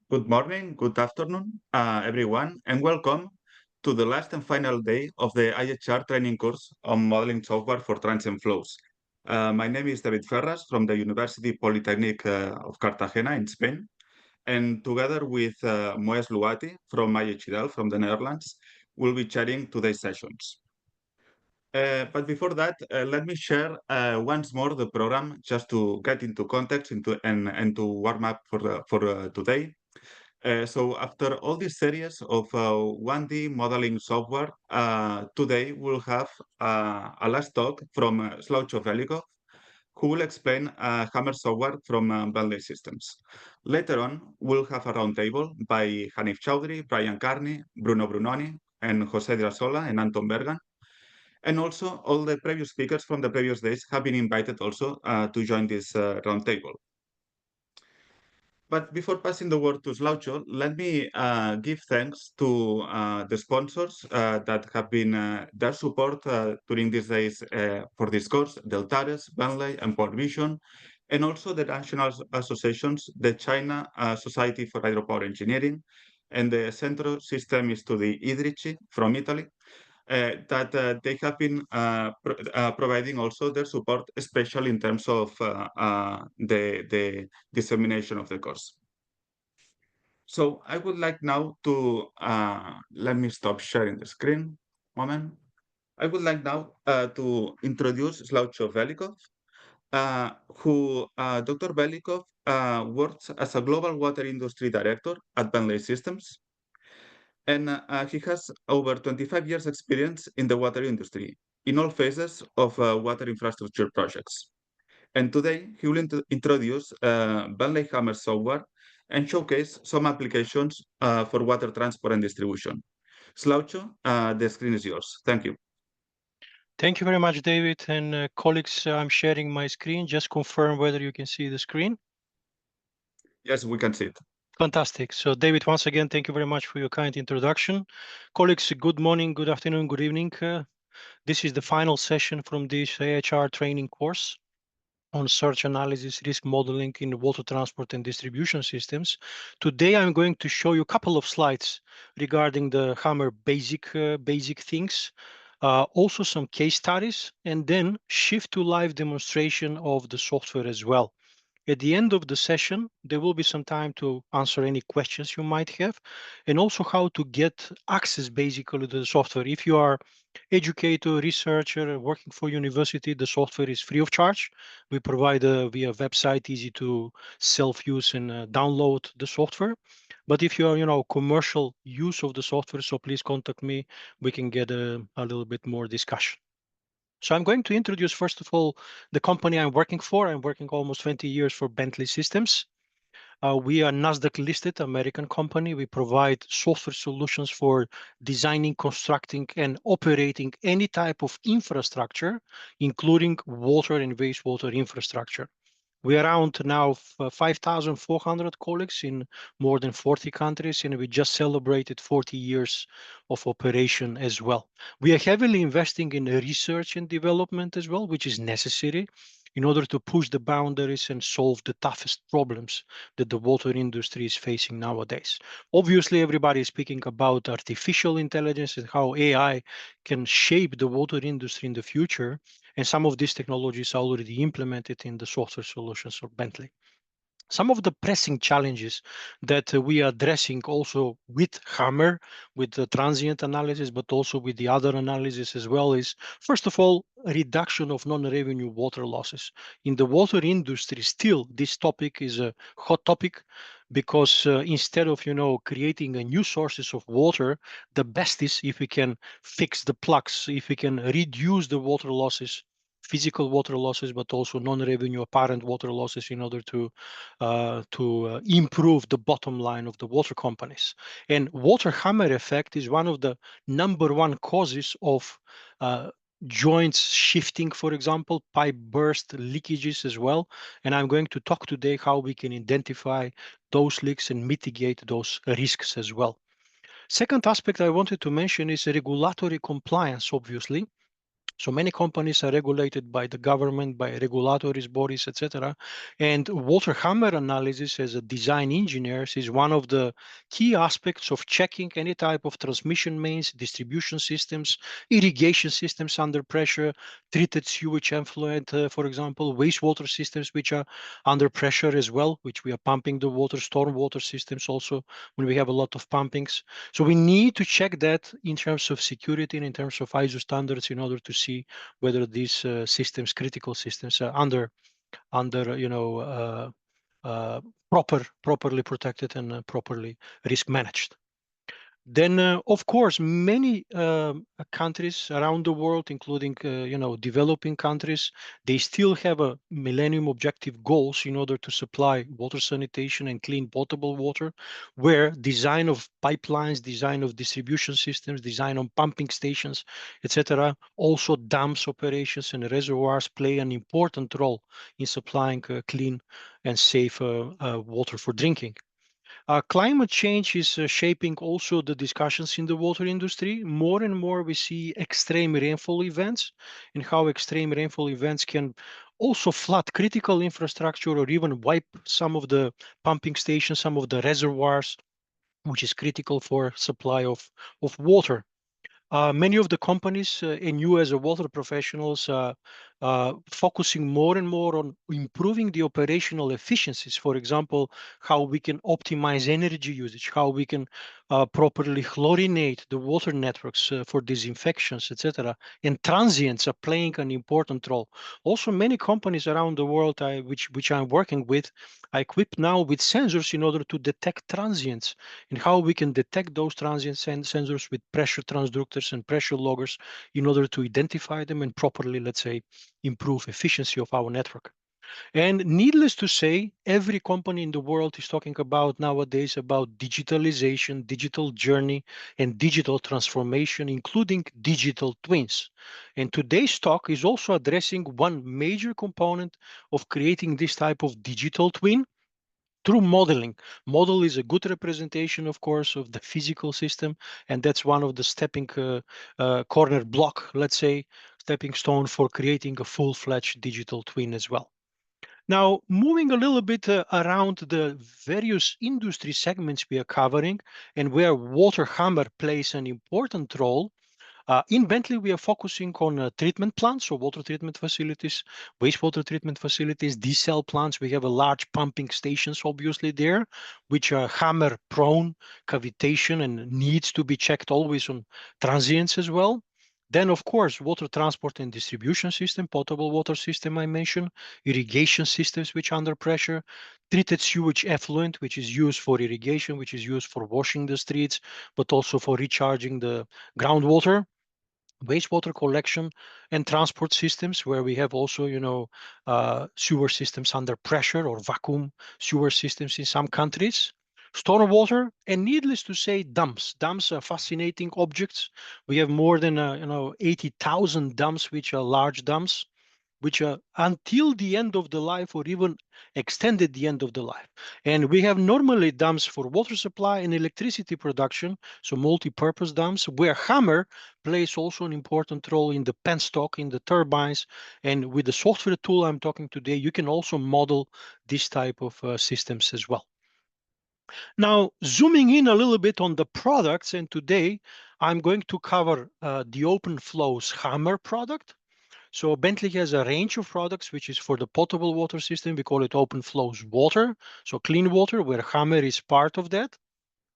Good morning, good afternoon, everyone, and welcome to the last and final day of the IAHR training course on modeling software for transient flows. My name is David Ferras from the University Polytechnic of Cartagena in Spain, and together with Moes Luati from IAHR from the Netherlands, we'll be chairing today's sessions. But before that, let me share once more the program just to get into context and to warm up for today. So after all this series of 1D modeling software, today we'll have a last talk from Slavko Velikov, who will explain Hammer software from Bentley Systems. Later on, we'll have a roundtable by Hanif Chowdhury, Brian Carney, Bruno Brunoni, and Jose Drasola and Anton Bergan. And also, all the previous speakers from the previous days have been invited also to join this roundtable. But before passing the word to Slavko, let me give thanks to the sponsors that have been their support during these days for this course, Deltares, Bentley, and Port Vision, and also the national associations, the China Society for Hydropower Engineering, and the Centro Sistemi Studi Idrici from Italy, that they have been providing also their support, especially in terms of the dissemination of the course. So I would like now to, let me stop sharing the screen, moment. I would like now to introduce Slavko Velikov, Dr. Velikov works as a global water industry director at Bentley Systems. And he has over 25 years experience in the water industry in all phases of water infrastructure projects. And today he will introduce Bentley Hammer software and showcase some applications for water transport and distribution. Slavko, the screen is yours. Thank you. Thank you very much, David. And colleagues, I'm sharing my screen. Just confirm whether you can see the screen. Yes, we can see it. Fantastic. So David, once again, thank you very much for your kind introduction. Colleagues, good morning, good afternoon, good evening. This is the final session from this IAHR training course on search analysis, risk modeling in water transport and distribution systems. Today, I'm going to show you a couple of slides regarding the Hammer basic things, also some case studies, and then shift to live demonstration of the software as well. At the end of the session, there will be some time to answer any questions you might have, and also how to get access basically to the software. If you are educator, researcher, working for university, the software is free of charge. We provide via website, easy to self-use and download the software. But if you are, commercial use of the software, so please contact me. We can get a little bit more discussion. So I'm going to introduce, first of all, the company I'm working for. I'm working almost 20 years for Bentley Systems. We are NASDAQ listed American company. We provide software solutions for designing, constructing, and operating any type of infrastructure, including water and wastewater infrastructure. We are around now 5,400 colleagues in more than 40 countries, and we just celebrated 40 years of operation as well. We are heavily investing in research and development as well, which is necessary in order to push the boundaries and solve the toughest problems that the water industry is facing nowadays. Obviously, everybody is speaking about artificial intelligence and how AI can shape the water industry in the future. And some of these technologies are already implemented in the software solutions of Bentley. Some of the pressing challenges that we are addressing also with Hammer, with the transient analysis, but also with the other analysis as well is, first of all, reduction of non-revenue water losses. In the water industry, still, this topic is a hot topic because instead of, creating a new sources of water, the best is if we can fix the plugs, if we can reduce the water losses, physical water losses, but also non-revenue apparent water losses in order to improve the bottom line of the water companies. And water hammer effect is one of the number one causes of joints shifting, for example, pipe burst leakages as well. And I'm going to talk today how we can identify those leaks and mitigate those risks as well. Second aspect I wanted to mention is regulatory compliance, obviously. So many companies are regulated by the government, by regulatory bodies, etc. And water hammer analysis as a design engineer is one of the key aspects of checking any type of transmission mains, distribution systems, irrigation systems under pressure, treated sewage effluent, for example, wastewater systems which are under pressure as well, which we are pumping the water, stormwater systems also when we have a lot of pumpings. So we need to check that in terms of security and in terms of ISO standards in order to see whether these systems, critical systems, are under properly protected and properly risk managed. Then, of course, many countries around the world, including developing countries, they still have a Millennium Objective goals in order to supply water sanitation and clean potable water, where design of pipelines, design of distribution systems, design on pumping stations, etc., also dams operations and reservoirs play an important role in supplying clean and safe water for drinking. Climate change is shaping also the discussions in the water industry. More and more we see extreme rainfall events and how extreme rainfall events can also flood critical infrastructure or even wipe some of the pumping stations, some of the reservoirs, which is critical for supply of water. Many of the companies and you as a water professionals focusing more and more on improving the operational efficiencies. For example, how we can optimize energy usage, how we can properly chlorinate the water networks for disinfections, etc. And transients are playing an important role. Also, many companies around the world which I'm working with are equipped now with sensors in order to detect transients and how we can detect those transient sensors with pressure transductors and pressure loggers in order to identify them and properly, let's say, improve efficiency of our network. And needless to say, every company in the world is talking about nowadays about digitalization, digital journey, and digital transformation, including digital twins. And today's talk is also addressing one major component of creating this type of digital twin through modeling. Model is a good representation, of course, of the physical system, and that's one of the stepping corner block, let's say, stepping stone for creating a full-fledged digital twin as well. Now, moving a little bit around the various industry segments we are covering and where water hammer plays an important role, In Bentley, we are focusing on treatment plants, so water treatment facilities, wastewater treatment facilities, desal plants. We have a large pumping stations, obviously, there, which are hammer prone, cavitation, and needs to be checked always on transients as well. Then, of course, water transport and distribution system, potable water system I mentioned, irrigation systems which are under pressure, treated sewage effluent, which is used for irrigation, which is used for washing the streets, but also for recharging the groundwater, wastewater collection and transport systems, where we have also, sewer systems under pressure or vacuum sewer systems in some countries. Stormwater, and needless to say, dumps. Dumps are fascinating objects. We have more than 80,000 dumps, which are large dumps, which are until the end of the life or even extended the end of the life. And we have normally dams for water supply and electricity production, so multi-purpose dams, where hammer plays also an important role in the penstock, in the turbines. And with the software tool I'm talking today, you can also model this type of systems as well. Now, zooming in a little bit on the products, and today I'm going to cover the OpenFlow's hammer product. So Bentley has a range of products, which is for the potable water system. We call it OpenFlow's water, so clean water, where hammer is part of that.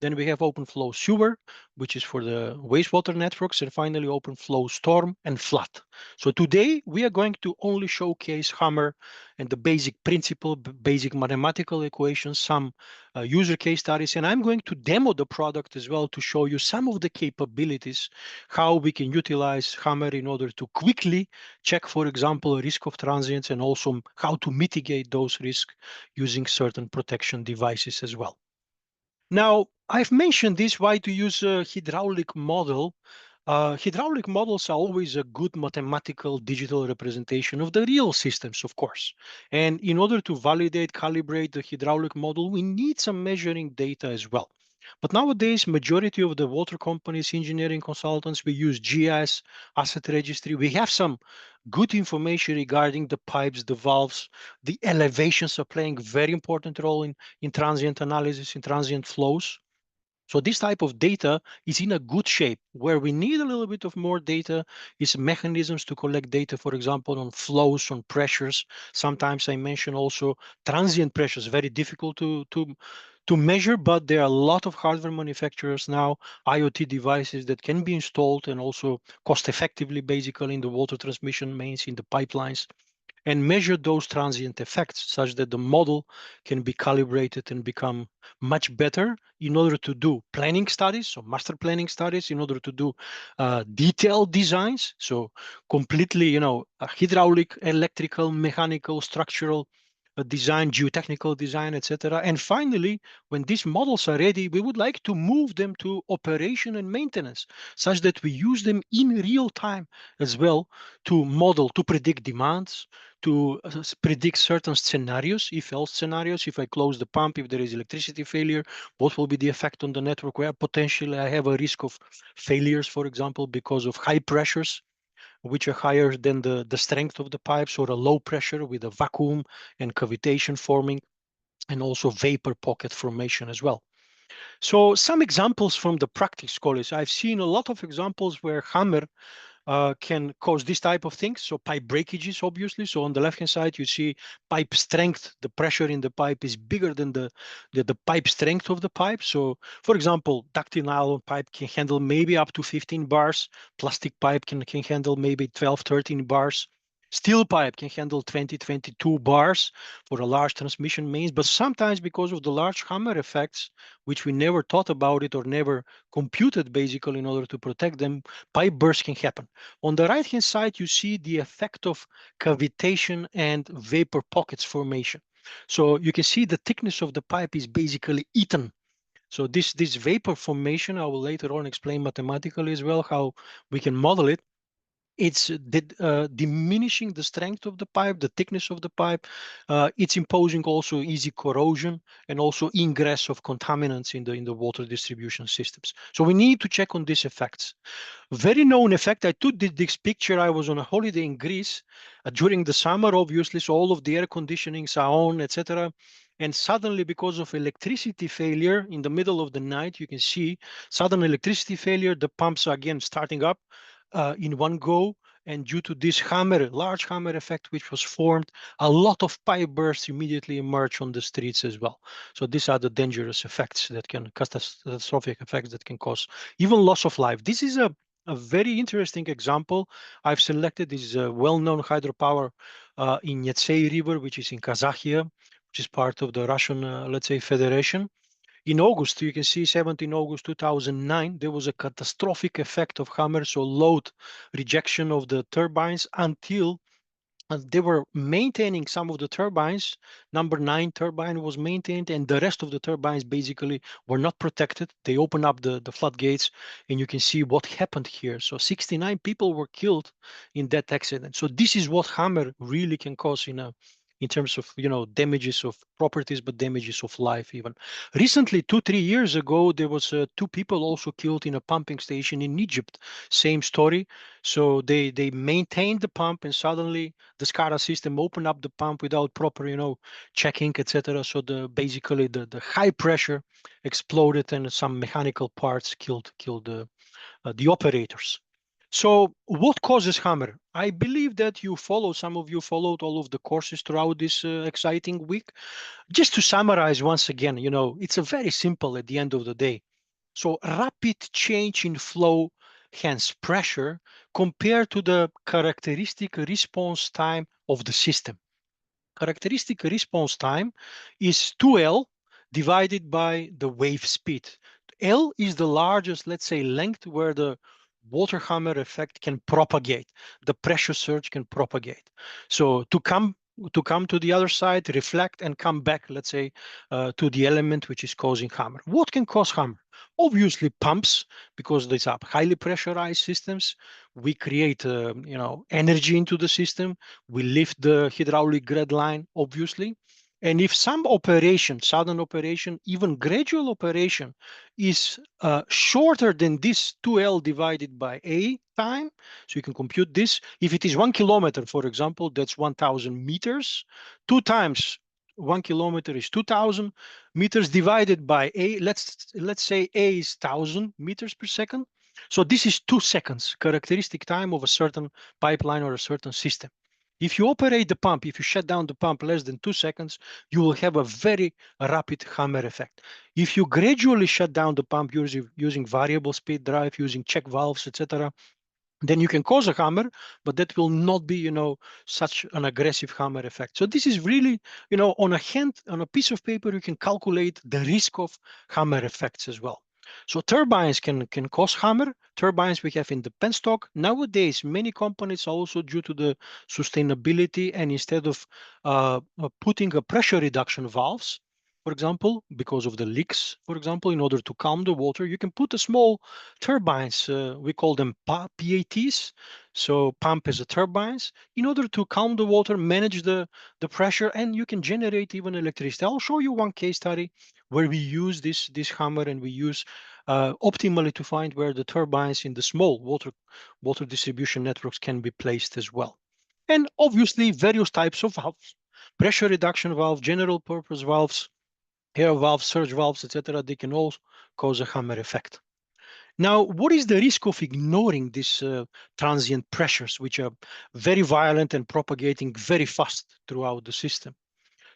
Then we have OpenFlow Sewer, which is for the wastewater networks, and finally OpenFlow Storm and Flood. So today we are going to only showcase hammer and the basic principle, basic mathematical equations, some user case studies, and I'm going to demo the product as well to show you some of the capabilities, how we can utilize hammer in order to quickly check, for example, a risk of transients, and also how to mitigate those risks using certain protection devices as well. Now, I've mentioned this, why to use a hydraulic model. Hydraulic models are always a good mathematical digital representation of the real systems, of course. And in order to validate, calibrate the hydraulic model, we need some measuring data as well. But nowadays, majority of the water companies, engineering consultants, we use GIS, asset registry. We have some good information regarding the pipes, the valves, the elevations are playing a very important role in transient analysis, in transient flows. So this type of data is in a good shape. Where we need a little bit of more data is mechanisms to collect data, for example, on flows, on pressures. Sometimes I mention also transient pressures, very difficult to measure, but there are a lot of hardware manufacturers now, IoT devices that can be installed and also cost effectively, basically in the water transmission mains, in the pipelines, and measure those transient effects such that the model can be calibrated and become much better in order to do planning studies, so master planning studies, in order to do detailed designs, so completely, hydraulic, electrical, mechanical, structural design, geotechnical design, etc. And finally, when these models are ready, we would like to move them to operation and maintenance, such that we use them in real time as well to model, to predict demands, to predict certain scenarios, if else scenarios. If I close the pump, if there is electricity failure, what will be the effect on the network, where potentially I have a risk of failures, for example, because of high pressures, which are higher than the strength of the pipes, or a low pressure with a vacuum and cavitation forming, and also vapor pocket formation as well. So some examples from the practice college. I've seen a lot of examples where hammer can cause this type of things. So pipe breakages, obviously. So on the left-hand side, you see pipe strength. The pressure in the pipe is bigger than the pipe strength of the pipe. So for example, ductile nylon pipe can handle maybe up to 15 bars. Plastic pipe can handle maybe 12, 13 bars. Steel pipe can handle 20, 22 bars for a large transmission mains, but sometimes because of the large hammer effects, which we never thought about it or never computed basically in order to protect them, pipe bursts can happen. On the right-hand side, you see the effect of cavitation and vapor pockets formation. So you can see the thickness of the pipe is basically eaten. So this vapor formation, I will later on explain mathematically as well how we can model it. It's diminishing the strength of the pipe, the thickness of the pipe. It's imposing also easy corrosion and also ingress of contaminants in the water distribution systems. So we need to check on these effects. Very known effect. I took this picture. I was on a holiday in Greece during the summer, obviously, so all of the air conditionings are on, etc. And suddenly, because of electricity failure in the middle of the night, you can see sudden electricity failure. The pumps are again starting up. in one go. And due to this large hammer effect, which was formed, a lot of pipe bursts immediately emerge on the streets as well. So these are the dangerous effects that can catastrophic effects that can cause even loss of life. This is a very interesting example. I've selected this well-known hydropower in Yenisei River, which is in Kazakhstan, which is part of the Russian, let's say, Federation. In August, you can see 17 August 2009, there was a catastrophic effect of hammer, so load rejection of the turbines until they were maintaining some of the turbines. Number 9 turbine was maintained, and the rest of the turbines basically were not protected. They opened up the floodgates, and you can see what happened here. So 69 people were killed in that accident. So this is what hammer really can cause in terms of damages of properties, but damages of life even. Recently, 2-3 years ago, there was 2 people also killed in a pumping station in Egypt. Same story. So they maintained the pump, and suddenly the SCADA system opened up the pump without proper, checking, etc. So basically the high pressure exploded, and some mechanical parts killed the operators. So what causes hammer? I believe that some of you followed all of the courses throughout this exciting week. Just to summarize once again, it's a very simple at the end of the day. So rapid change in flow, hence pressure, compared to the characteristic response time of the system. Characteristic response time is 2L divided by the wave speed. L is the largest, let's say, length where the water hammer effect can propagate, the pressure surge can propagate. So to come to the other side, reflect, and come back, let's say, to the element which is causing hammer. What can cause hammer? Obviously pumps, because these are highly pressurized systems. We create energy into the system. We lift the hydraulic grade line, obviously. And if some operation, sudden operation, even gradual operation is shorter than this 2L divided by A time, so you can compute this. If it is 1 kilometer, for example, that's 1,000 meters. 2 times 1 kilometer is 2,000 meters divided by A. Let's say A is 1,000 meters per second. So this is 2 seconds, characteristic time of a certain pipeline or a certain system. If you operate the pump, if you shut down the pump less than 2 seconds, you will have a very rapid hammer effect. If you gradually shut down the pump using variable speed drive, using check valves, etc., then you can cause a hammer, but that will not be, such an aggressive hammer effect. So this is really, on a piece of paper, you can calculate the risk of hammer effects as well. So turbines can cause hammer. Turbines we have in the penstock. Nowadays, many companies also, due to the sustainability, and instead of putting a pressure reduction valves, for example, because of the leaks, for example, in order to calm the water, you can put a small turbines. We call them PATs. So pump as a turbines, in order to calm the water, manage the pressure, and you can generate even electricity. I'll show you one case study where we use this hammer, and we use optimally to find where the turbines in the small water distribution networks can be placed as well. And obviously various types of valves, pressure reduction valve, general purpose valves, air valves, surge valves, etc. They can all cause a hammer effect. Now, what is the risk of ignoring these transient pressures, which are very violent and propagating very fast throughout the system?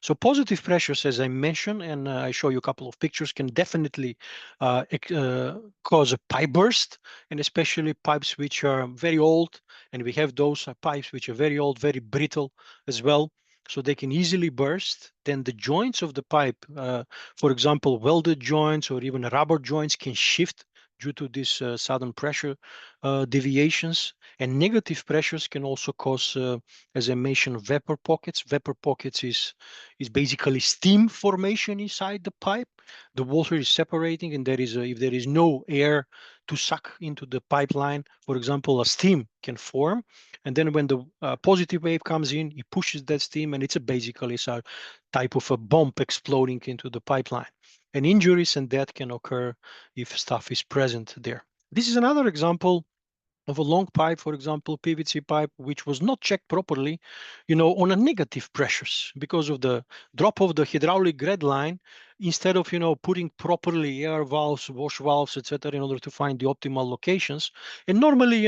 So positive pressures, as I mentioned, and I show you a couple of pictures, can definitely cause a pipe burst, and especially pipes which are very old, and we have those pipes which are very old, very brittle as well. So they can easily burst. Then the joints of the pipe, for example, welded joints or even rubber joints, can shift due to this sudden pressure deviations. And negative pressures can also cause, as I mentioned, vapor pockets. Vapor pockets is basically steam formation inside the pipe. The water is separating, and if there is no air to suck into the pipeline, for example, a steam can form. And then when the positive wave comes in, it pushes that steam, and it's basically a type of a bomb exploding into the pipeline. And injuries and death can occur if stuff is present there. This is another example of a long pipe, for example, PVC pipe, which was not checked properly, on a negative pressures because of the drop of the hydraulic grade line. Instead of, putting properly air valves, wash valves, etc., in order to find the optimal locations. And normally,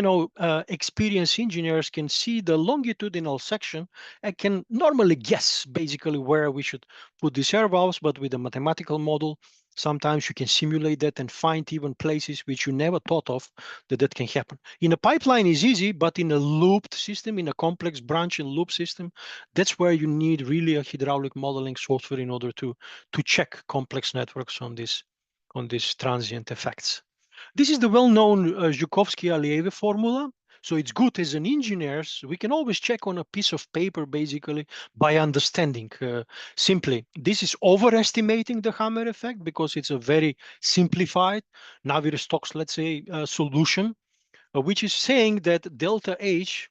experienced engineers can see the longitudinal section and can normally guess basically where we should put these air valves, but with a mathematical model, sometimes you can simulate that and find even places which you never thought of that can happen. In a pipeline is easy, but in a looped system, in a complex branch and loop system, that's where you need really a hydraulic modeling software in order to check complex networks on these transient effects. This is the well-known Zhukovsky-Aliyev formula. So it's good as an engineers, we can always check on a piece of paper basically by understanding simply. This is overestimating the Hammer effect because it's a very simplified Navier-Stokes, let's say, solution, which is saying that delta H,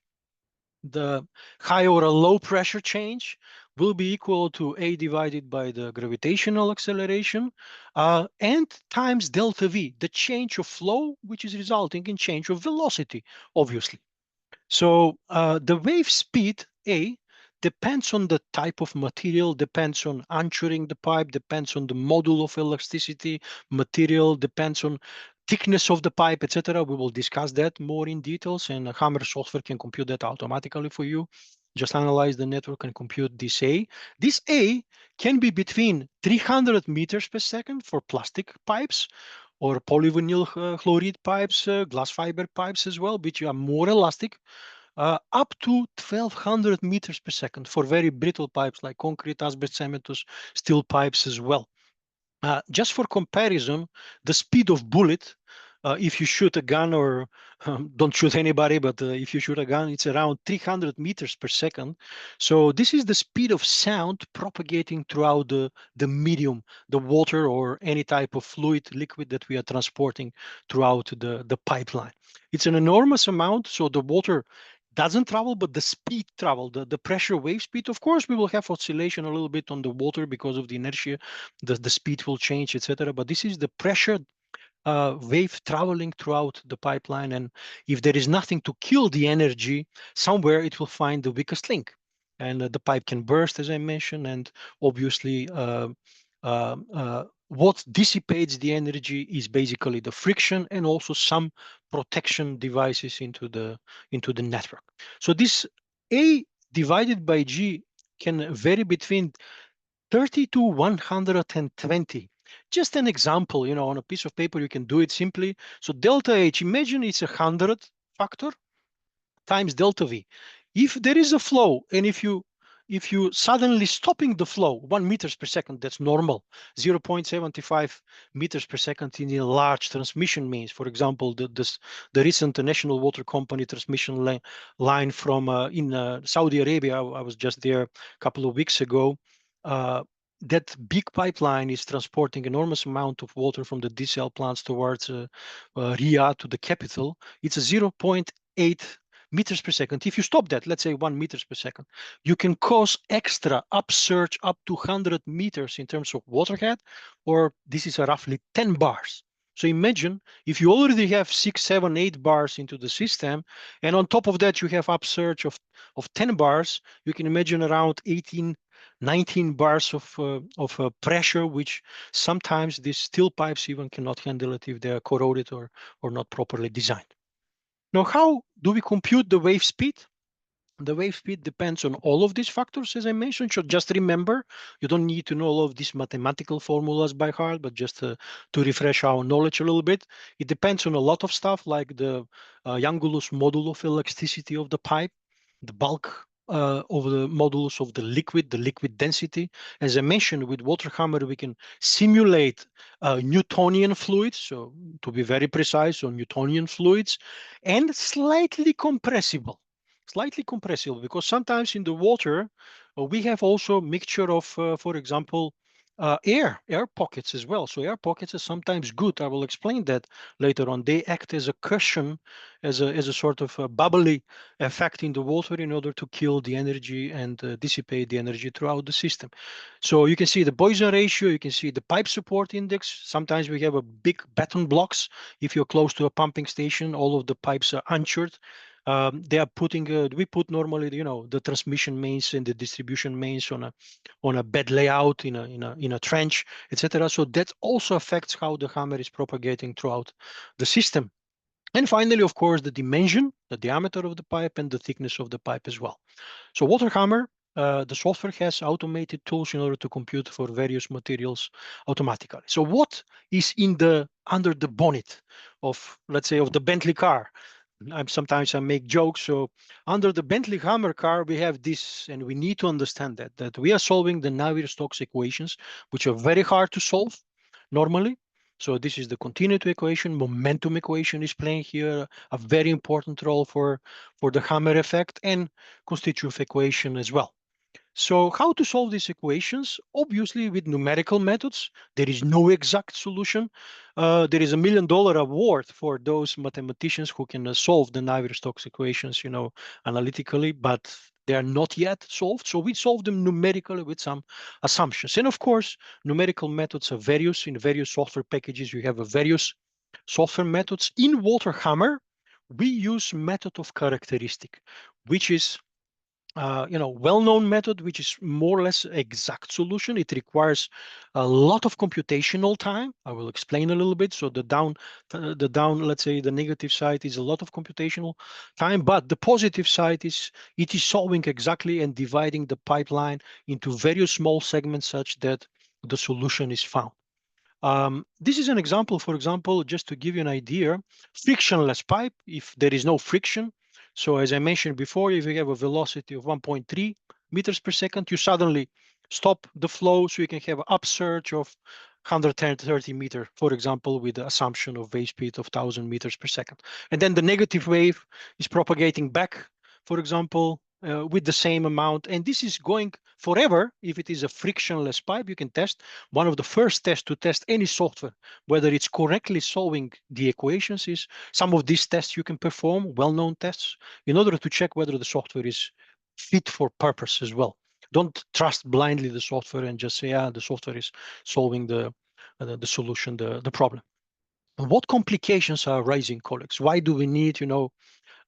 the high or a low pressure change, will be equal to A divided by the gravitational acceleration and times delta V, the change of flow, which is resulting in change of velocity, obviously. So the wave speed, A, depends on the type of material, depends on anchoring the pipe, depends on the module of elasticity, material, depends on thickness of the pipe, etc. We will discuss that more in details, and Hammer software can compute that automatically for you. Just analyze the network and compute this A. This A can be between 300 meters per second for plastic pipes, or polyvinyl chloride pipes, glass fiber pipes as well, which are more elastic, up to 1200 meters per second for very brittle pipes like concrete, asbest, cementous, steel pipes as well. Just for comparison, the speed of bullet, if you shoot a gun, or don't shoot anybody, but if you shoot a gun, it's around 300 meters per second. So this is the speed of sound propagating throughout the medium, the water or any type of fluid, liquid that we are transporting throughout the pipeline. It's an enormous amount, so the water doesn't travel, but the speed travel, the pressure wave speed. Of course, we will have oscillation a little bit on the water because of the inertia, the speed will change, etc. But this is the pressure wave traveling throughout the pipeline. And if there is nothing to kill the energy, somewhere it will find the weakest link. And the pipe can burst, as I mentioned, and obviously what dissipates the energy is basically the friction and also some protection devices into the network. So this A divided by G can vary between 30 to 120. Just an example, on a piece of paper, you can do it simply. So delta H, imagine it's 100 factor times delta V. If there is a flow, and if you suddenly stopping the flow 1 meters per second, that's normal. 0.75 meters per second in a large transmission means, for example, the recent National Water Company transmission line from in Saudi Arabia. I was just there a couple of weeks ago. That big pipeline is transporting enormous amount of water from the desal plants towards Riyadh, to the capital. It's a 0.8 meters per second. If you stop that, let's say 1 meters per second, you can cause extra upsurge up to 100 meters in terms of water head, or this is a roughly 10 bars. So imagine if you already have 6, 7, 8 bars into the system, and on top of that you have upsurge of 10 bars, you can imagine around 18, 19 bars of pressure, which sometimes these steel pipes even cannot handle it if they are corroded or not properly designed. Now, how do we compute the wave speed? The wave speed depends on all of these factors, as I mentioned. So just remember, you don't need to know all of these mathematical formulas by heart, but just to refresh our knowledge a little bit. It depends on a lot of stuff, like the Young's module of elasticity of the pipe, the bulk of the modulus of the liquid density. As I mentioned, with water hammer, we can simulate Newtonian fluids. So to be very precise on Newtonian fluids, and slightly compressible because sometimes in the water we have also mixture of, for example, air pockets as well. So air pockets are sometimes good. I will explain that later on. They act as a cushion, as a sort of a bubbly effect in the water in order to kill the energy and dissipate the energy throughout the system. So you can see the Poisson ratio, you can see the pipe support index. Sometimes we have a big beton blocks. If you're close to a pumping station, all of the pipes are anchored. They are putting, we put normally, the transmission mains and the distribution mains on a bed layout in a trench, etc. So that also affects how the hammer is propagating throughout the system. And finally, of course, the dimension, the diameter of the pipe and the thickness of the pipe as well. So water hammer, the software has automated tools in order to compute for various materials automatically. So what is under the bonnet of, let's say, of the Bentley car? Sometimes I make jokes. So under the Bentley Hammer car, we have this, and we need to understand that we are solving the Navier-Stokes equations, which are very hard to solve normally. So this is the continuity equation. Momentum equation is playing here a very important role for the hammer effect, and constitutive equation as well. So how to solve these equations? Obviously, with numerical methods, there is no exact solution. There is $1 million award for those mathematicians who can solve the Navier-Stokes equations, analytically, but they are not yet solved. So we solve them numerically with some assumptions. And of course, numerical methods are various. In various software packages, you have various software methods. In WaterHammer, we use method of characteristic, which is well-known method, which is more or less exact solution. It requires a lot of computational time. I will explain a little bit. So the down, let's say the negative side is a lot of computational time, but the positive side is it is solving exactly and dividing the pipeline into very small segments such that the solution is found. This is an example, for example, just to give you an idea, frictionless pipe, if there is no friction. So as I mentioned before, if you have a velocity of 1.3 meters per second, you suddenly stop the flow so you can have an upsurge of 130 meter, for example, with the assumption of wave speed of 1,000 meters per second. And then the negative wave is propagating back, for example, with the same amount. And this is going forever. If it is a frictionless pipe, you can test. One of the first tests to test any software, whether it's correctly solving the equations, is some of these tests you can perform, well-known tests, in order to check whether the software is fit for purpose as well. Don't trust blindly the software and just say, the software is solving the solution, the problem. What complications are arising, colleagues? Why do we need,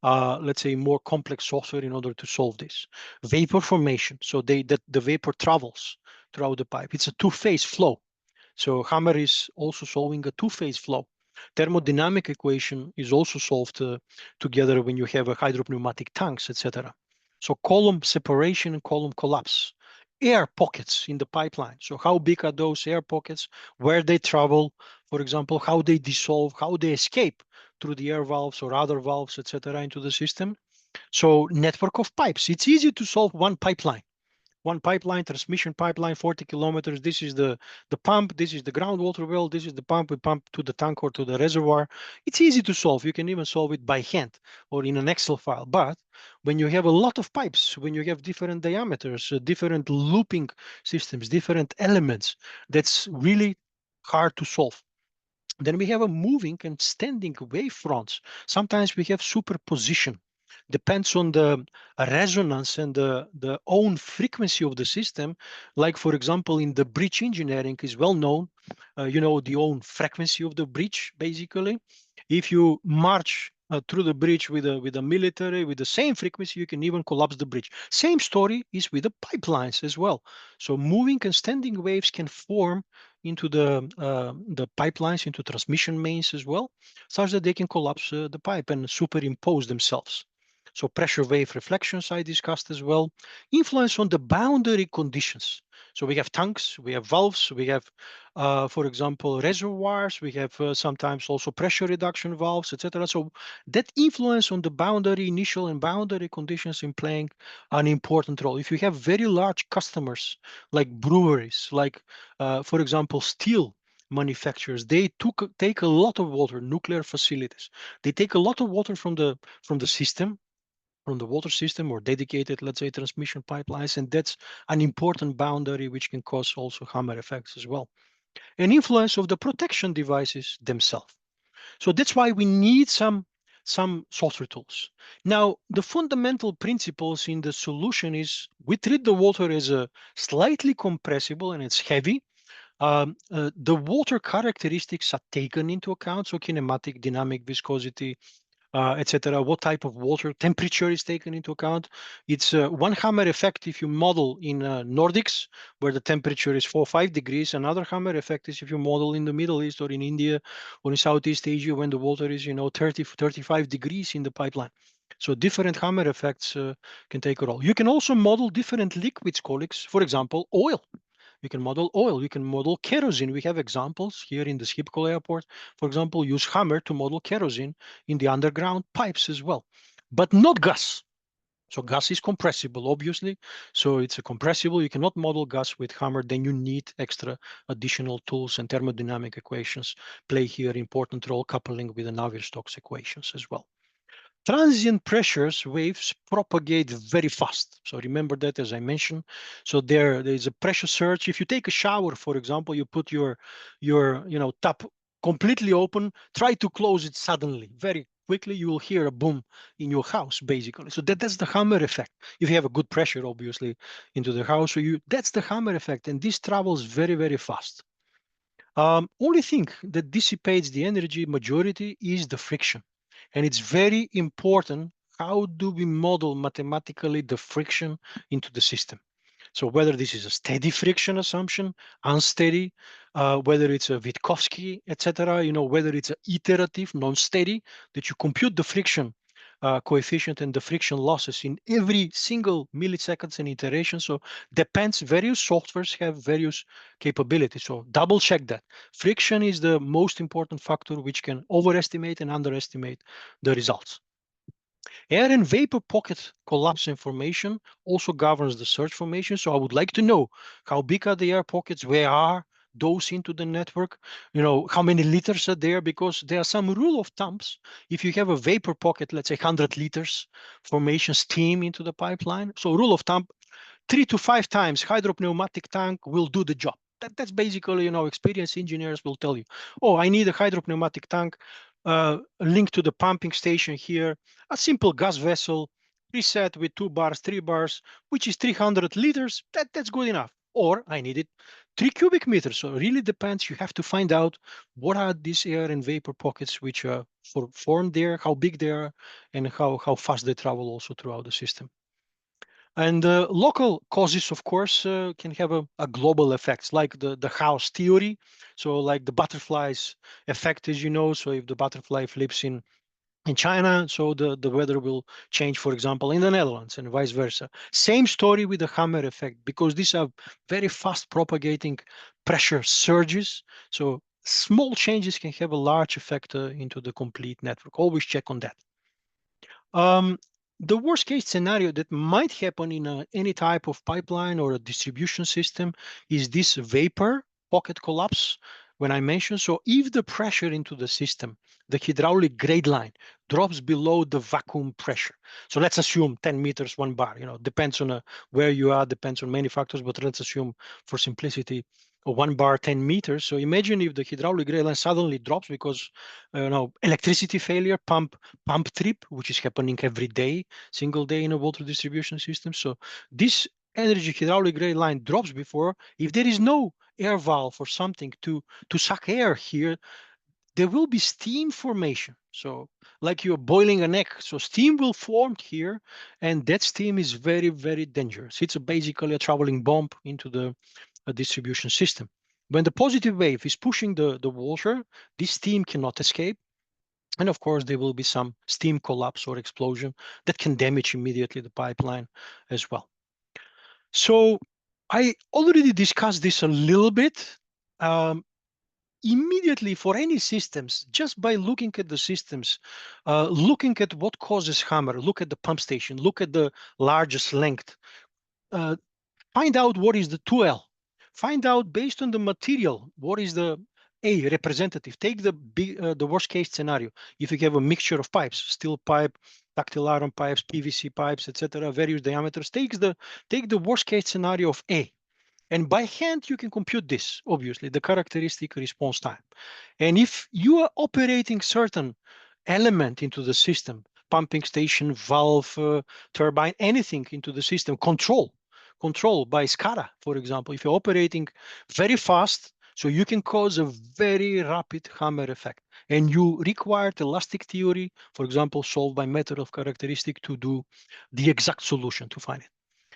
let's say, more complex software in order to solve this? Vapor formation. So the vapor travels throughout the pipe. It's a two-phase flow. So hammer is also solving a two-phase flow. Thermodynamic equation is also solved together when you have a hydropneumatic tanks, etc. So column separation and column collapse. Air pockets in the pipeline. So how big are those air pockets? Where they travel, for example, how they dissolve, how they escape through the air valves or other valves, etc., into the system. So network of pipes. It's easy to solve one pipeline, transmission pipeline, 40 kilometers. This is the pump. This is the groundwater well. This is the pump we pump to the tank or to the reservoir. It's easy to solve. You can even solve it by hand or in an Excel file. But when you have a lot of pipes, when you have different diameters, different looping systems, different elements, that's really hard to solve. Then we have a moving and standing wave fronts. Sometimes we have superposition. Depends on the resonance and the own frequency of the system. Like, for example, in the bridge engineering is well known, the own frequency of the bridge, basically. If you march through the bridge with a military with the same frequency, you can even collapse the bridge. Same story is with the pipelines as well. So moving and standing waves can form into the pipelines, into transmission mains as well, such that they can collapse the pipe and superimpose themselves. So pressure wave reflections I discussed as well. Influence on the boundary conditions. So we have tanks, we have valves, we have, for example, reservoirs, we have sometimes also pressure reduction valves, etc. So that influence on the boundary, initial and boundary conditions in playing an important role. If you have very large customers like breweries, like, for example, steel manufacturers, they take a lot of water, nuclear facilities. They take a lot of water from the system, from the water system or dedicated, let's say, transmission pipelines. And that's an important boundary which can cause also hammer effects as well. And influence of the protection devices themselves. So that's why we need some software tools. Now, the fundamental principles in the solution is we treat the water as a slightly compressible and it's heavy. The water characteristics are taken into account, so kinematic, dynamic, viscosity, etc. What type of water temperature is taken into account. It's one hammer effect if you model in Nordics, where the temperature is 4 or 5 degrees. Another hammer effect is if you model in the Middle East or in India or in Southeast Asia, when the water is 30, 35 degrees in the pipeline. So different hammer effects can take a role. You can also model different liquids, colleagues. For example, oil. We can model oil, we can model kerosene. We have examples here in the Schiphol airport, for example, use hammer to model kerosene in the underground pipes as well, but not gas. So gas is compressible, obviously. So it's a compressible. You cannot model gas with hammer. Then you need extra additional tools, and thermodynamic equations play here important role, coupling with the Navier-Stokes equations as well. Transient pressures waves propagate very fast. So remember that, as I mentioned. So there is a pressure surge. If you take a shower, for example, you put your tap completely open, try to close it suddenly, very quickly, you will hear a boom in your house, basically. So that's the hammer effect. If you have a good pressure, obviously, into the house, so that's the hammer effect, and this travels very, very fast. Only thing that dissipates the energy majority is the friction. And it's very important, how do we model mathematically the friction into the system? So whether this is a steady friction assumption, unsteady, whether it's a Witkowski, etc., whether it's an iterative, non-steady, that you compute the friction coefficient and the friction losses in every single milliseconds and iteration. So depends, various softwares have various capabilities. So double check that. Friction is the most important factor which can overestimate and underestimate the results. Air and vapor pocket collapse information also governs the search formation. So I would like to know how big are the air pockets, where are those into the network, how many liters are there, because there are some rule of thumbs. If you have a vapor pocket, let's say 100 liters formation steam into the pipeline. So rule of thumb, 3 to 5 times hydropneumatic tank will do the job. That's basically, experienced engineers will tell you, oh, I need a hydropneumatic tank, linked to the pumping station here, a simple gas vessel, preset with 2 bars, 3 bars, which is 300 liters. That's good enough. Or I need it 3 cubic meters. So it really depends. You have to find out what are these air and vapor pockets which are formed there, how big they are, and how fast they travel also throughout the system. And local causes, of course, can have a global effects, like the house theory. So like the butterflies effect, as you know. So if the butterfly flips in China, so the weather will change, for example, in the Netherlands, and vice versa. Same story with the hammer effect, because these are very fast propagating pressure surges. So small changes can have a large effect into the complete network. Always check on that. The worst case scenario that might happen in any type of pipeline or a distribution system is this vapor pocket collapse when I mentioned. So if the pressure into the system, the hydraulic grade line, drops below the vacuum pressure. So let's assume 10 meters, 1 bar, depends on where you are, depends on many factors, but let's assume for simplicity, 1 bar, 10 meters. So imagine if the hydraulic grade line suddenly drops because, electricity failure, pump trip, which is happening every day, single day in a water distribution system. So this energy hydraulic grade line drops before, if there is no air valve or something to suck air here, there will be steam formation. So like you're boiling an egg, so steam will form here, and that steam is very, very dangerous. It's basically a traveling bomb into the distribution system. When the positive wave is pushing the water, this steam cannot escape. And of course, there will be some steam collapse or explosion that can damage immediately the pipeline as well. So I already discussed this a little bit. Immediately for any systems, just by looking at the systems, looking at what causes hammer, look at the pump station, look at the largest length, find out what is the 2L, find out based on the material, what is the A representative. Take the worst case scenario. If you have a mixture of pipes, steel pipe, ductile iron pipes, PVC pipes, etc., various diameters. Take the worst case scenario of A. And by hand, you can compute this, obviously, the characteristic response time. And if you are operating certain element into the system, pumping station, valve, turbine, anything into the system, control by SCADA, for example, if you're operating very fast, so you can cause a very rapid hammer effect. And you require elastic theory, for example, solved by method of characteristic to do the exact solution to find it.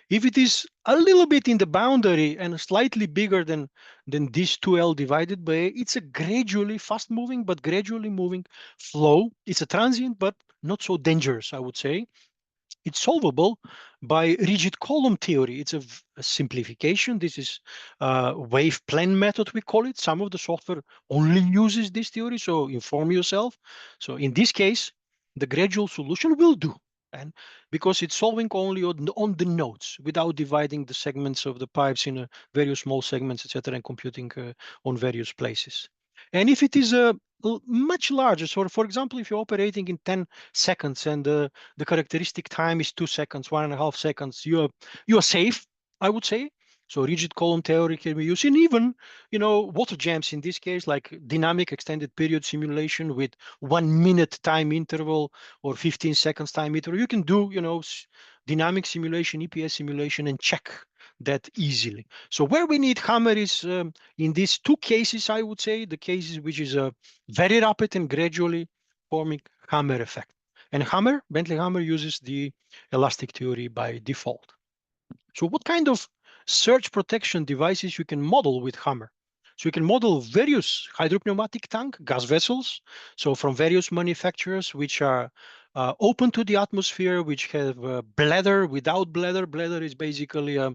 If it is a little bit in the boundary and slightly bigger than this 2L divided by A, it's a gradually fast moving, but gradually moving flow. It's a transient, but not so dangerous, I would say. It's solvable by rigid column theory. It's a simplification. This is wave plan method, we call it. Some of the software only uses this theory, so inform yourself. So in this case, the gradual solution will do. And because it's solving only on the nodes without dividing the segments of the pipes in various small segments, etc., and computing on various places. And if it is much larger, so for example, if you're operating in 10 seconds and the characteristic time is 2 seconds, 1.5 seconds, you are safe, I would say. So rigid column theory can be used, and even water jams in this case, like dynamic extended period simulation with 1 minute time interval or 15 seconds time interval. You can do dynamic simulation, EPS simulation, and check that easily. So where we need hammer is in these two cases, I would say, the cases which is a very rapid and gradually forming hammer effect. And Bentley Hammer uses the elastic theory by default. So what kind of surge protection devices you can model with Hammer? So you can model various hydropneumatic tank, gas vessels, so from various manufacturers which are open to the atmosphere, which have a bladder, without bladder. Bladder is basically a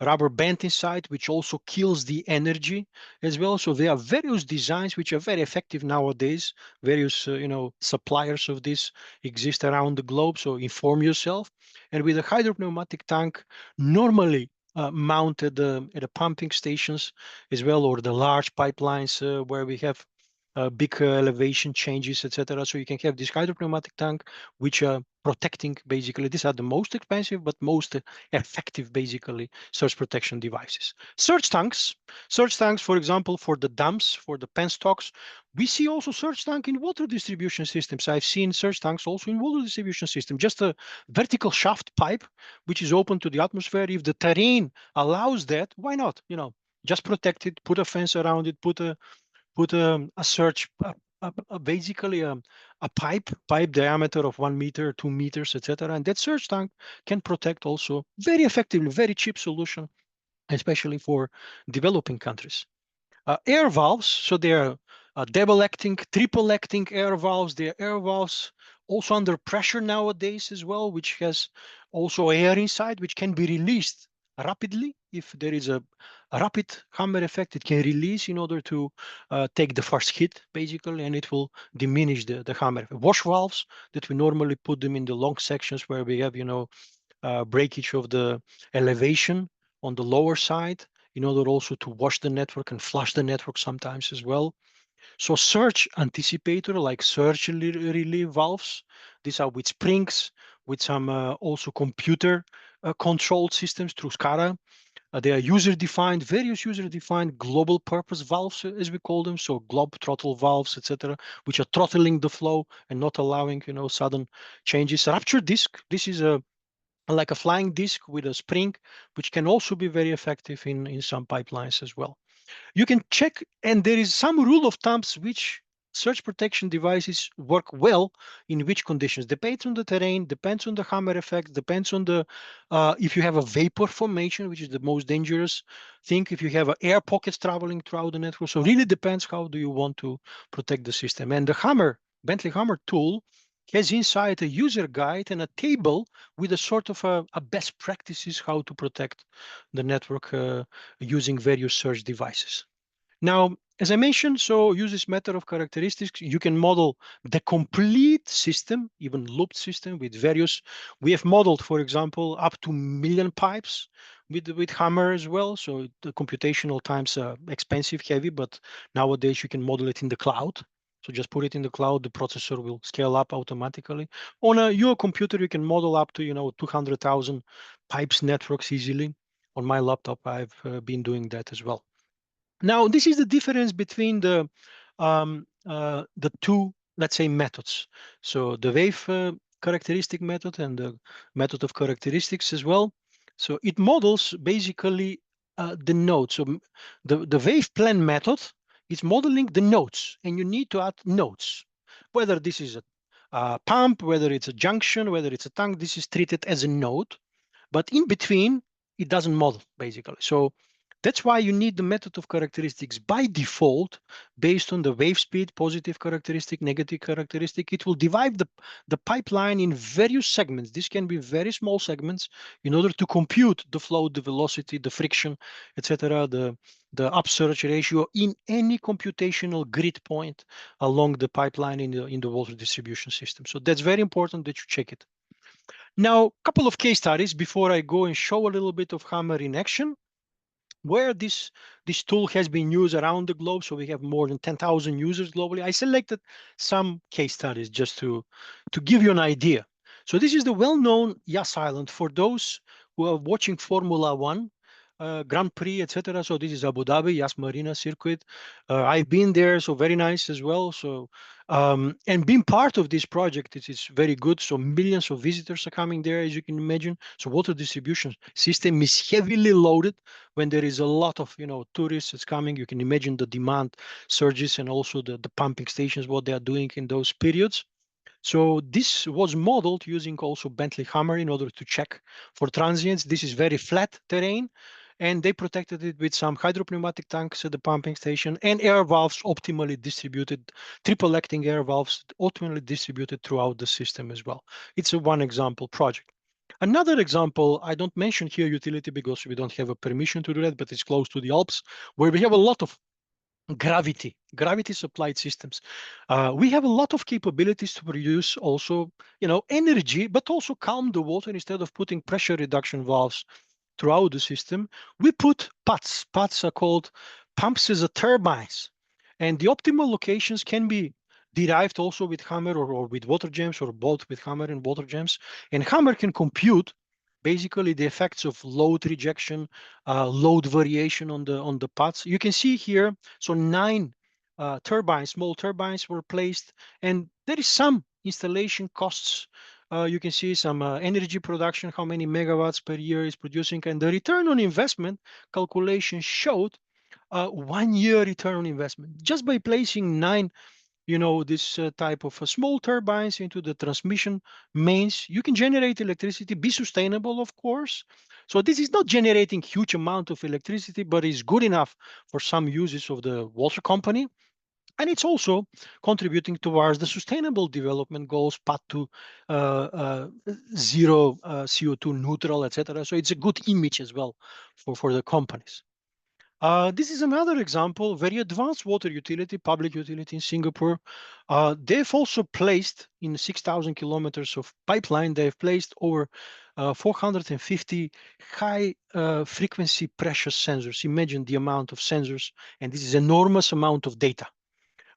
rubber band inside, which also kills the energy as well. So there are various designs which are very effective nowadays. Various suppliers of this exist around the globe. So inform yourself. And with a hydropneumatic tank, normally mounted at the pumping stations as well, or the large pipelines where we have big elevation changes, etc. So you can have this hydropneumatic tank, which are protecting, basically. These are the most expensive, but most effective, basically, surge protection devices. Surge tanks, for example, for the dams, for the penstocks. We see also surge tank in water distribution systems. I've seen surge tanks also in water distribution system, just a vertical shaft pipe, which is open to the atmosphere. If the terrain allows that, why not? Just protect it, put a fence around it, put a surge, basically a pipe diameter of 1 meter, 2 meters, etc. And that surge tank can protect also very effectively, very cheap solution, especially for developing countries. Air valves, so they're double acting, triple acting air valves. They're air valves also under pressure nowadays as well, which has also air inside, which can be released rapidly. If there is a rapid hammer effect, it can release in order to take the first hit, basically, and it will diminish the hammer. Wash valves that we normally put them in the long sections where we have, breakage of the elevation on the lower side, in order also to wash the network and flush the network sometimes as well. So surge anticipator, like surge relay valves, these are with springs, with some also computer controlled systems through SCADA. They are user-defined, various user-defined global purpose valves, as we call them. So globe throttle valves, etc., which are throttling the flow and not allowing, sudden changes. Rupture disk, this is like a flying disk with a spring, which can also be very effective in some pipelines as well. You can check, and there is some rule of thumbs which surge protection devices work well in which conditions. Depends on the terrain, depends on the hammer effect, depends on the if you have a vapor formation, which is the most dangerous thing, if you have air pockets traveling throughout the network. So really depends how do you want to protect the system. And the Bentley Hammer tool has inside a user guide and a table with a sort of a best practices how to protect the network using various surge devices. Now, as I mentioned, so use this method of characteristics. You can model the complete system, even looped system with various. We have modeled, for example, up to 1 million pipes with Hammer as well. So the computational times are expensive, heavy, but nowadays you can model it in the cloud. So just put it in the cloud, the processor will scale up automatically. On your computer, you can model up to 200,000 pipes networks easily. On my laptop, I've been doing that as well. Now, this is the difference between the two, let's say, methods. So the wave characteristic method and the method of characteristics as well. So it models basically the nodes. So the wave plan method is modeling the nodes, and you need to add nodes. Whether this is a pump, whether it's a junction, whether it's a tank, this is treated as a node. But in between, it doesn't model, basically. So that's why you need the method of characteristics by default, based on the wave speed, positive characteristic, negative characteristic. It will divide the pipeline in various segments. This can be very small segments in order to compute the flow, the velocity, the friction, etc., the upsurge ratio in any computational grid point along the pipeline in the water distribution system. So that's very important that you check it. Now, a couple of case studies before I go and show a little bit of Hammer in action, where this tool has been used around the globe. So we have more than 10,000 users globally. I selected some case studies just to give you an idea. So this is the well-known Yas Island for those who are watching Formula One, Grand Prix, etc. So this is Abu Dhabi, Yas Marina circuit. I've been there, so very nice as well. So and being part of this project is very good. So millions of visitors are coming there, as you can imagine. So water distribution system is heavily loaded when there is a lot of tourists coming. You can imagine the demand surges and also the pumping stations, what they are doing in those periods. So this was modeled using also Bentley Hammer in order to check for transients. This is very flat terrain, and they protected it with some hydropneumatic tanks at the pumping station and air valves optimally distributed, triple acting air valves optimally distributed throughout the system as well. It's a one example project. Another example, I don't mention here utility because we don't have a permission to do that, but it's close to the Alps, where we have a lot of gravity supplied systems. We have a lot of capabilities to produce also energy, but also calm the water. Instead of putting pressure reduction valves throughout the system, we put PUTs. PUTs are called pumps as a turbines, and the optimal locations can be derived also with Hammer or with water jams, or both with Hammer and water jams. And Hammer can compute basically the effects of load rejection, load variation on the PUTs. You can see here, so 9 turbines, small turbines were placed, and there is some installation costs. You can see some energy production, how many megawatts per year is producing, and the return on investment calculation showed 1 year return on investment just by placing 9 this type of small turbines into the transmission mains. You can generate electricity, be sustainable, of course. So this is not generating huge amount of electricity, but is good enough for some uses of the water company. And it's also contributing towards the sustainable development goals, path to zero CO2 neutral, etc. So it's a good image as well for the companies. This is another example, very advanced water utility, public utility in Singapore. They've also placed in 6,000 kilometers of pipeline, they've placed over 450 high frequency pressure sensors. Imagine the amount of sensors, and this is enormous amount of data.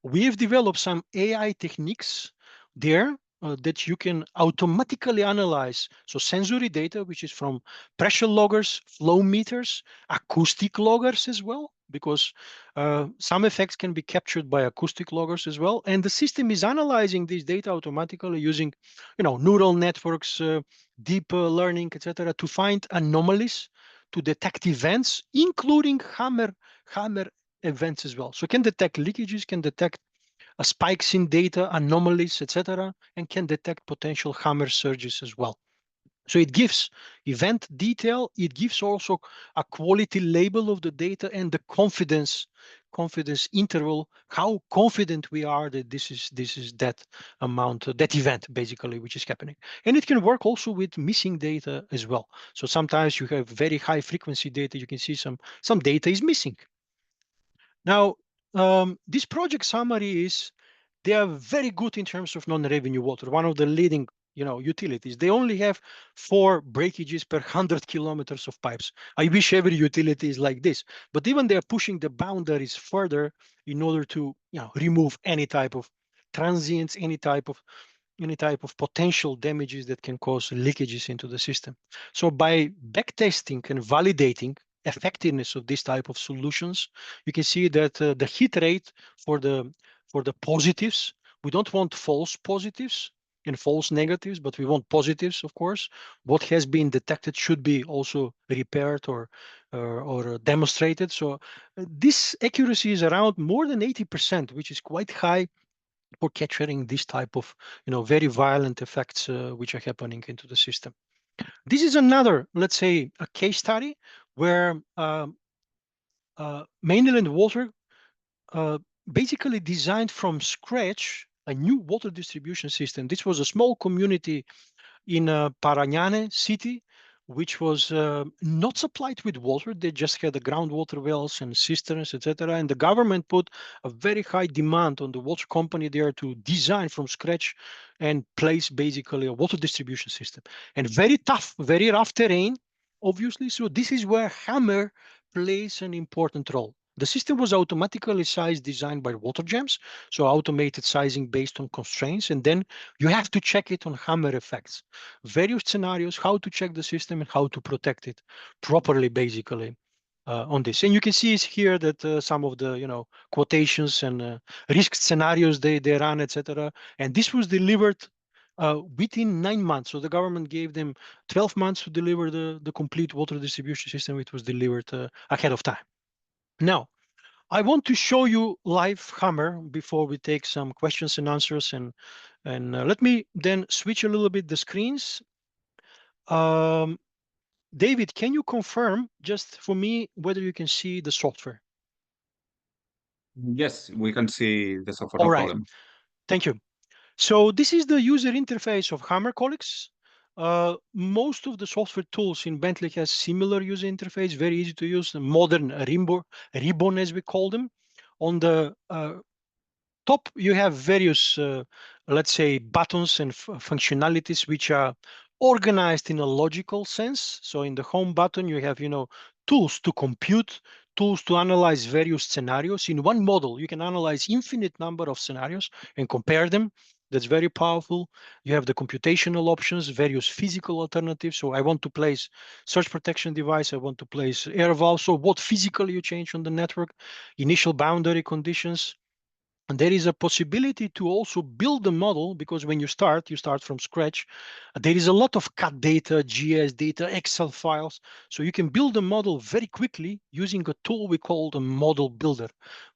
We have developed some AI techniques there that you can automatically analyze. So sensory data, which is from pressure loggers, flow meters, acoustic loggers as well, because some effects can be captured by acoustic loggers as well. And the system is analyzing this data automatically using, neural networks, deep learning, etc., to find anomalies, to detect events, including hammer events as well. So can detect leakages, can detect spikes in data, anomalies, etc., and can detect potential hammer surges as well. So it gives event detail. It gives also a quality label of the data and the confidence interval, how confident we are that this is that amount, that event basically, which is happening. And it can work also with missing data as well. So sometimes you have very high frequency data. You can see some data is missing. Now, this project summary is they are very good in terms of non-revenue water, one of the leading utilities. They only have 4 breakages per 100 kilometers of pipes. I wish every utility is like this, but even they're pushing the boundaries further in order to remove any type of transients, any type of potential damages that can cause leakages into the system. So by backtesting and validating effectiveness of this type of solutions, you can see that the hit rate for the positives, we don't want false positives and false negatives, but we want positives, of course. What has been detected should be also repaired or demonstrated. So this accuracy is around more than 80%, which is quite high for capturing this type of very violent effects which are happening into the system. This is another, let's say, a case study where mainland water basically designed from scratch a new water distribution system. This was a small community in Paragnane city, which was not supplied with water. They just had the groundwater wells and cisterns, etc. And the government put a very high demand on the water company there to design from scratch and place basically a water distribution system. And very tough, very rough terrain, obviously. So this is where Hammer plays an important role. The system was automatically sized, designed by water jams, so automated sizing based on constraints, and then you have to check it on Hammer effects. Various scenarios, how to check the system and how to protect it properly, basically, on this. And you can see here that some of the quotations and risk scenarios they run, etc. And this was delivered within 9 months. So the government gave them 12 months to deliver the complete water distribution system. It was delivered ahead of time. Now, I want to show you live Hammer before we take some questions and answers. And let me then switch a little bit the screens. David, can you confirm just for me whether you can see the software? Yes, we can see the software, All no right, problem. thank you. So this is the user interface of Hammer, colleagues. Most of the software tools in Bentley has similar user interface, very easy to use, modern ribbon as we call them. On the top, you have various, let's say, buttons and functionalities which are organized in a logical sense. So in the home button, you have, tools to compute, tools to analyze various scenarios. In one model, you can analyze infinite number of scenarios and compare them. That's very powerful. You have the computational options, various physical alternatives. So I want to place surge protection device. I want to place air valve. So what physically you change on the network, initial boundary conditions. And there is a possibility to also build the model, because when you start from scratch. There is a lot of CAD data, GS data, Excel files. So you can build a model very quickly using a tool we call the model builder,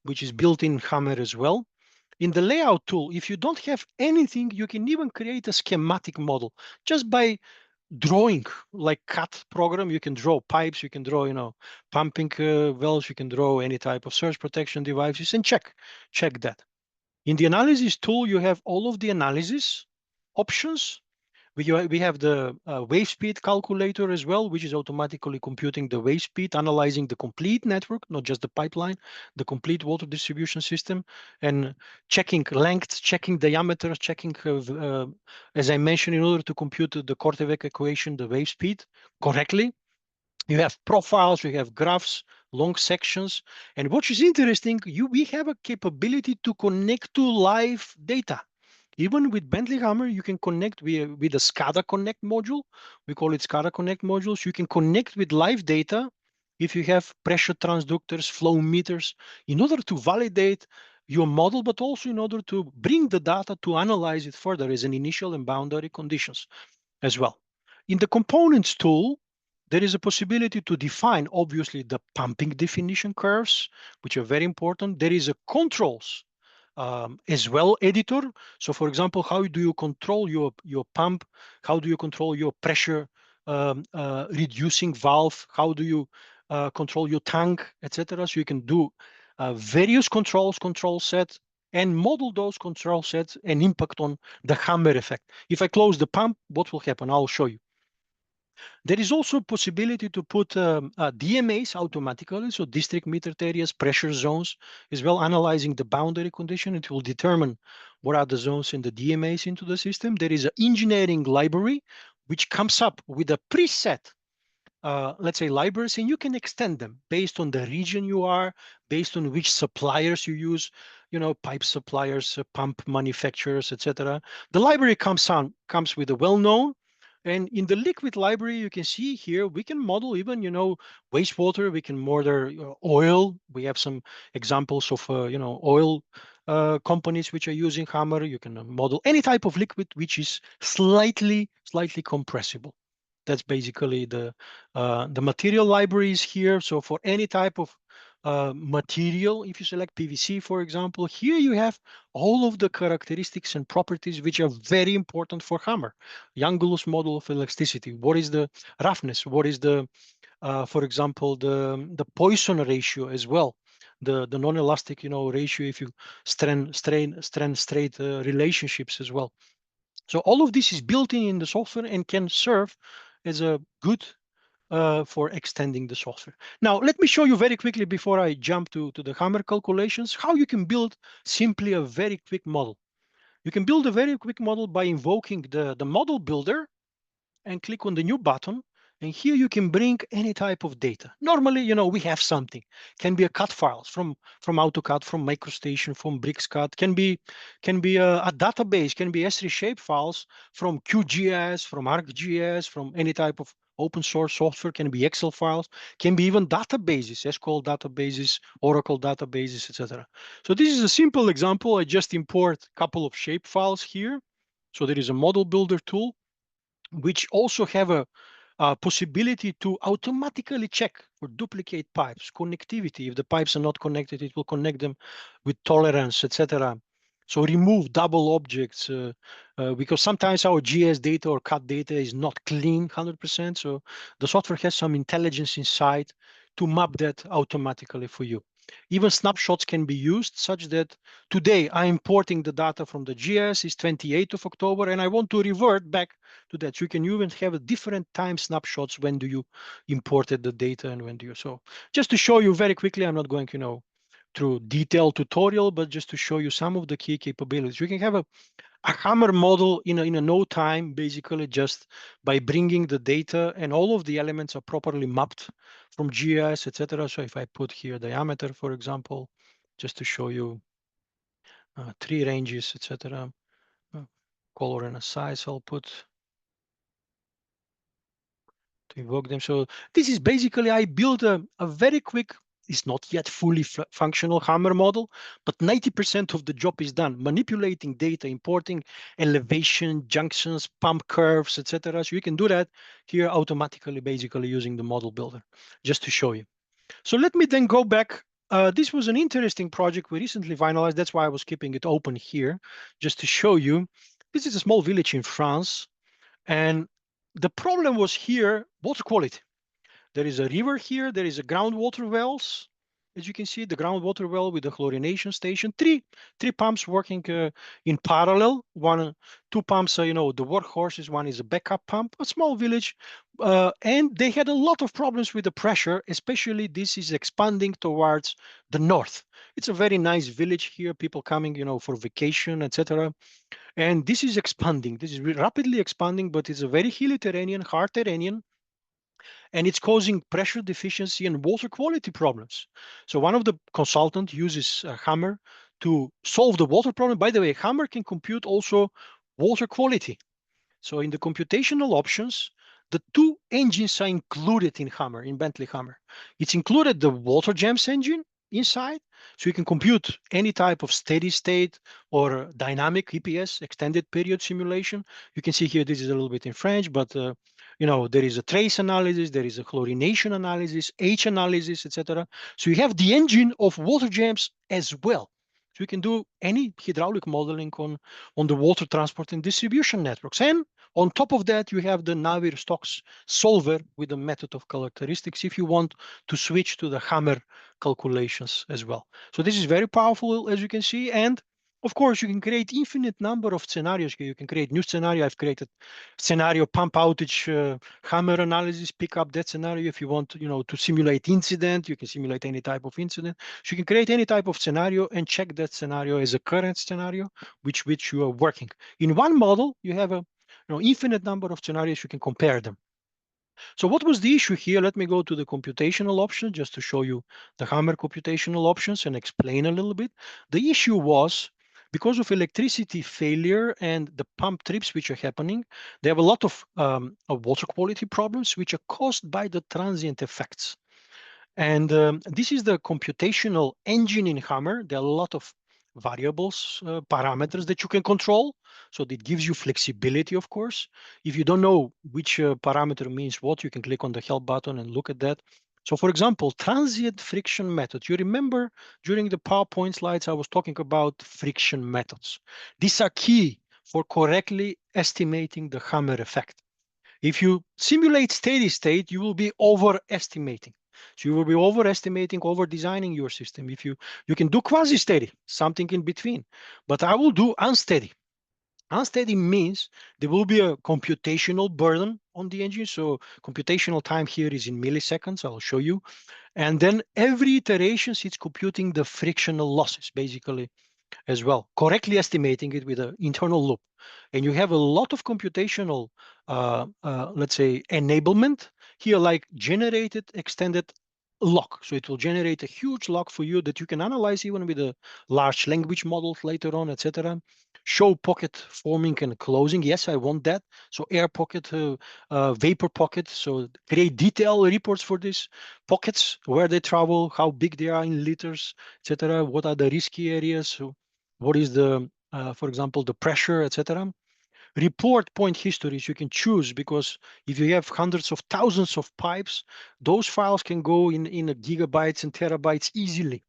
which is built in Hammer as well. In the layout tool, if you don't have anything, you can even create a schematic model just by drawing, like CAD program. You can draw pipes, you can draw, pumping wells, you can draw any type of surge protection devices and check that. In the analysis tool, you have all of the analysis options. We have the wave speed calculator as well, which is automatically computing the wave speed, analyzing the complete network, not just the pipeline, the complete water distribution system, and checking length, checking diameter, checking, as I mentioned, in order to compute the Korteweg equation, the wave speed correctly. You have profiles, you have graphs, long sections. And what is interesting, we have a capability to connect to live data. Even with Bentley Hammer, you can connect with a SCADA Connect module. We call it SCADA Connect modules. You can connect with live data if you have pressure transductors, flow meters, in order to validate your model, but also in order to bring the data to analyze it further as an initial and boundary conditions as well. In the components tool, there is a possibility to define, obviously, the pumping definition curves, which are very important. There is a controls as well editor. So for example, how do you control your pump? How do you control your pressure reducing valve? How do you control your tank, etc.? So you can do various control sets and model those control sets and impact on the Hammer effect. If I close the pump, what will happen? I'll show you. There is also a possibility to put DMAs automatically, so district metered areas, pressure zones, as well, analyzing the boundary condition. It will determine what are the zones in the DMAs into the system. There is an engineering library which comes up with a preset, let's say, libraries, and you can extend them based on the region you are, based on which suppliers you use, pipe suppliers, pump manufacturers, etc. The library comes with a well-known, and in the liquid library, you can see here, we can model even, wastewater, we can model oil. We have some examples of, oil companies which are using Hammer. You can model any type of liquid which is slightly compressible. That's basically the material libraries here. So for any type of material, if you select PVC, for example, here you have all of the characteristics and properties which are very important for Hammer. Young's model of elasticity. What is the roughness? What is the, for example, the Poisson ratio as well? The non-elastic, ratio, if you straight relationships as well. So all of this is built in the software and can serve as a good for extending the software. Now, let me show you very quickly before I jump to the Hammer calculations, how you can build simply a very quick model. You can build a very quick model by invoking the model builder and click on the new button. And here you can bring any type of data. Normally, we have something. Can be a cut files from AutoCAD, from MicroStation, from BricsCAD. Can be a database. Can be S3 shape files from QGIS, from ArcGIS, from any type of open source software. Can be Excel files. Can be even databases, SQL databases, Oracle databases, etc. So this is a simple example. I just import a couple of shape files here. So there is a model builder tool which also have a possibility to automatically check for duplicate pipes, connectivity. If the pipes are not connected, it will connect them with tolerance, etc. So remove double objects because sometimes our GS data or CAD data is not clean 100%. So the software has some intelligence inside to map that automatically for you. Even snapshots can be used such that today I'm importing the data from the GS, is 28th of October, and I want to revert back to that. You can even have a different time snapshots. When do you imported the data and when do you? So just to show you very quickly, I'm not going, through detailed tutorial, but just to show you some of the key capabilities. You can have a Hammer model in a no time, basically just by bringing the data, and all of the elements are properly mapped from GIS, etc. So if I put here diameter, for example, just to show you tree ranges, etc. Color and a size, I'll put to evoke them. So this is basically, I built a very quick, it's not yet fully functional Hammer model, but 90% of the job is done. Manipulating data, importing elevation, junctions, pump curves, etc. So you can do that here automatically, basically using the model builder, just to show you. So let me then go back. This was an interesting project we recently finalized. That's why I was keeping it open here, just to show you. This is a small village in France. And the problem was here, water quality. There is a river here. There is a groundwater wells. As you can see, the groundwater well with the chlorination station, three pumps working in parallel. Two pumps, the workhorses. One is a backup pump, a small village. And they had a lot of problems with the pressure, especially this is expanding towards the north. It's a very nice village here, people coming, for vacation, etc. And this is expanding. This is rapidly expanding, but it's a very hilly terrain, hard terrain, and it's causing pressure deficiency and water quality problems. So one of the consultants uses Hammer to solve the water problem. By the way, Hammer can compute also water quality. So in the computational options, the two engines are included in Hammer, in Bentley Hammer. It's included the water gems engine inside, so you can compute any type of steady state or dynamic EPS, extended period simulation. You can see here, this is a little bit in French, but there is a trace analysis, there is a chlorination analysis, H analysis, etc. So you have the engine of water gems as well. So you can do any hydraulic modeling on the water transport and distribution networks. And on top of that, you have the Navier-Stokes solver with the method of characteristics if you want to switch to the Hammer calculations as well. So this is very powerful, as you can see. And Of course, you can create infinite number of scenarios here. You can create new scenario. I've created scenario pump outage, hammer analysis, pick up that scenario. If you want, to simulate incident, you can simulate any type of incident. So you can create any type of scenario and check that scenario as a current scenario, which you are working. In one model, you have a infinite number of scenarios. You can compare them. So what was the issue here? Let me go to the computational option just to show you the Hammer computational options and explain a little bit. The issue was because of electricity failure and the pump trips which are happening, they have a lot of water quality problems which are caused by the transient effects. And this is the computational engine in Hammer. There are a lot of variables, parameters that you can control. So it gives you flexibility, of course. If you don't know which parameter means what, you can click on the help button and look at that. So for example, transient friction method. You remember during the PowerPoint slides, I was talking about friction methods. These are key for correctly estimating the Hammer effect. If you simulate steady state, you will be overestimating. So you will be overestimating, over designing your system. If you can do quasi steady, something in between, but I will do unsteady. Unsteady means there will be a computational burden on the engine. So computational time here is in milliseconds. I'll show you. And then every iteration, it's computing the frictional losses, basically, as well, correctly estimating it with an internal loop. And you have a lot of computational, let's say, enablement here, like generated extended log. So it will generate a huge log for you that you can analyze even with a large language models later on, etc. Show pocket forming and closing. Yes, I want that. So air pocket, vapor pocket. So create detailed reports for these pockets, where they travel, how big they are in liters, etc. What are the risky areas? So what is the, for example, the pressure, etc. Report point histories you can choose, because if you have hundreds of thousands of pipes, those files can go in gigabytes and terabytes easily.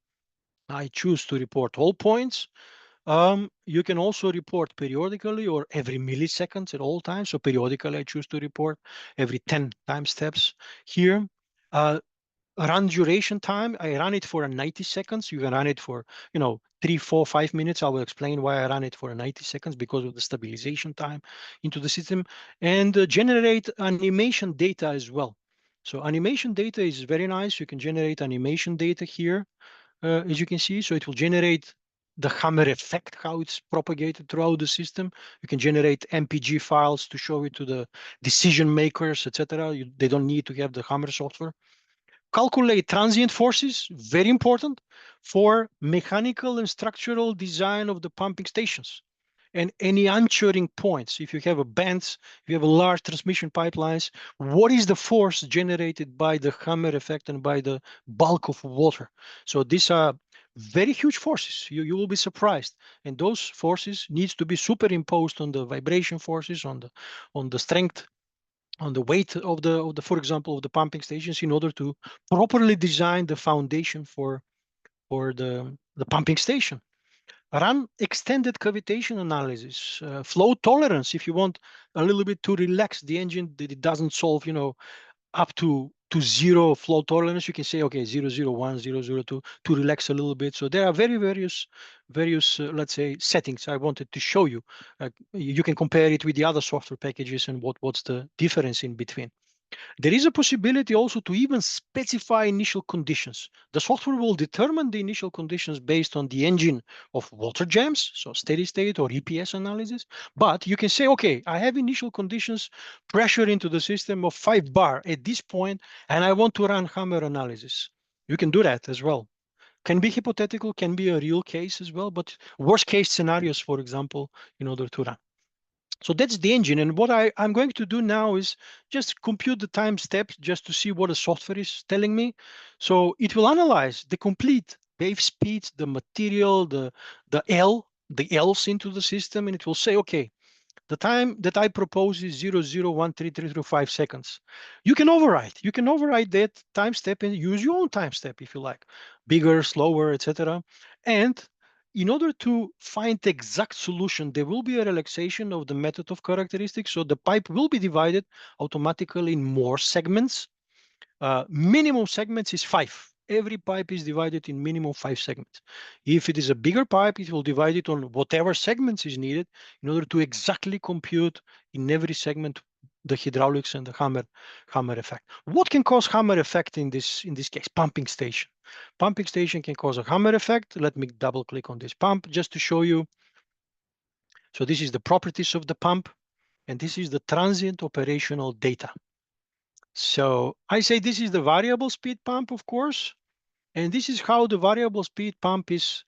I choose to report all points. You can also report periodically or every milliseconds at all times. So periodically, I choose to report every 10 time steps here. Run duration time, I run it for 90 seconds. You can run it for 3, 4, 5 minutes. I will explain why I run it for 90 seconds, because of the stabilization time into the system. And generate animation data as well. So animation data is very nice. You can generate animation data here, as you can see. So it will generate the Hammer effect, how it's propagated throughout the system. You can generate MPG files to show it to the decision makers, etc. They don't need to have the Hammer software. Calculate transient forces, very important for mechanical and structural design of the pumping stations. And any anchoring points, if you have a bands, if you have a large transmission pipelines, what is the force generated by the Hammer effect and by the bulk of water? So these are very huge forces. You will be surprised. And those forces needs to be superimposed on the vibration forces, on the strength, on the weight of the, for example, of the pumping stations, in order to properly design the foundation for the pumping station. Run extended cavitation analysis, flow tolerance. If you want a little bit to relax the engine, that it doesn't solve, up to zero flow tolerance, you can say, okay, 001, 002 to relax a little bit. So there are various let's say, settings I wanted to show you. You can compare it with the other software packages and what's the difference in between. There is a possibility also to even specify initial conditions. The software will determine the initial conditions based on the engine of water jams, so steady state or EPS analysis. But you can say, okay, I have initial conditions, pressure into the system of 5 bar at this point, and I want to run Hammer analysis. You can do that as well. Can be hypothetical, can be a real case as well, but worst case scenarios, for example, in order to run. So that's the engine. And what I'm going to do now is just compute the time steps just to see what the software is telling me. So it will analyze the complete wave speeds, the material, the L's into the system, and it will say, okay, the time that I propose is 0.01333 seconds. You can override that time step and use your own time step if you like, bigger, slower, etc. And in order to find the exact solution, there will be a relaxation of the method of characteristics. So the pipe will be divided automatically in more segments. Minimum segments is 5. every pipe is divided in minimum 5 segments. If it is a bigger pipe, it will divide it on whatever segments is needed in order to exactly compute in every segment the hydraulics and the hammer effect. What can cause hammer effect in this case? Pumping station. Pumping station can cause a hammer effect. Let me double click on this pump just to show you. So this is the properties of the pump, and this is the transient operational data. So I say this is the variable speed pump, of course, and this is how the variable speed pump is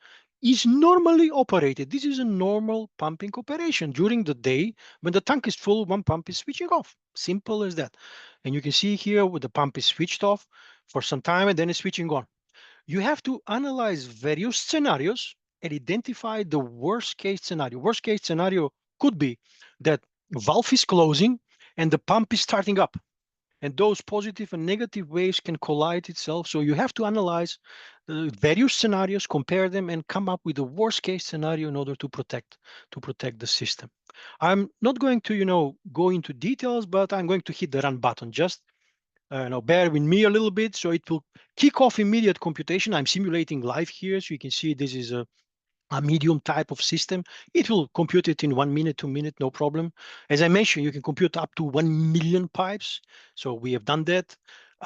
normally operated. This is a normal pumping operation. During the day, when the tank is full, one pump is switching off. Simple as that. And you can see here where the pump is switched off for some time and then it's switching on. You have to analyze various scenarios and identify the worst case scenario. Worst case scenario could be that valve is closing and the pump is starting up. And those positive and negative waves can collide itself. So you have to analyze the various scenarios, compare them, and come up with the worst case scenario in order to protect the system. I'm not going to, go into details, but I'm going to hit the run button. Just bear with me a little bit. So it will kick off immediate computation. I'm simulating live here, so you can see this is a medium type of system. It will compute it in 1 minute, 2 minutes, no problem. As I mentioned, you can compute up to 1 million pipes. So we have done that.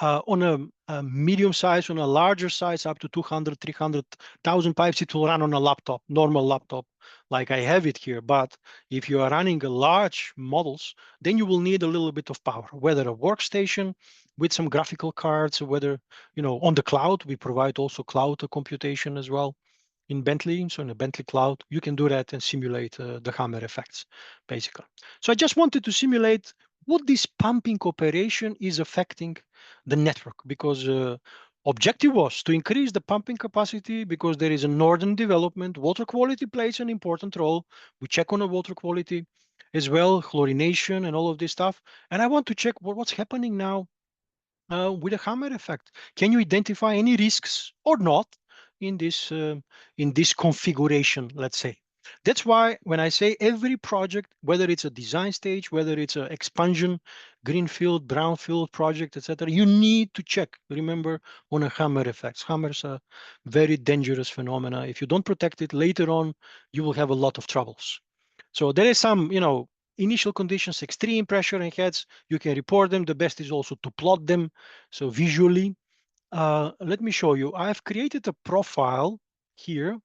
On a medium size, on a larger size, up to 200, 300,000 pipes, it will run on a laptop, normal laptop, like I have it here. But if you are running a large models, then you will need a little bit of power, whether a workstation with some graphical cards, whether, on the cloud, we provide also cloud computation as well. In Bentley, so in the Bentley cloud, you can do that and simulate the hammer effects, basically. So I just wanted to simulate what this pumping operation is affecting the network, because objective was to increase the pumping capacity because there is a northern development. Water quality plays an important role. We check on the water quality as well, chlorination and all of this stuff. And I want to check what's happening now with a hammer effect. Can you identify any risks or not in this configuration, let's say? That's why when I say every project, whether it's a design stage, whether it's an expansion, greenfield, brownfield project, etc., you need to check, remember, on a hammer effects. Hammers are very dangerous phenomena. If you don't protect it later on, you will have a lot of troubles. So there is some, initial conditions, extreme pressure and heads, you can report them. The best is also to plot them. So visually, let me show you. I've created a profile here,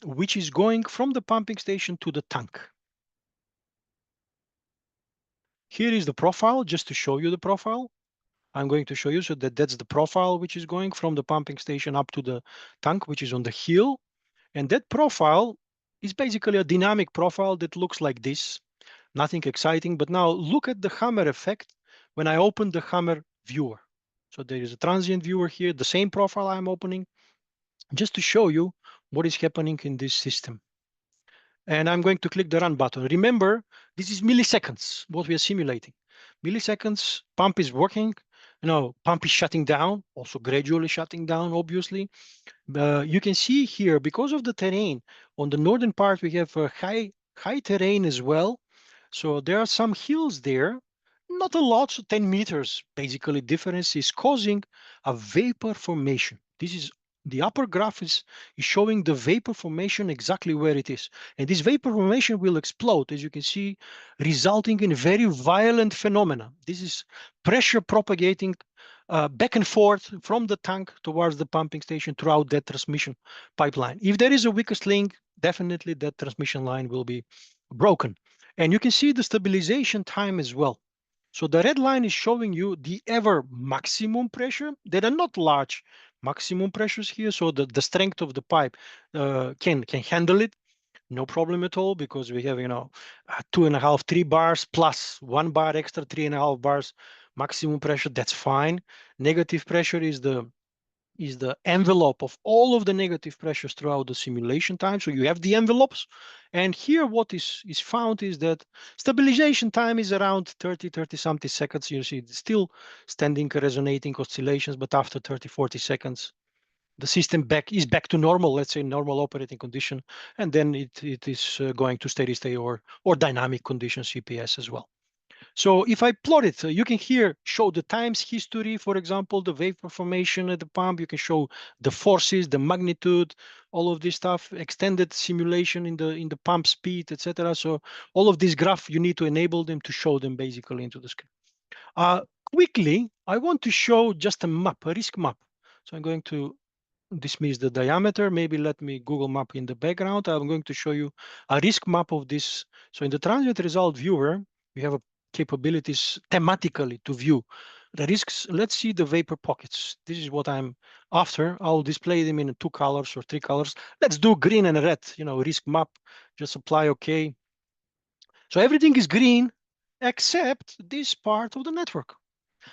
which is going from the pumping station to the tank. Here is the profile, just to show you the profile. I'm going to show you so that's the profile which is going from the pumping station up to the tank, which is on the hill. And that profile is basically a dynamic profile that looks like this. Nothing exciting, but now look at the hammer effect when I open the hammer viewer. So there is a transient viewer here, the same profile I'm opening, just to show you what is happening in this system. And I'm going to click the run button. Remember, this is milliseconds, what we are simulating. Milliseconds, pump is working, pump is shutting down, also gradually shutting down, obviously. You can see here, because of the terrain, on the northern part, we have a high terrain as well. So there are some hills there, not a lot, so 10 meters basically difference is causing a vapor formation. This is the upper graph is showing the vapor formation exactly where it is. And this vapor formation will explode, as you can see, resulting in very violent phenomena. This is pressure propagating back and forth from the tank towards the pumping station throughout that transmission pipeline. If there is a weakest link, definitely that transmission line will be broken. And you can see the stabilization time as well. So the red line is showing you the ever maximum pressure. There are not large maximum pressures here, so the strength of the pipe can handle it. No problem at all, because we have 2.5, 3 bars plus 1 bar extra, 3.5 bars maximum pressure. That's fine. Negative pressure is the envelope of all of the negative pressures throughout the simulation time. So you have the envelopes, and here what is found is that stabilization time is around 30 something seconds. You see it's still standing resonating oscillations, but after 30-40 seconds the system is back to normal, let's say normal operating condition, and then it is going to steady state or dynamic condition, CPS as well. So if I plot it, you can here show the times history, for example, the vapor formation at the pump. You can show the forces, the magnitude, all of this stuff, extended simulation in the pump speed, etc. So all of these graphs, you need to enable them to show them basically into the screen. Quickly, I want to show just a map, a risk map. So I'm going to dismiss the diameter. Maybe let me Google map in the background. I'm going to show you a risk map of this. So in the transient result viewer, we have a capabilities thematically to view the risks. Let's see the vapor pockets. This is what I'm after. I'll display them in 2 colors or 3 colors. Let's do green and red, risk map. Just apply OK. So everything is green except this part of the network.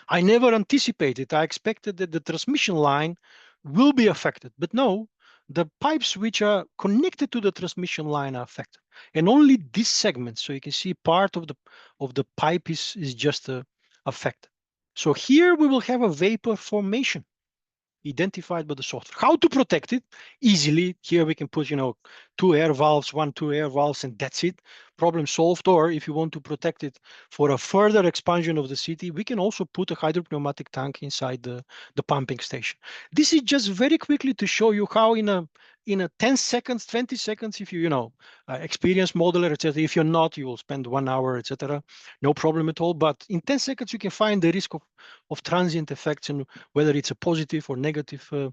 I never anticipated. I expected that the transmission line will be affected, but no, the pipes which are connected to the transmission line are affected, and only this segment. So you can see part of the pipe is just affected. So here we will have a vapor formation identified by the software. How to protect it? Easily. Here we can put, 2 air valves, 2 air valves, and that's it. Problem solved. Or if you want to protect it for a further expansion of the city, we can also put a hydropneumatic tank inside the pumping station. This is just very quickly to show you how in a 10 seconds, 20 seconds, if you experience modeler, etc. If you're not, you will spend 1 hour, etc. No problem at all. But in 10 seconds, you can find the risk of transient effects and whether it's a positive or negative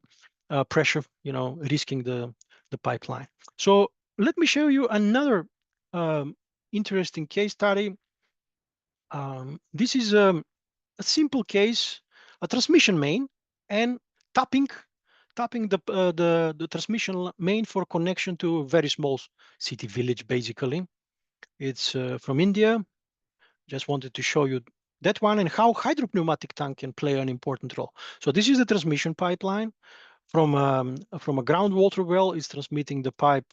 pressure, risking the pipeline. So let me show you another interesting case study. This is a simple case, a transmission main, and tapping the transmission main for connection to a very small city village, basically. It's from India. Just wanted to show you that one and how hydropneumatic tank can play an important role. So this is the transmission pipeline from a groundwater well. It's transmitting the pipe.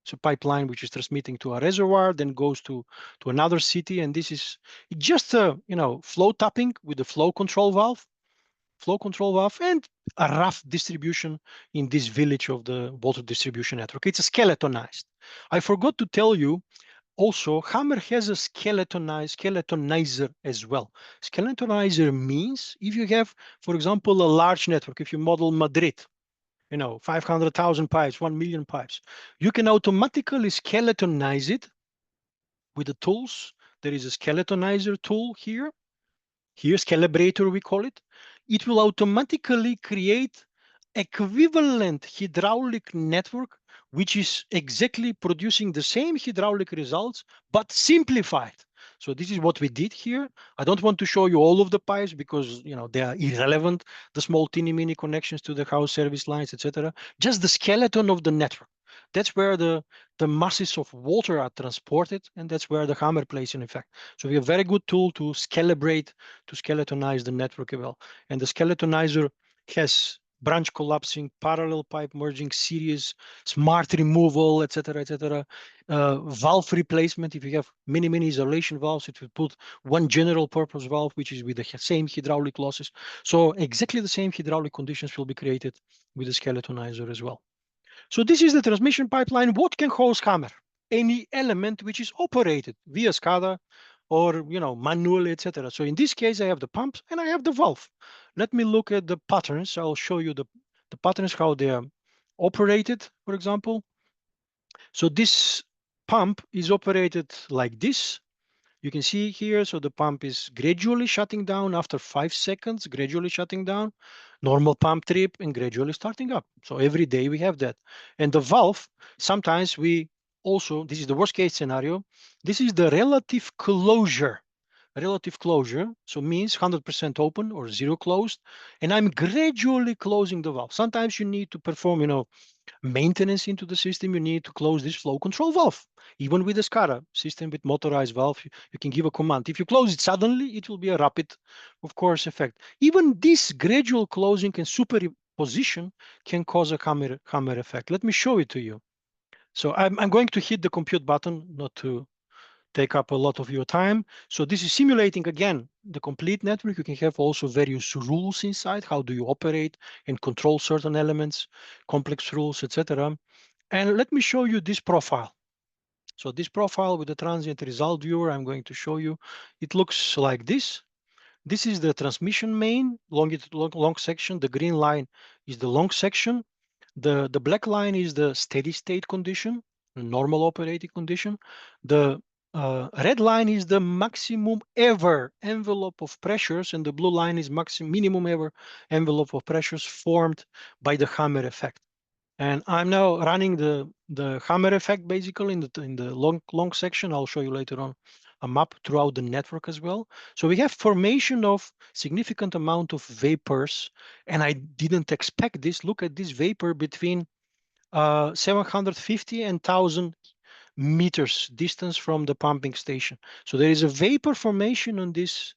It's a pipeline which is transmitting to a reservoir, then goes to another city, and this is just a flow tapping with the flow control valve, and a rough distribution in this village of the water distribution network. It's a skeletonized. I forgot to tell you. Also, Hammer has a skeletonizer as well. Skeletonizer means if you have, for example, a large network, if you model Madrid, 500,000 pipes, 1 million pipes, you can automatically skeletonize it with the tools. There is a skeletonizer tool here. Here's calibrator, we call it. It will automatically create equivalent hydraulic network, which is exactly producing the same hydraulic results, but simplified. So this is what we did here. I don't want to show you all of the pipes because they are irrelevant, the small teeny mini connections to the house service lines, etc. Just the skeleton of the network. That's where the masses of water are transported, and that's where the Hammer plays in effect. So we have a very good tool to calibrate, to skeletonize the network well. And the skeletonizer has branch collapsing, parallel pipe merging, series, smart removal, etc., valve replacement. If you have many isolation valves, it will put one general purpose valve, which is with the same hydraulic losses. So exactly the same hydraulic conditions will be created with the skeletonizer as well. So this is the transmission pipeline. What can host Hammer? Any element which is operated via SCADA or manually, etc. So in this case, I have the pumps and I have the valve. Let me look at the patterns. I'll show you the patterns, how they are operated, for example. So this pump is operated like this. You can see here, so the pump is gradually shutting down after 5 seconds, gradually shutting down, normal pump trip, and gradually starting up. So every day we have that. And the valve, sometimes we also, this is the worst case scenario, this is the relative closure. Relative closure, so means 100% open or 0 closed, and I'm gradually closing the valve. Sometimes you need to perform, maintenance into the system, you need to close this flow control valve. Even with the SCADA system with motorized valve, you can give a command. If you close it suddenly, it will be a rapid, of course, effect. Even this gradual closing and superposition can cause a hammer effect. Let me show it to you. So I'm going to hit the compute button, not to take up a lot of your time. So this is simulating, again, the complete network. You can have also various rules inside. How do you operate and control certain elements, complex rules, etc. And let me show you this profile. So this profile with the transient result viewer, I'm going to show you. It looks like this. This is the transmission main, long section. The green line is the long section. The black line is the steady state condition, normal operating condition. The red line is the maximum ever envelope of pressures, and the blue line is minimum ever envelope of pressures formed by the hammer effect. And I'm now running the hammer effect basically in the long section. I'll show you later on a map throughout the network as well. So we have formation of significant amount of vapors, and I didn't expect this. Look at this vapor between 750 and 1,000 meters distance from the pumping station. So there is a vapor formation on this,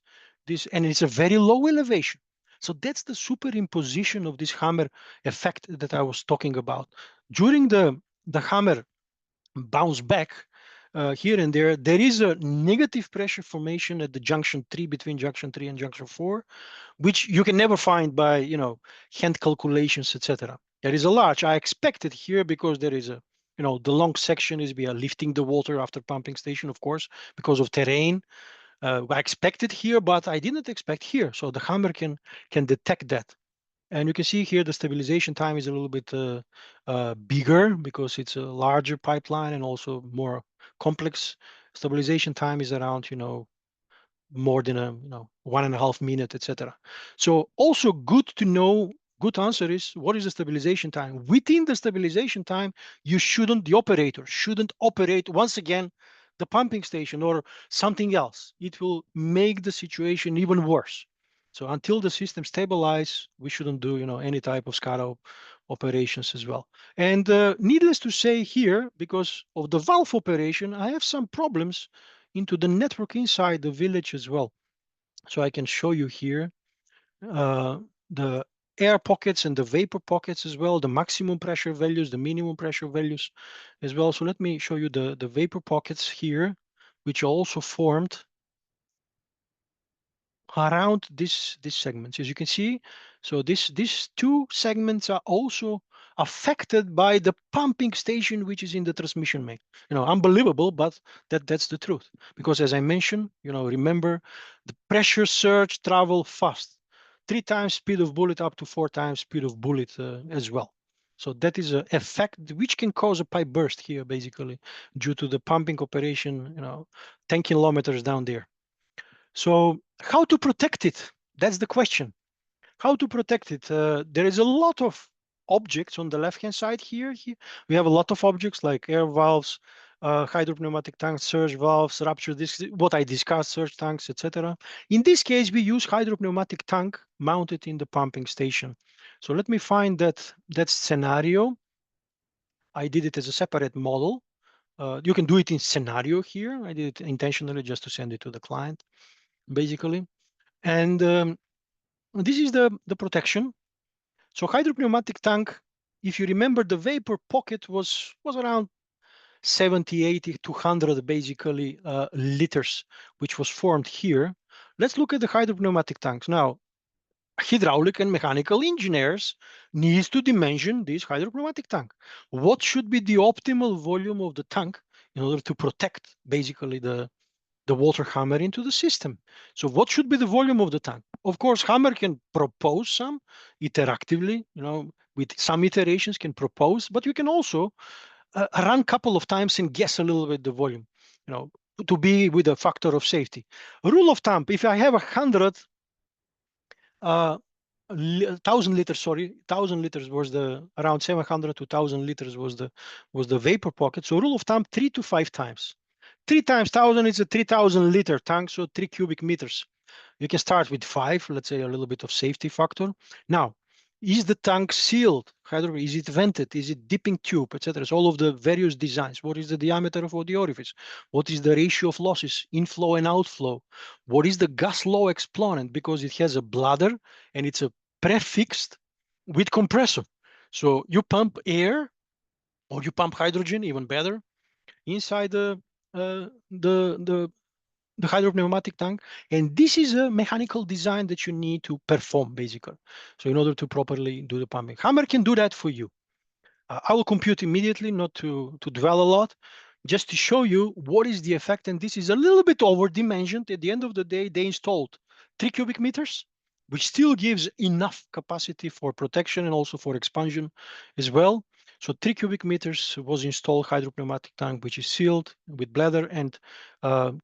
and it's a very low elevation. So that's the superimposition of this hammer effect that I was talking about. During the hammer bounce back here and there is a negative pressure formation at the junction 3, between junction 3 and junction 4, which you can never find by hand calculations, etc. There is a large. I expect it here because there is a the long section is we are lifting the water after pumping station, of course, because of terrain. I expected here, but I didn't expect here. So the hammer can detect that. And you can see here the stabilization time is a little bit bigger because it's a larger pipeline and also more complex. Stabilization time is around, more than 1.5 minutes, etc. So also good to know. Good answer is, what is the stabilization time? Within the stabilization time, the operator shouldn't operate once again the pumping station or something else. It will make the situation even worse. So until the system stabilize, we shouldn't do any type of SCADA operations as well. And needless to say here, because of the valve operation, I have some problems into the network inside the village as well. So I can show you here the air pockets and the vapor pockets as well, the maximum pressure values, the minimum pressure values as well. So let me show you the vapor pockets here, which are also formed around this segments. As you can see, so these two segments are also affected by the pumping station, which is in the transmission main. Unbelievable, but that's the truth. Because as I mentioned, remember, the pressure surge travel fast, 3 times speed of bullet up to 4 times speed of bullet as well. So that is an effect which can cause a pipe burst here, basically, due to the pumping operation, 10 kilometers down there. So how to protect it? That's the question. How to protect it? There is a lot of objects on the left-hand side here. We have a lot of objects like air valves, hydropneumatic tanks, surge valves, rupture discs, what I discussed, surge tanks, etc. In this case, we use hydropneumatic tank mounted in the pumping station. So let me find that scenario. I did it as a separate model. You can do it in scenario here. I did it intentionally just to send it to the client, basically. And this is the protection. So hydropneumatic tank, if you remember, the vapor pocket was around 70, 80, 200 basically liters, which was formed here. Let's look at the hydropneumatic tanks. Now, hydraulic and mechanical engineers needs to dimension this hydropneumatic tank. What should be the optimal volume of the tank in order to protect basically the water hammer into the system? So what should be the volume of the tank? Of course, hammer can propose some iteratively, with some iterations can propose, but you can also run a couple of times and guess a little bit the volume, to be with a factor of safety. A rule of thumb, if I have 1,000 liters, 1,000 liters was around 700 to 1,000 liters was the vapor pocket. So rule of thumb, 3 to 5 times. 3 times 1,000 is a 3,000 liter tank, so 3 cubic meters. You can start with 5, let's say a little bit of safety factor. Now, is the tank sealed? Is it vented? Is it dipping tube, etc.? So all of the various designs. What is the diameter of the orifice? What is the ratio of losses, inflow and outflow? What is the gas law exponent? Because it has a bladder and it's a prefixed with compressor. So you pump air or you pump hydrogen, even better, inside the hydropneumatic tank, and this is a mechanical design that you need to perform basically. So in order to properly do the pumping, hammer can do that for you. I will compute immediately, not to dwell a lot. just to show you what is the effect. And this is a little bit over-dimensioned. At the end of the day, they installed 3 cubic meters, which still gives enough capacity for protection and also for expansion as well. So 3 cubic meters was installed hydropneumatic tank, which is sealed with bladder, and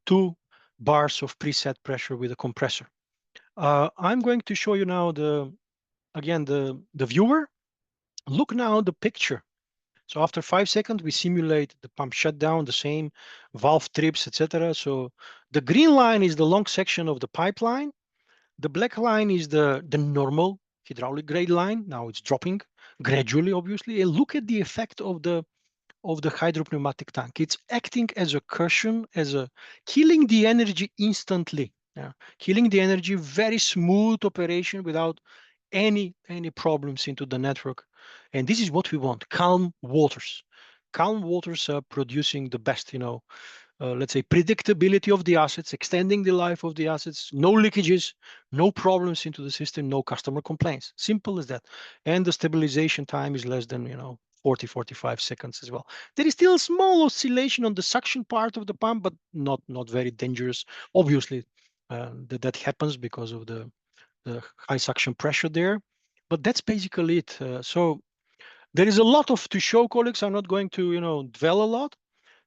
2 bars of preset pressure with a compressor. I'm going to show you now the viewer. Look now the picture. So after 5 seconds, we simulate the pump shutdown, the same valve trips, etc. So the green line is the long section of the pipeline. The black line is the normal hydraulic grade line. Now it's dropping gradually, obviously. And look at the effect of the hydropneumatic tank. It's acting as a cushion, as a killing the energy instantly. Yeah. Killing the energy, very smooth operation without any problems into the network. And this is what we want: calm waters. Calm waters are producing the best, let's say, predictability of the assets, extending the life of the assets, no leakages, no problems into the system, no customer complaints. Simple as that. And the stabilization time is less than 40, 45 seconds as well. There is still a small oscillation on the suction part of the pump, but not very dangerous. Obviously, that happens because of the high suction pressure there. But that's basically it. So there is a lot to show, colleagues. I'm not going to dwell a lot.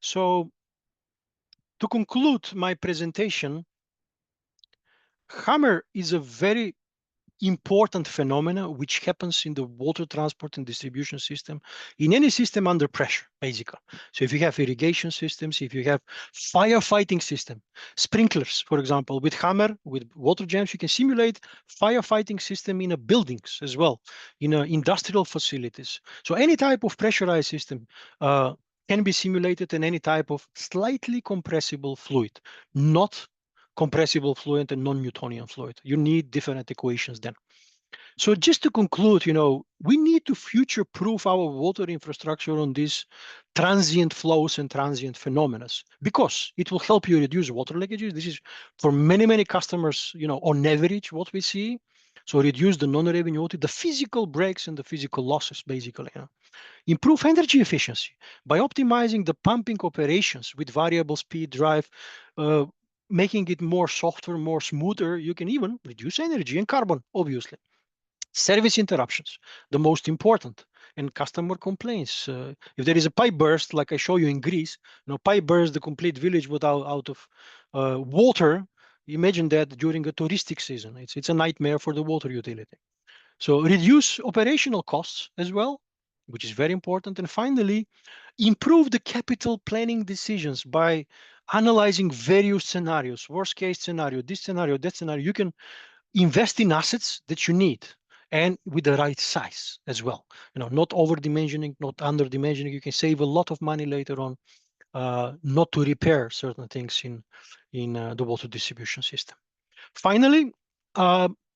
So to conclude my presentation, hammer is a very important phenomena which happens in the water transport and distribution system, in any system under pressure, basically. So if you have irrigation systems, if you have firefighting system, sprinklers, for example, with hammer, with water jams, you can simulate firefighting system in a buildings as well, in industrial facilities. So any type of pressurized system can be simulated in any type of slightly compressible fluid, not compressible fluid and non-Newtonian fluid. You need different equations then. So just to conclude, we need to future-proof our water infrastructure on these transient flows and transient phenomena, because it will help you reduce water leakages. This is for many customers, on average, what we see. So reduce the non-revenue water, the physical breaks and the physical losses, basically. Improve energy efficiency by optimizing the pumping operations with variable speed drive, making it more softer, more smoother. You can even reduce energy and carbon, obviously. Service interruptions, the most important, and customer complaints. If there is a pipe burst, like I show you in Greece, pipe burst, the complete village without out of water. Imagine that during a touristic season. It's a nightmare for the water utility. So reduce operational costs as well, which is very important. And finally, improve the capital planning decisions by analyzing various scenarios, worst case scenario, this scenario, that scenario. You can invest in assets that you need and with the right size as well. Not over dimensioning, not under dimensioning. You can save a lot of money later on, not to repair certain things in the water distribution system. Finally,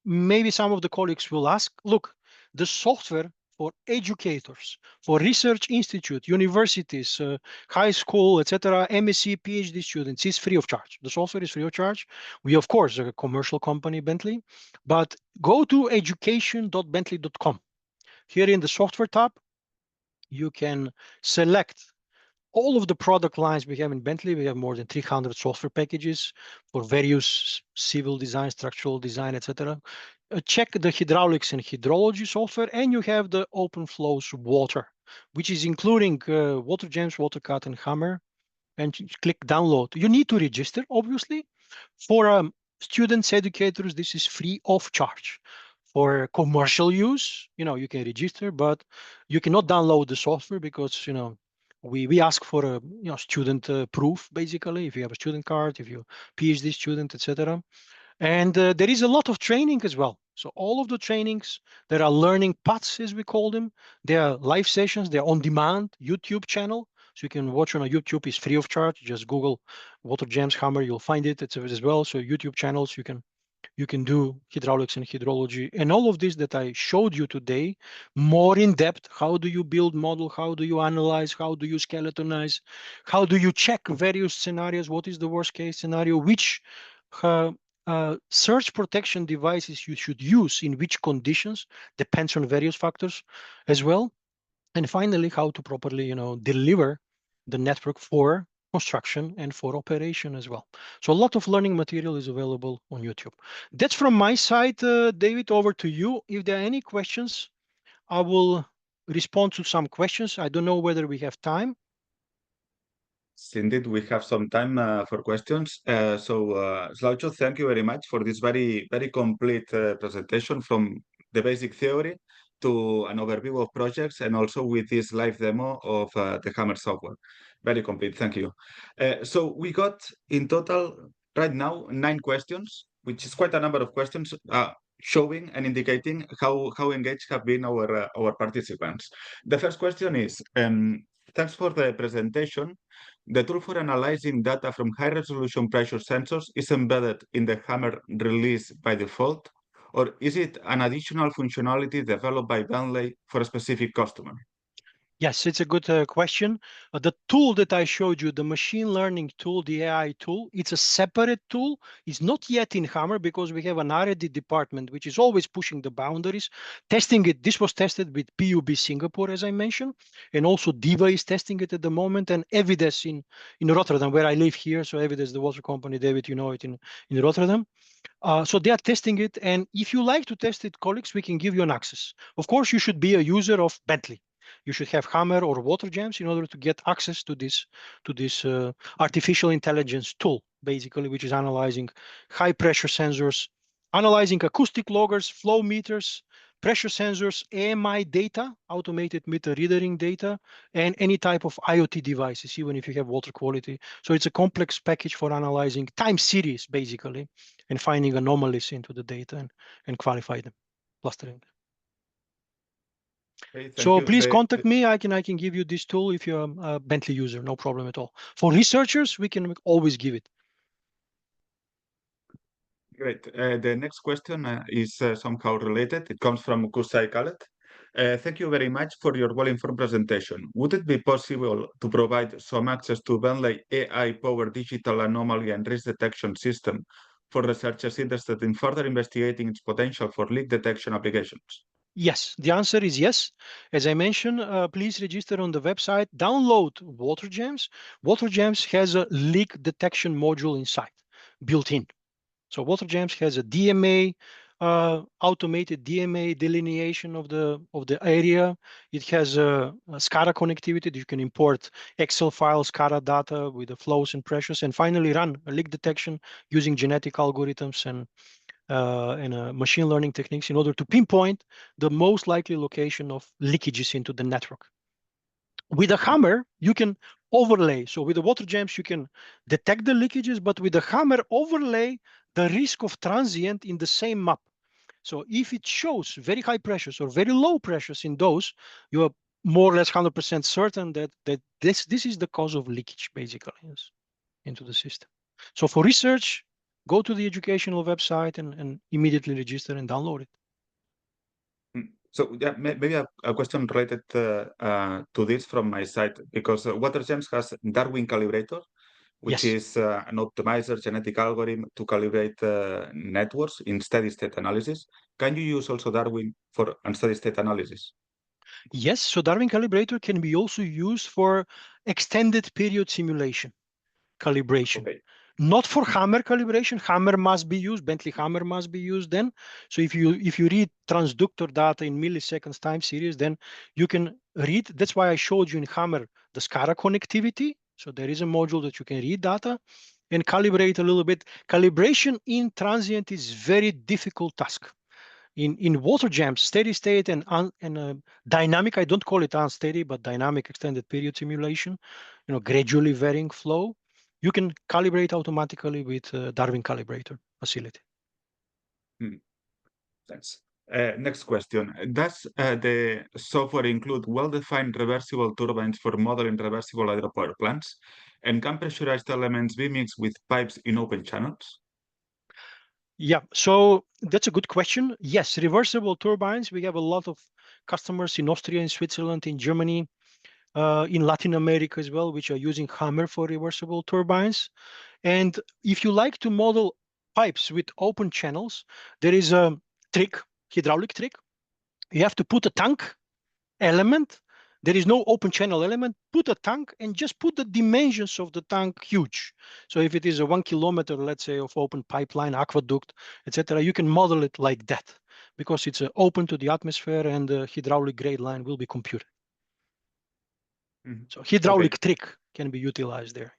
maybe some of the colleagues will ask, look, the software for educators, for research institute, universities, high school, etc., MSc, PhD students is free of charge. The software is free of charge. We, of course, are a commercial company, Bentley, but go to education.bentley.com. Here in the software tab, you can select all of the product lines we have in Bentley. We have more than 300 software packages for various civil design, structural design, etc. Check the hydraulics and hydrology software, and you have the open flows water, which is including water jams, WaterCut, and hammer. And click download. You need to register, obviously. For students, educators, this is free of charge. For commercial use, you can register, but you cannot download the software because, we ask for a student proof, basically, if you have a student card, if you're a PhD student, etc. And there is a lot of training as well. So all of the trainings, there are learning paths, as we call them. There are live sessions, they're on demand, YouTube channel. So you can watch on a YouTube, is free of charge. Just Google Water Jams Hammer, you'll find it as well. So YouTube channels, you can do hydraulics and hydrology, and all of this that I showed you today, more in depth. How do you build model? How do you analyze? How do you skeletonize? How do you check various scenarios? What is the worst case scenario? Which surge protection devices you should use in which conditions depends on various factors as well. And finally, how to properly, deliver the network for construction and for operation as well. So a lot of learning material is available on YouTube. That's from my side, David, over to you. If there are any questions, I will respond to some questions. I don't know whether we have time. Indeed, we have some time for questions. Slaucho, thank you very much for this very complete presentation from the basic theory to an overview of projects and also with this live demo of the Hammer software. Very complete, thank you. So we got in total right now 9 questions, which is quite a number of questions showing and indicating how engaged have been our participants. The first question is, thanks for the presentation. The tool for analyzing data from high-resolution pressure sensors is embedded in the Hammer release by default, or is it an additional functionality developed by Bentley for a specific customer? Yes, it's a good question. The tool that I showed you, the machine learning tool, the AI tool, it's a separate tool. It's not yet in Hammer because we have an R&D department which is always pushing the boundaries, testing it. This was tested with PUB Singapore, as I mentioned, and also Diva is testing it at the moment, and Evides in Rotterdam, where I live here. So Evides, the water company, David, you know it in Rotterdam. So they are testing it, and if you like to test it, colleagues, we can give you an access. Of course, you should be a user of Bentley. You should have Hammer or WaterGems in order to get access to this artificial intelligence tool, basically, which is analyzing high pressure sensors, analyzing acoustic loggers, flow meters, pressure sensors, AMI data, automated meter reading data, and any type of IoT devices, even if you have water quality. So it's a complex package for analyzing time series, basically, and finding anomalies into the data and qualify them, clustering. Okay, thank So you. please contact me. I can give you this tool if you're a Bentley user, no problem at all. For researchers, we can always give it. Great. The next question is somehow related. It comes from Kusai Khaled. Thank you very much for your well-informed presentation. Would it be possible to provide some access to Bentley AI-powered digital anomaly and risk detection system for researchers interested in further investigating its potential for leak detection applications? Yes, the answer is yes. As I mentioned, please register on the website, download WaterGems. WaterGems has a leak detection module inside, built in. So WaterGems has a DMA, automated DMA delineation of the area. It has a SCADA connectivity that you can import Excel files, SCADA data with the flows and pressures, and finally run a leak detection using genetic algorithms and machine learning techniques in order to pinpoint the most likely location of leakages into the network. With a Hammer, you can overlay. So with the WaterGems, you can detect the leakages, but with the Hammer, overlay the risk of transient in the same map. So if it shows very high pressures or very low pressures in those, you are more or less 100% certain that this is the cause of leakage, basically, into the system. So for research, go to the educational website and immediately register and download it. So yeah, maybe a question related to this from my side, because WaterGems has Darwin Calibrator, which Yes. is an optimizer genetic algorithm to calibrate networks in steady-state analysis. Can you use also Darwin for unsteady-state analysis? Yes, so Darwin Calibrator can be also used for extended period simulation calibration. Okay. Not for Hammer calibration. Hammer must be used, Bentley Hammer must be used then. So if you read transductor data in milliseconds time series, then you can read. That's why I showed you in Hammer the SCADA connectivity. So there is a module that you can read data and calibrate a little bit. Calibration in transient is very difficult task. In WaterGems, steady state and dynamic, I don't call it unsteady, but dynamic extended period simulation, gradually varying flow, you can calibrate automatically with Darwin Calibrator facility. Thanks. Next question. Does the software include well-defined reversible turbines for modeling reversible hydropower plants? And can pressurized elements be mixed with pipes in open channels? Yeah, so that's a good question. Yes, reversible turbines. We have a lot of customers in Austria, in Switzerland, in Germany, in Latin America as well, which are using Hammer for reversible turbines. And if you like to model pipes with open channels, there is a trick, hydraulic trick. You have to put a tank element There is no open channel element. Put a tank and just put the dimensions of the tank huge. So if it is a 1 kilometer, let's say, of open pipeline, aqueduct, etc., you can model it like that because it's open to the atmosphere and the hydraulic grade line will be computed. So hydraulic trick can be utilized there.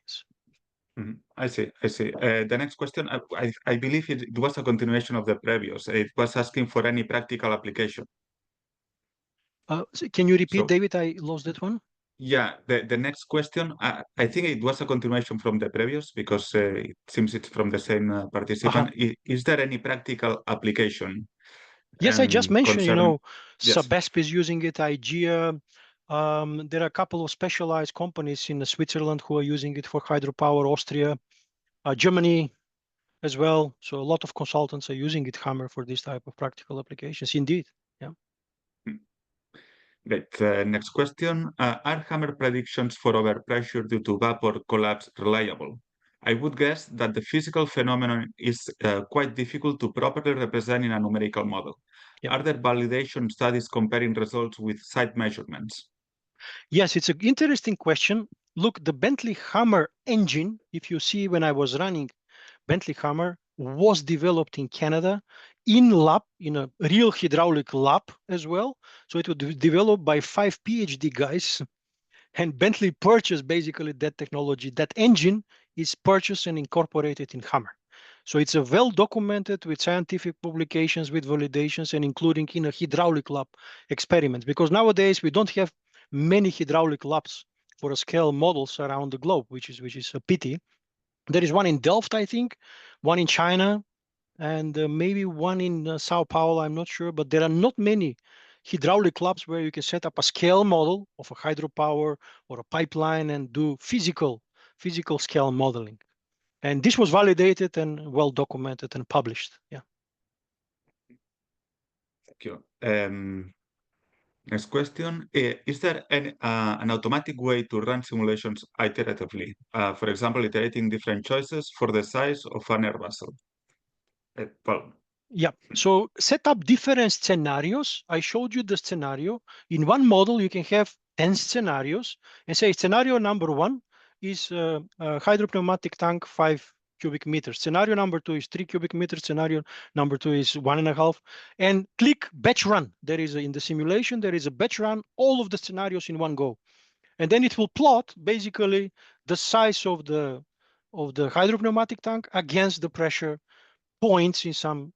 I see. The next question, I believe it was a continuation of the previous. It was asking for any practical application. So can you repeat, David? I lost that one. Yeah, the next question, I think it was a continuation from the previous because it seems it's from the same participant. Is there any practical application? Yes, I just mentioned, Yes. Sabesp is using it, IGEA. There are a couple of specialized companies in Switzerland who are using it for hydropower, Austria, Germany as well. So a lot of consultants are using it, Hammer, for this type of practical applications, indeed. Yeah. Great. Next question. Are Hammer predictions for overpressure due to vapor collapse reliable? I would guess that the physical phenomenon is quite difficult to properly represent in a numerical model. Yep. Are there validation studies comparing results with site measurements? Yes, it's an interesting question. Look, the Bentley Hammer engine, if you see when I was running Bentley Hammer, was developed in Canada in lab, in a real hydraulic lab as well. So it was developed by 5 PhD guys. And Bentley purchased basically that technology. That engine is purchased and incorporated in Hammer. So it's a well documented with scientific publications, with validations, and including in a hydraulic lab experiments. Because nowadays we don't have many hydraulic labs for a scale models around the globe, which is a pity. There is one in Delft, I think, one in China, and maybe one in Sao Paulo, I'm not sure, but there are not many hydraulic labs where you can set up a scale model of a hydropower or a pipeline and do physical scale modeling. And this was validated and well documented and published. Yeah. Thank you. Next question. Is there an automatic way to run simulations iteratively? For example, iterating different choices for the size of an air vessel? Well, yeah, so set up different scenarios. I showed you the scenario. In one model, you can have 10 scenarios and say scenario number 1 is a hydropneumatic tank 5 cubic meters. Scenario number 2 is 3 cubic meters. Scenario number 2 is 1.5. And click batch run. There is in the simulation, there is a batch run, all of the scenarios in one go. And then it will plot basically the size of the hydropneumatic tank against the pressure points in some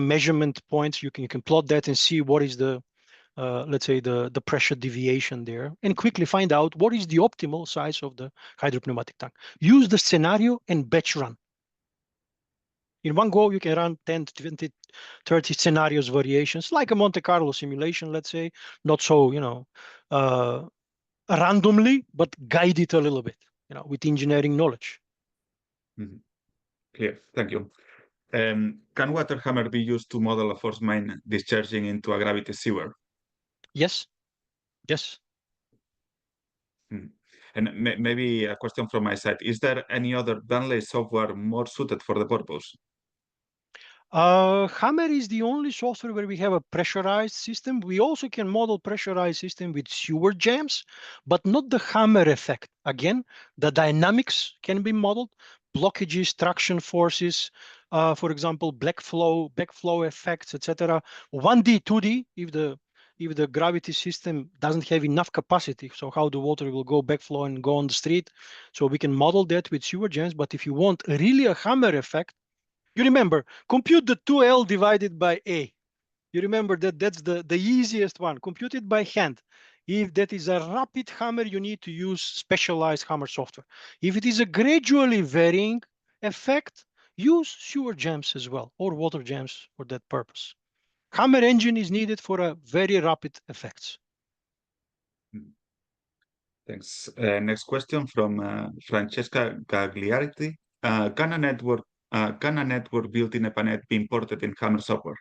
measurement points. You can plot that and see what is the let's say the pressure deviation there, and quickly find out what is the optimal size of the hydropneumatic tank. Use the scenario and batch run. In one go, you can run 10, 20, 30 scenarios variations, like a Monte Carlo simulation, let's say, not so, randomly, but guide it a little bit, with engineering knowledge. Clear. Thank you. Can water hammer be used to model a force main discharging into a gravity sewer? Yes. Yes. And maybe a question from my side. Is there any other Bentley software more suited for the purpose? Hammer is the only software where we have a pressurized system. We also can model pressurized system with sewer jams, but not the Hammer effect. Again, the dynamics can be modeled, blockages, traction forces, for example, backflow effects, etc. 1D, 2D, if the gravity system doesn't have enough capacity, so how the water will go backflow and go on the street. So we can model that with sewer jams, but if you want really a Hammer effect, you remember, compute the 2L divided by A. You remember that's the easiest one. Compute it by hand. If that is a rapid hammer, you need to use specialized hammer software. If it is a gradually varying effect, use sewer jams as well, or water jams for that purpose. Hammer engine is needed for a very rapid effects. Thanks. Next question from Francesca Gagliardi. Can a network built in EPANET be imported in Hammer software?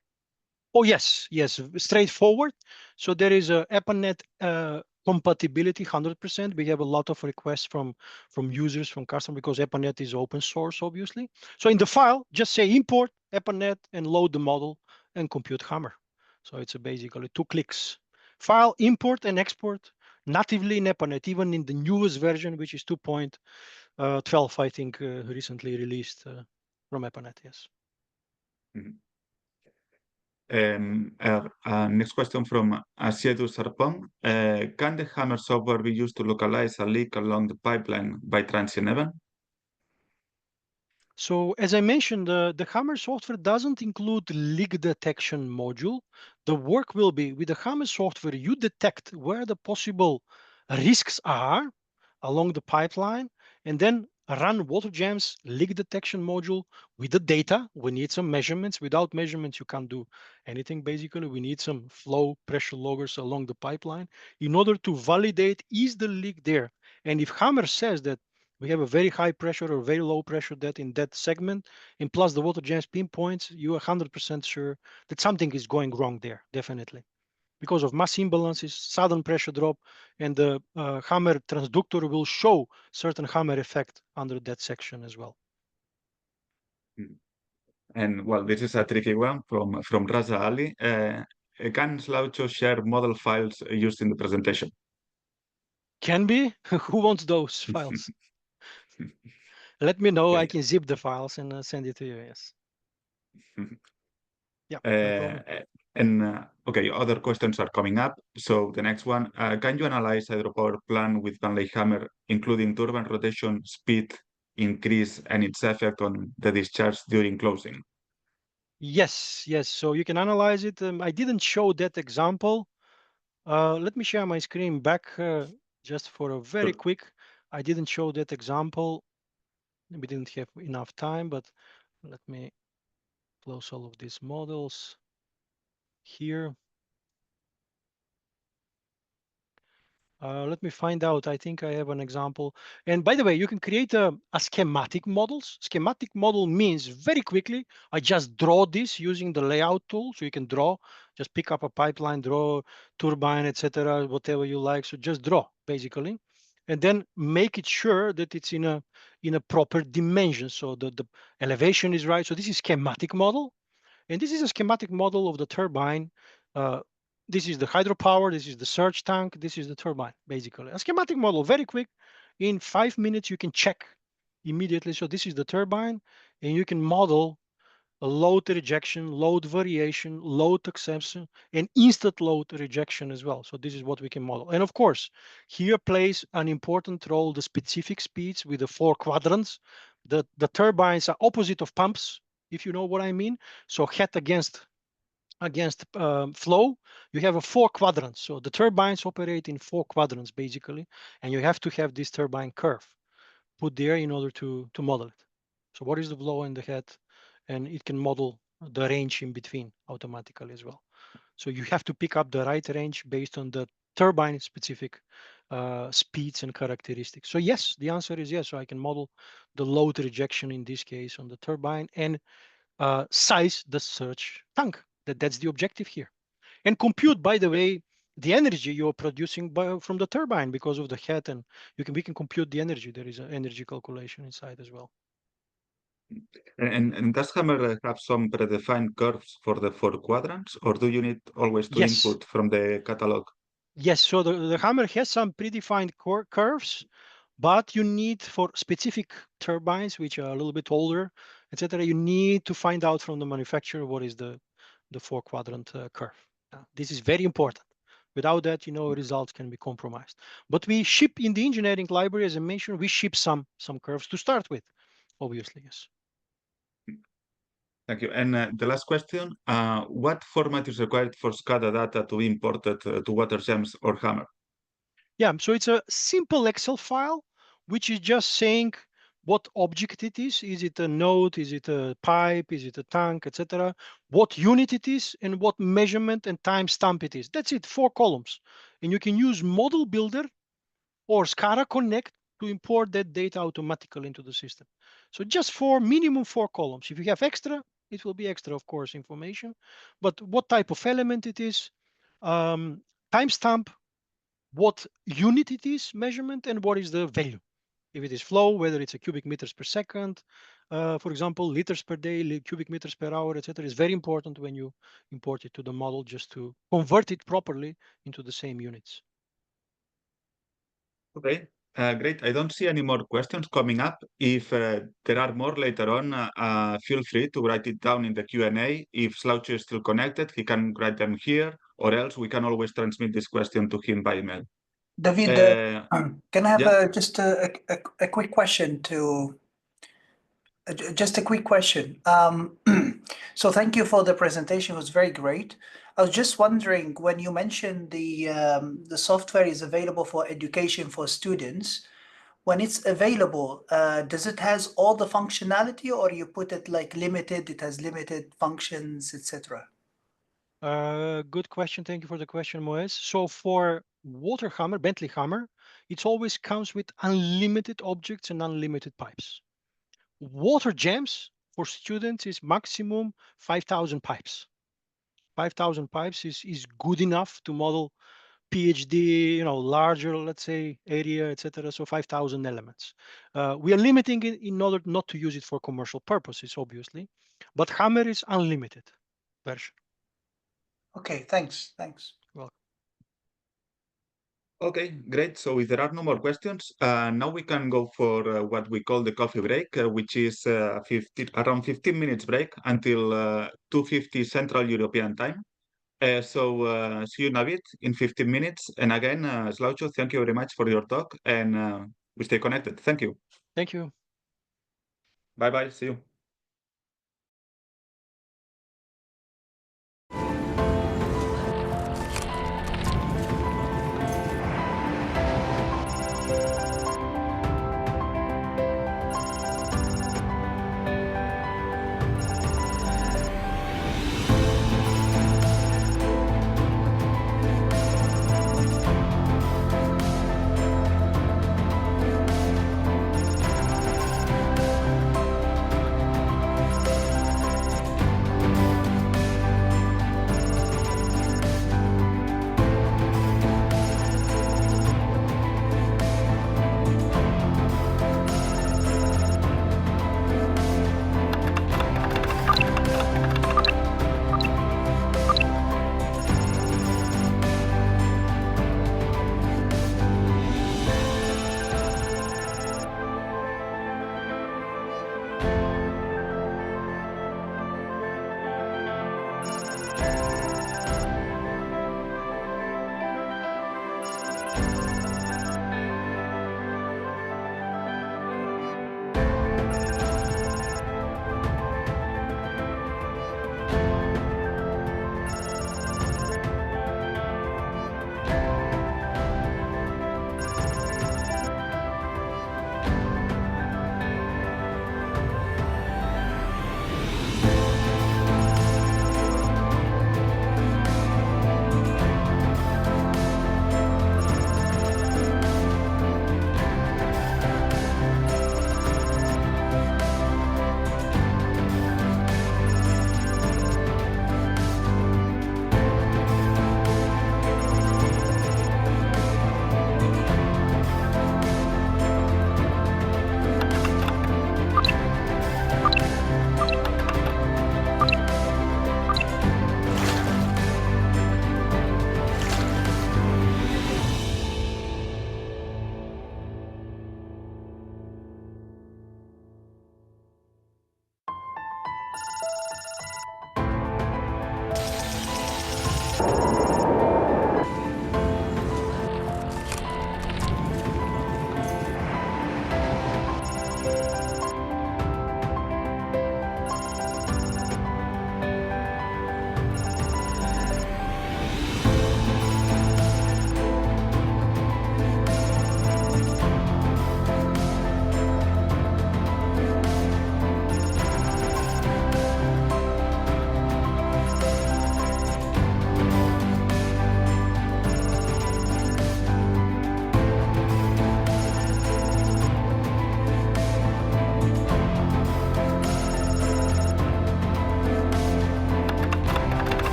Oh, yes, straightforward. So there is a EPANET compatibility 100%. We have a lot of requests from users, from customers, because EPANET is open source, obviously. So in the file, just say import EPANET and load the model and compute Hammer. So it's basically 2 clicks. File, import and export. natively in EPANET, even in the newest version, which is 2.12, I think, recently released from EPANET. Yes. Mhm. Next question from Asiedu Sarpong. Can the Hammer software be used to localize a leak along the pipeline by transient event? So as I mentioned, the Hammer software doesn't include leak detection module. The work will be with the Hammer software, you detect where the possible risks are along the pipeline, and then run WaterJam's leak detection module with the data. We need some measurements. Without measurements, you can't do anything. Basically, we need some flow pressure loggers along the pipeline in order to validate, is the leak there? And if Hammer says that we have a very high pressure or very low pressure that in that segment, and plus the WaterJam's pinpoints, you are 100% sure that something is going wrong there, definitely. Because of mass imbalances, sudden pressure drop, and the Hammer transductor will show certain Hammer effect under that section as well. And well, this is a tricky one from Raza Ali. Can Slaucho share model files used in the presentation? Can be. Who wants those files? Let me know. I Okay. can zip the files and send it to you. Yes. Yeah, no problem. Okay, other questions are coming up. So the next one, can you analyze hydropower plant with Van Hammer, including turbine rotation, speed, increase, and its effect on the discharge during closing? Yes, yes. So you can analyze it. I didn't show that example. Let me share my screen back just for a very Sure. quick. I didn't show that example. We didn't have enough time, but let me close all of these models here. Let me find out. I think I have an example. And by the way, you can create a schematic models. Schematic model means very quickly, I just draw this using the layout tool. So you can draw, just pick up a pipeline, draw turbine, etc., whatever you like. So just draw basically, and then make it sure that it's in a proper dimension. So the elevation is right. So this is schematic model. And this is a schematic model of the turbine. Uh, this is the hydropower, this is the surge tank, this is the turbine, basically. A schematic model, very quick. In 5 minutes, you can check immediately. So this is the turbine, and you can model a load rejection, load variation, load acceptance, and instant load rejection as well. So this is what we can model. And of course, here plays an important role the specific speeds with the 4 quadrants. The turbines are opposite of pumps, if you know what I mean. So head against flow, you have a 4 quadrants. So the turbines operate in 4 quadrants basically, and you have to have this turbine curve put there in order to model it. So what is the flow in the head? And it can model the range in between automatically as well. So you have to pick up the right range based on the turbine specific speeds and characteristics. So yes, the answer is yes. So I can model the load rejection in this case on the turbine and size the surge tank. That's the objective here. And compute, by the way, the energy you're producing from the turbine because of the head, and we can compute the energy. There is an energy calculation inside as well. And does Hammer have some predefined curves for the 4 quadrants, or do you need always to Yes, input from the catalog? yes. So the hammer has some predefined curves, but you need for specific turbines, which are a little bit older, etc. You need to find out from the manufacturer what is the 4 quadrant curve. This is very important. Without that, results can be compromised. But we ship in the engineering library, as I mentioned, we ship some curves to start with, obviously, yes. Thank you. And the last question, what format is required for SCADA data to be imported to WaterGems or Hammer? Yeah, so it's a simple Excel file, which is just saying what object it is. Is it a node? Is it a pipe? Is it a tank, etc.? What unit it is and what measurement and timestamp it is. That's it, 4 columns. And you can use Model Builder or SCADA Connect to import that data automatically into the system. So just for minimum 4 columns. If you have extra, it will be extra, of course, information. But what type of element it is, timestamp, what unit it is measurement, and what is the value. If it is flow, whether it's a cubic meters per second, for example, liters per day, cubic meters per hour, etc., is very important when you import it to the model just to convert it properly into the same units. Okay, great. I don't see any more questions coming up. If there are more later on, feel free to write it down in the Q&A. If Slouch is still connected, he can write them here, or else we can always transmit this question to him by email. David, can I have yeah. just a quick question to just a quick question. So thank you for the presentation. It was very great. I was just wondering, when you mentioned the software is available for education for students, when it's available, does it has all the functionality, or you put it like limited, it has limited functions, etc.? Good question. Thank you for the question, Moez. So for water hammer, Bentley hammer, it always comes with unlimited objects and unlimited pipes. Water jams for students is maximum 5,000 pipes. 5,000 pipes is good enough to model PhD, larger, let's say, area, etc. So 5,000 elements. We are limiting it in order not to use it for commercial purposes, obviously, but hammer is unlimited version. Okay, thanks. Welcome. Okay, great. So if there are no more questions, now we can go for what we call the coffee break, which is around 15 minutes break until 2:50 Central European Time. So see you in a bit, in 15 minutes. And again, Slaucho, thank you very much for your talk, and we stay connected. Thank you. Thank you. Bye-bye. See you.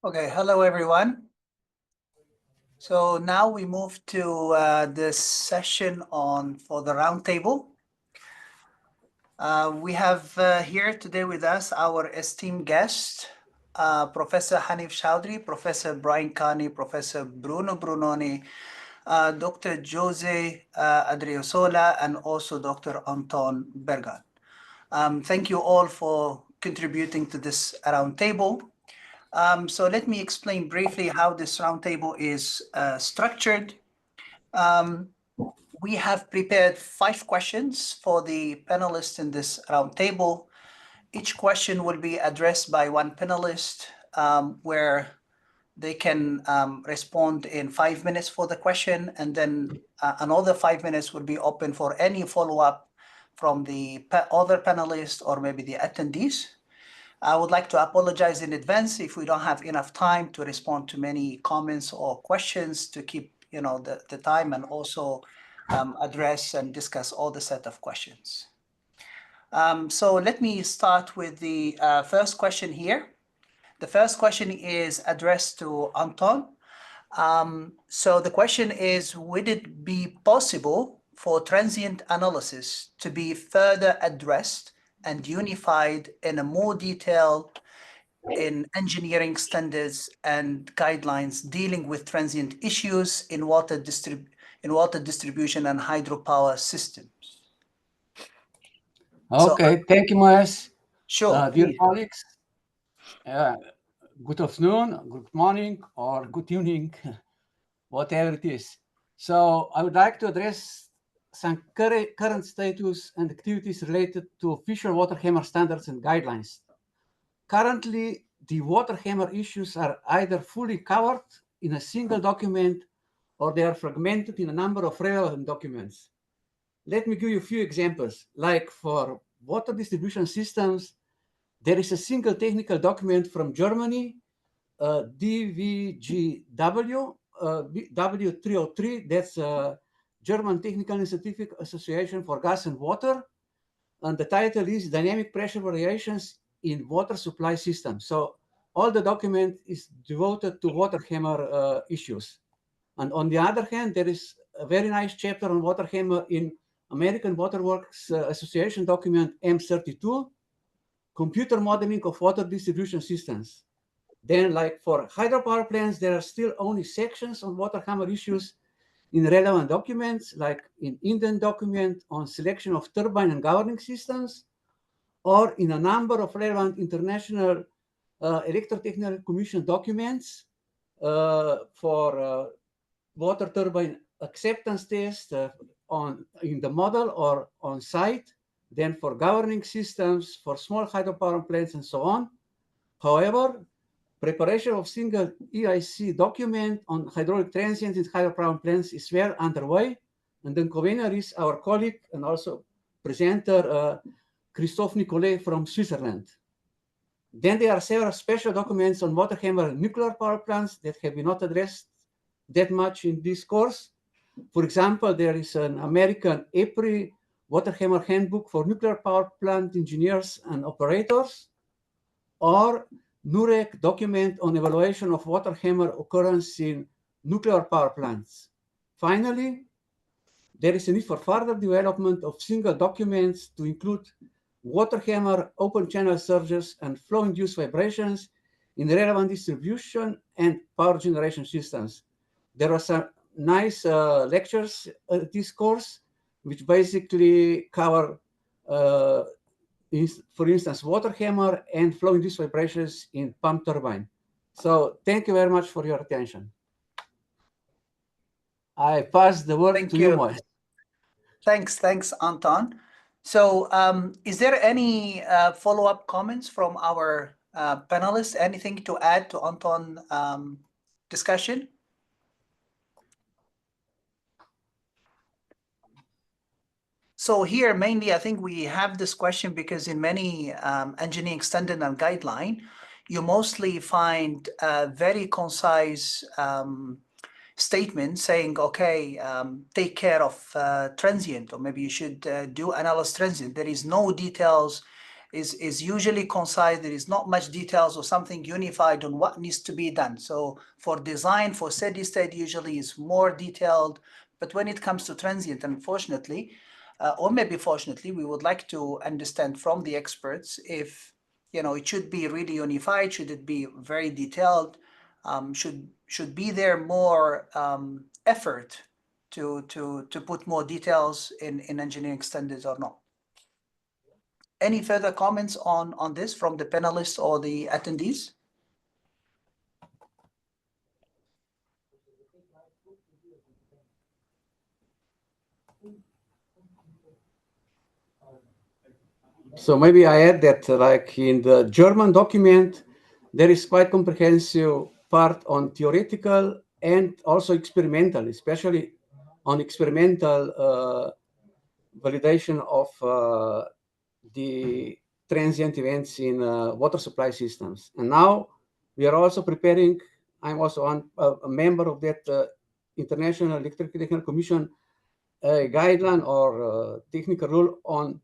Okay, hello everyone. So now we move to this session for the roundtable. We have here today with us our esteemed guest, Professor Hanif Chowdhury, Professor Brian Carney, Professor Bruno Brunoni, Dr. Jose Adriosola, and also Dr. Anton Bergan. Thank you all for contributing to this roundtable. So let me explain briefly how this roundtable is structured. We have prepared 5 questions for the panelists in this roundtable. Each question will be addressed by one panelist, where they can respond in 5 minutes for the question, and then another 5 minutes will be open for any follow-up from the other panelists or maybe the attendees. I would like to apologize in advance if we don't have enough time to respond to many comments or questions to keep the time and also address and discuss all the set of questions. So let me start with the first question here. The first question is addressed to Anton. So the question is, would it be possible for transient analysis to be further addressed and unified in a more detail in engineering standards and guidelines dealing with transient issues in water distribution and hydropower systems? Okay, thank you, Moez. Sure, Dear please. colleagues, good afternoon, good morning, or good evening, whatever it is. So I would like to address some current status and activities related to official water hammer standards and guidelines. Currently, the water hammer issues are either fully covered in a single document or they are fragmented in a number of relevant documents. Let me give you a few examples. Like for water distribution systems, there is a single technical document from Germany, DVGW, W303, that's German Technical and Scientific Association for Gas and Water. And the title is Dynamic Pressure Variations in Water Supply Systems. So all the document is devoted to water hammer issues. And on the other hand, there is a very nice chapter on water hammer in American Water Works Association document M32, Computer Modeling of Water Distribution Systems. Then, like for hydropower plants, there are still only sections on water hammer issues in relevant documents, like in Indian document on selection of turbine and governing systems, or in a number of relevant international electrotechnical commission documents for water turbine acceptance test in the model or on site, then for governing systems, for small hydropower plants, and so on. However, preparation of single EIC document on hydraulic transients in hydropower plants is well underway, and the convener is our colleague and also presenter Christophe Nicolet from Switzerland. Then there are several special documents on water hammer nuclear power plants that have been not addressed that much in this course. For example, there is an American EPRI water hammer handbook for nuclear power plant engineers and operators, or NUREC document on evaluation of water hammer occurrence in nuclear power plants. Finally, there is a need for further development of single documents to include water hammer open channel surges and flow-induced vibrations in relevant distribution and power generation systems. There are some nice lectures at this course, which basically cover, for instance, water hammer and flow-induced vibrations in pump turbine. So thank you very much for your attention. I pass the word to you, Moez. Thanks, Anton. So is there any follow-up comments from our panelists? Anything to add to Anton's discussion? So here, mainly, I think we have this question because in many engineering standard and guideline, you mostly find a very concise statement saying, okay, take care of transient, or maybe you should do analysis transient. There is no details, is usually concise. There is not much details or something unified on what needs to be done. So for design, for steady state, usually is more detailed. But when it comes to transient, unfortunately, or maybe fortunately, we would like to understand from the experts if, you know, it should be really unified, should it be very detailed, should be there more effort to put more details in engineering standards or not. Any further comments on this from the panelists or the attendees? So maybe I add that, like in the German document, there is quite comprehensive part on theoretical and also experimental, especially on experimental validation of the transient events in water supply systems. And now we are also preparing, I'm also a member of that International Electric Technical Commission guideline or technical rule on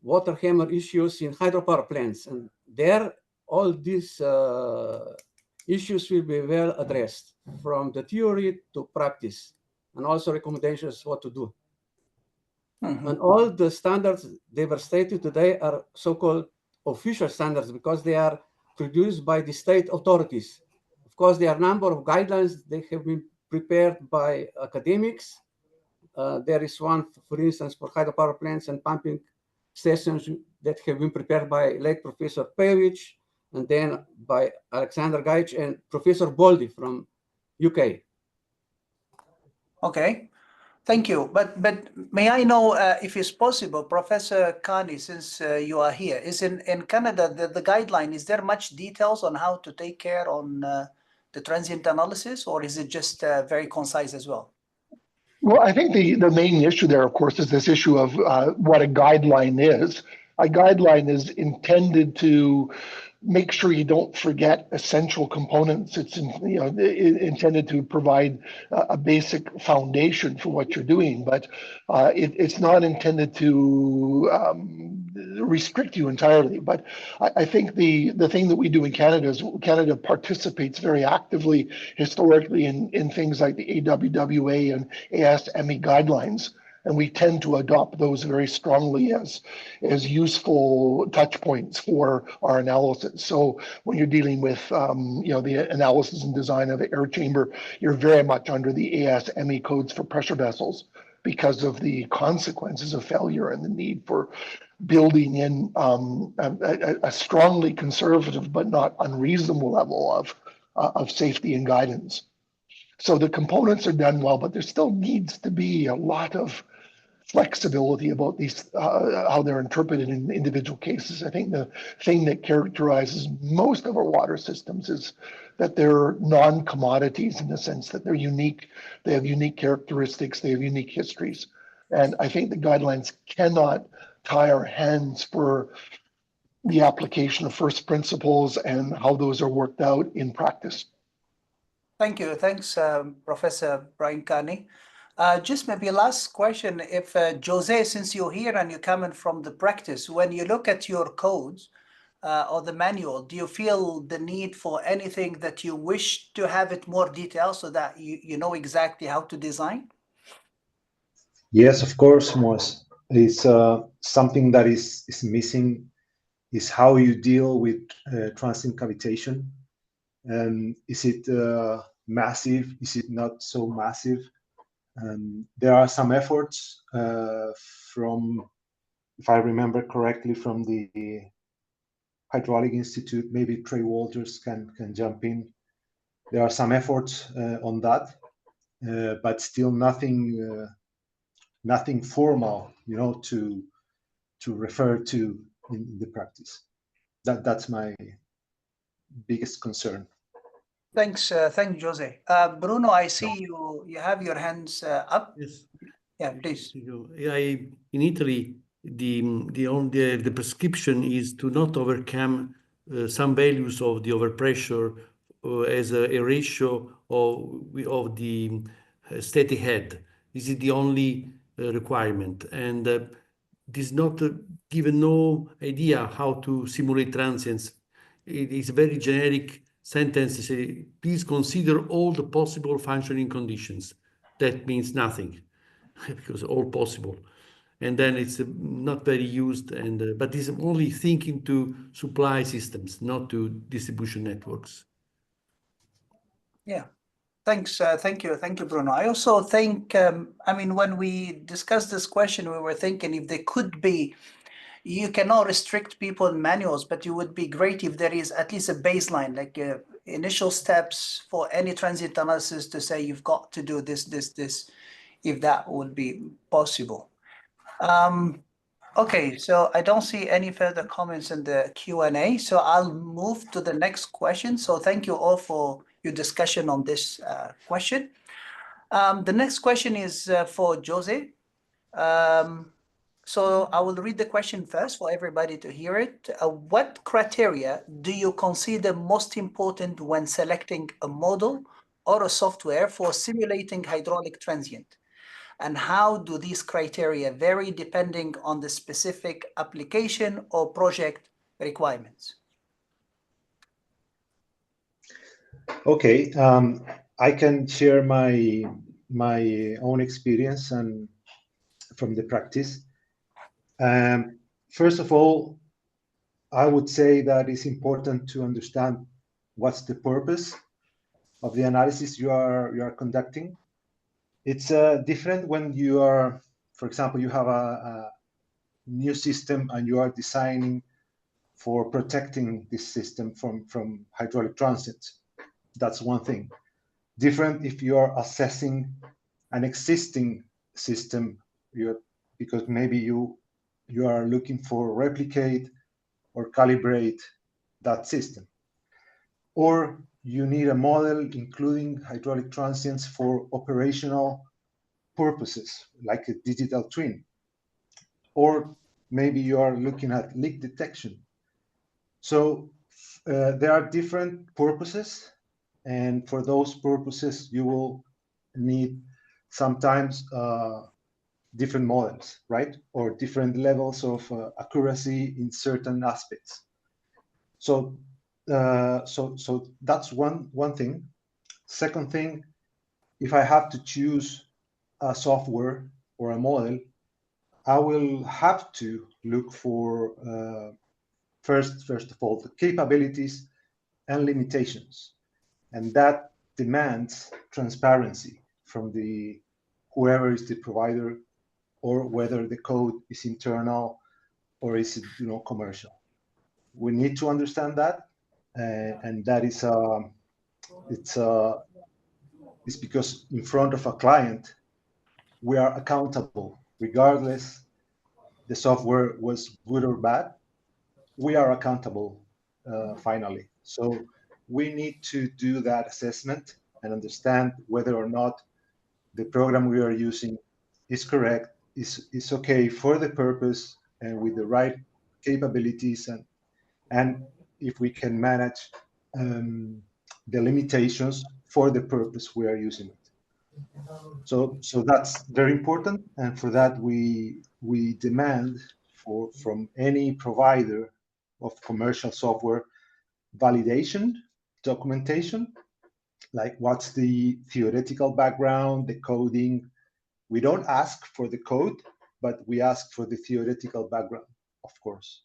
water hammer issues in hydropower plants. And there, all these issues will be well addressed from the theory to practice, and also recommendations what to do. And all the standards they were stated today are so-called official standards because they are produced by the state authorities. Of course, there are a number of guidelines. They have been prepared by academics. There is one, for instance, for hydropower plants and pumping stations that have been prepared by late Professor Pevich, and then by Alexander Gaich and Professor Boldy from UK. Okay, thank you. But may I know if it's possible, Professor Kani, since you are here, is in Canada, the guideline, is there much details on how to take care on the transient analysis, or is it just very concise as well? Well, I think the main issue there, of course, is this issue of what a guideline is. A guideline is intended to make sure you don't forget essential components. It's intended to provide a basic foundation for what you're doing, but it's not intended to restrict you entirely. But I think the thing that we do in Canada is Canada participates very actively historically in things like the AWWA and ASME guidelines. And we tend to adopt those very strongly as useful touch points for our analysis. So when you're dealing with the analysis and design of the air chamber, you're very much under the ASME codes for pressure vessels because of the consequences of failure and the need for building in a strongly conservative but not unreasonable level of safety and guidance. So the components are done well, but there still needs to be a lot of flexibility about these, how they're interpreted in individual cases. I think the thing that characterizes most of our water systems is that they're non-commodities in the sense that they're unique, they have unique characteristics, they have unique histories. And I think the guidelines cannot tie our hands for the application of first principles and how those are worked out in practice. Thank you. Thanks, Professor Brian Carney. Just maybe last question, if Jose, since you're here and you're coming from the practice, when you look at your codes or the manual, do you feel the need for anything that you wish to have it more detailed so that you know exactly how to design? Yes, of course, Moaz. It's something that is missing is how you deal with transient cavitation. Is it massive? Is it not so massive? There are some efforts from, if I remember correctly, from the Hydraulic Institute. Maybe Trey Walters can jump in. There are some efforts on that, but still nothing formal, to refer to in the practice. That's my biggest concern. Thanks, Jose. Bruno, I see you have your hands up. Yes. Yeah, please. In Italy, the prescription is to not overcome some values of the overpressure as a ratio of the steady head. This is the only requirement, and this not given no idea how to simulate transients. It is a very generic sentence to say, please consider all the possible functioning conditions. That means nothing because all possible. And then it's not very used, but it's only thinking to supply systems, not to distribution networks. Yeah, thanks. Thank you, Bruno. I also think, I mean, when we discussed this question, we were thinking if there could be, you cannot restrict people in manuals, but it would be great if there is at least a baseline, like initial steps for any transient analysis to say you've got to do this, if that would be possible. Okay, so I don't see any further comments in the Q&A, so I'll move to the next question. So thank you all for your discussion on this question. The next question is for Jose. So I will read the question first for everybody to hear it. What criteria do you consider most important when selecting a model or a software for simulating hydraulic transient? And how do these criteria vary depending on the specific application or project requirements? Okay, I can share my own experience and from the practice. First of all, I would say that it's important to understand what's the purpose of the analysis you are conducting. It's different when you are, for example, you have a new system and you are designing for protecting this system from hydraulic transients. That's one thing. Different if you are assessing an existing system, because maybe you are looking for replicate or calibrate that system. Or you need a model including hydraulic transients for operational purposes, like a digital twin. Or maybe you are looking at leak detection. So there are different purposes, and for those purposes, you will need sometimes different models, right? Or different levels of accuracy in certain aspects. So so that's one thing. Second thing, if I have to choose a software or a model, I will have to look for first of all the capabilities and limitations, and that demands transparency from the whoever is the provider, or whether the code is internal or is it commercial. We need to understand that, and that is it's because in front of a client we are accountable regardless the software was good or bad. We are accountable finally. So we need to do that assessment and understand whether or not the program we are using is correct, is okay for the purpose and with the right capabilities, and if we can manage the limitations for the purpose we are using it. So that's very important, and for that we demand from any provider of commercial software validation, documentation, like what's the theoretical background, the coding. We don't ask for the code, but we ask for the theoretical background, of course.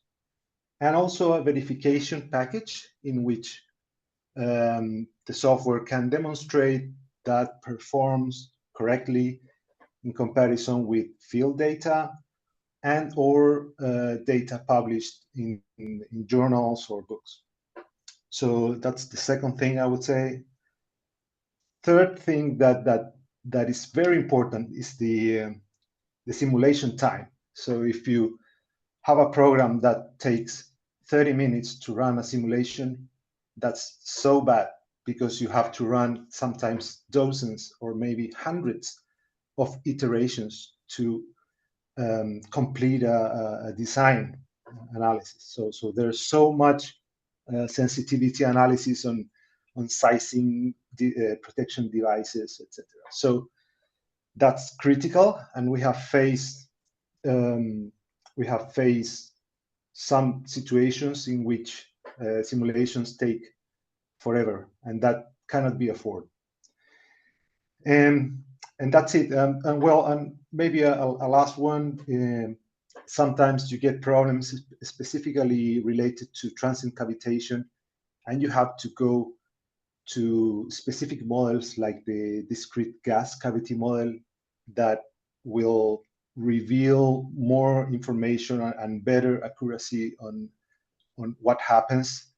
And also a verification package in which the software can demonstrate that performs correctly in comparison with field data and or data published in journals or books. So that's the second thing I would say. Third thing that is very important is the simulation time. So if you have a program that takes 30 minutes to run a simulation, that's so bad, because you have to run sometimes dozens or maybe hundreds of iterations to complete a design analysis. So there's so much sensitivity analysis on sizing, protection devices, etc. So that's critical, and we have faced some situations in which simulations take forever, and that cannot be afforded. And that's it. And maybe a last one. Sometimes you get problems specifically related to transient cavitation, and you have to go to specific models like the discrete gas cavity model that will reveal more information and better accuracy on what happens,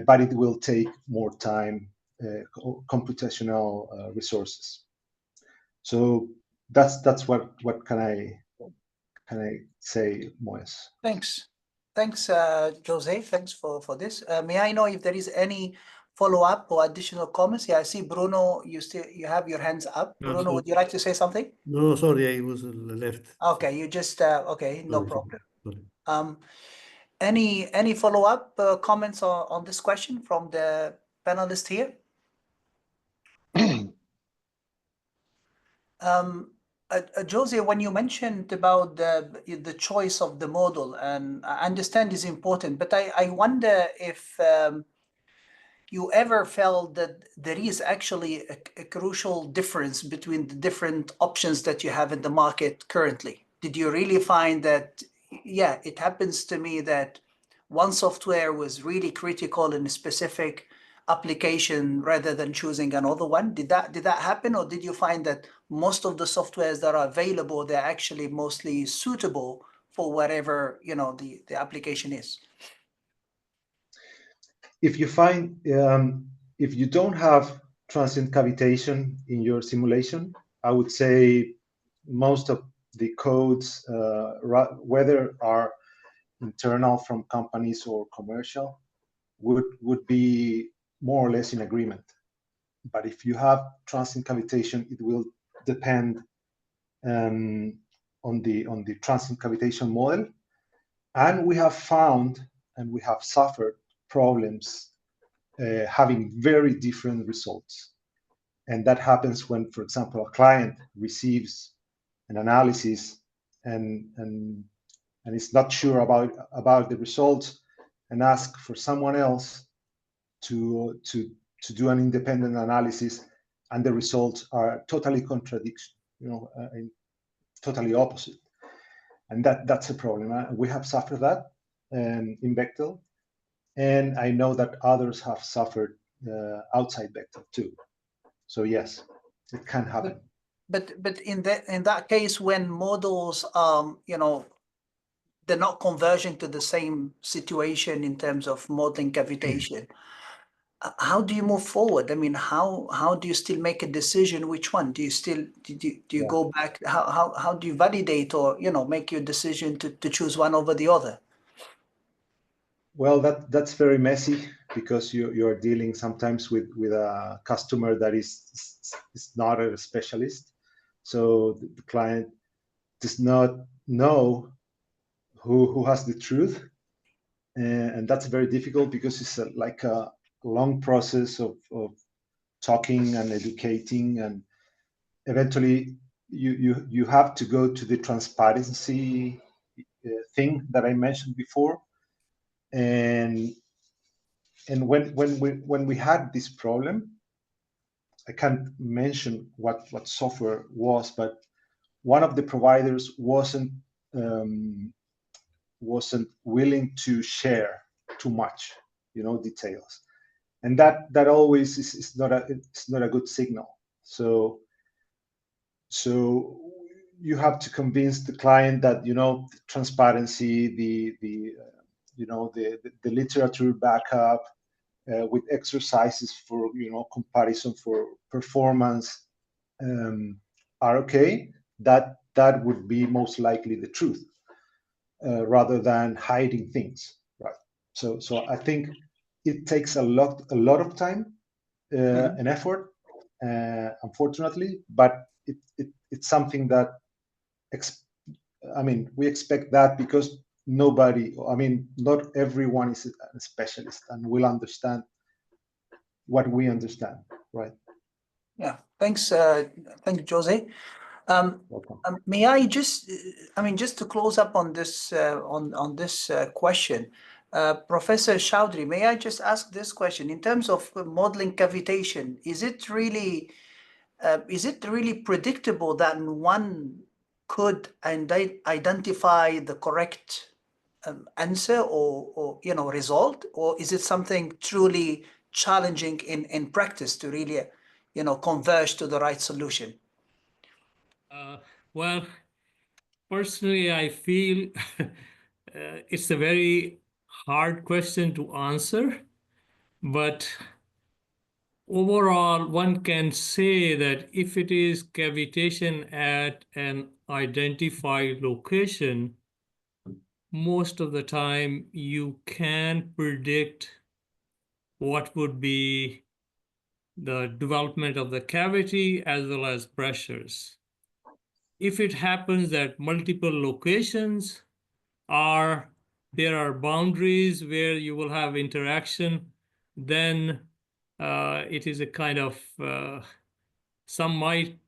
but it will take more time, computational resources. So that's what can I say, Moes? Thanks, Jose. Thanks for this. May I know if there is any follow-up or additional comments? Yeah, I see Bruno. You have your hands up. Bruno, so, would you like to say something? No, sorry, I was left. Okay, you just okay, no Sorry, problem. sorry. Any follow-up comments on this question from the panelists here? Jose, when you mentioned about the choice of the model, and I understand is important, but I wonder if you ever felt that there is actually a crucial difference between the different options that you have in the market currently. Did you really find that, yeah, it happens to me that one software was really critical in a specific application rather than choosing another one? Did that happen, or did you find that most of the softwares that are available, they're actually mostly suitable for whatever, you know, the application is? If you find, if you don't have transient cavitation in your simulation, I would say most of the codes, whether are internal from companies or commercial, would be more or less in agreement. But if you have transient cavitation, it will depend on the transient cavitation model. And we have found, and we have suffered problems having very different results. And that happens when, for example, a client receives an analysis and is not sure about the results and ask for someone else to do an independent analysis, and the results are totally contradiction, totally opposite. And that's a problem. We have suffered that in Bechtel, and I know that others have suffered outside Bechtel too. So yes, it can happen. But in that case, when models, they're not converging to the same situation in terms of modeling cavitation, how do you move forward? I mean, how do you still make a decision? Which one do you still do you go back? How do you validate or make your decision to choose one over the other? Well, that's very messy because you're dealing sometimes with a customer that is not a specialist, so the client does not know who has the truth, and that's very difficult because it's like a long process of talking and educating, and eventually you have to go to the transparency thing that I mentioned before, and when we had this problem, I can't mention what software was, but one of the providers wasn't willing to share too much, details, and that always is not a good signal. So you have to convince the client that the transparency, the literature backup with exercises for comparison for performance are okay. That would be most likely the truth, rather than hiding things, right? So I think it takes a lot of time and effort, unfortunately, but it's something that we expect that because not everyone is a specialist and will understand what we understand, right? Yeah, thanks, thank you, Jose. Welcome. May I just, just to close up on this question, Professor Chowdhury, may I just ask this question in terms of modeling cavitation? Is it really predictable that one could identify the correct answer or result, or is it something truly challenging in practice to really converge to the right solution? Well, personally, I feel it's a very hard question to answer, but overall, one can say that if it is cavitation at an identified location, most of the time you can predict what would be the development of the cavity as well as pressures. If it happens that multiple locations there are boundaries where you will have interaction, then it is a kind of, some might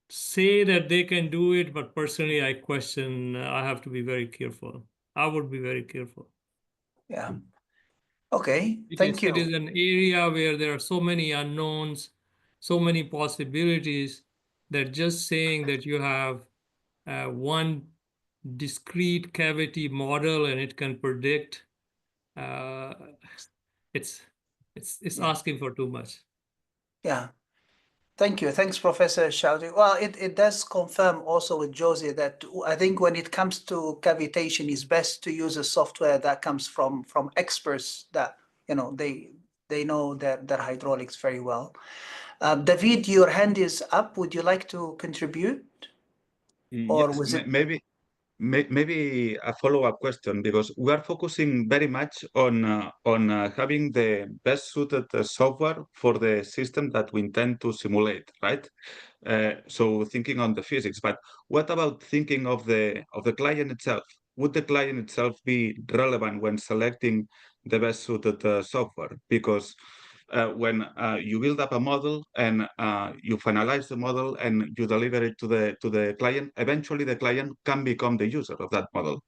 say that they can do it, but personally I question, I have to be very careful. I would be very careful. Yeah. Okay, Because thank it is you. an area where there are so many unknowns, so many possibilities, that just saying that you have one discrete cavity model and it can predict, it's Yeah. asking for too much. Yeah. Thank you. Thanks, Professor Chowdhury. Well, it does confirm also with Josie that I think when it comes to cavitation, it's best to use a software that comes from experts that, you know, they know their hydraulics very well. David, your hand is up. Would you like to contribute? Or Yes, was it? maybe a follow-up question, because we are focusing very much on having the best suited software for the system that we intend to simulate, right? So thinking on the physics, but what about thinking of the client itself? Would the client itself be relevant when selecting the best suited software? Because when you build up a model and you finalize the model and you deliver it to the client, eventually the client can become the user of that model.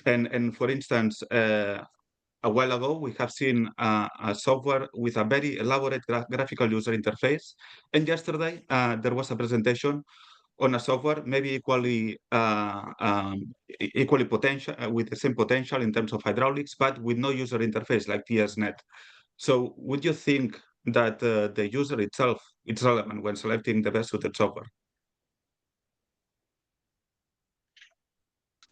And for instance, a while ago, we have seen a software with a very elaborate graphical user interface. And yesterday, there was a presentation on a software maybe equally potential, with the same potential in terms of hydraulics, but with no user interface like TSNet. So would you think that the user itself is relevant when selecting the best suited software?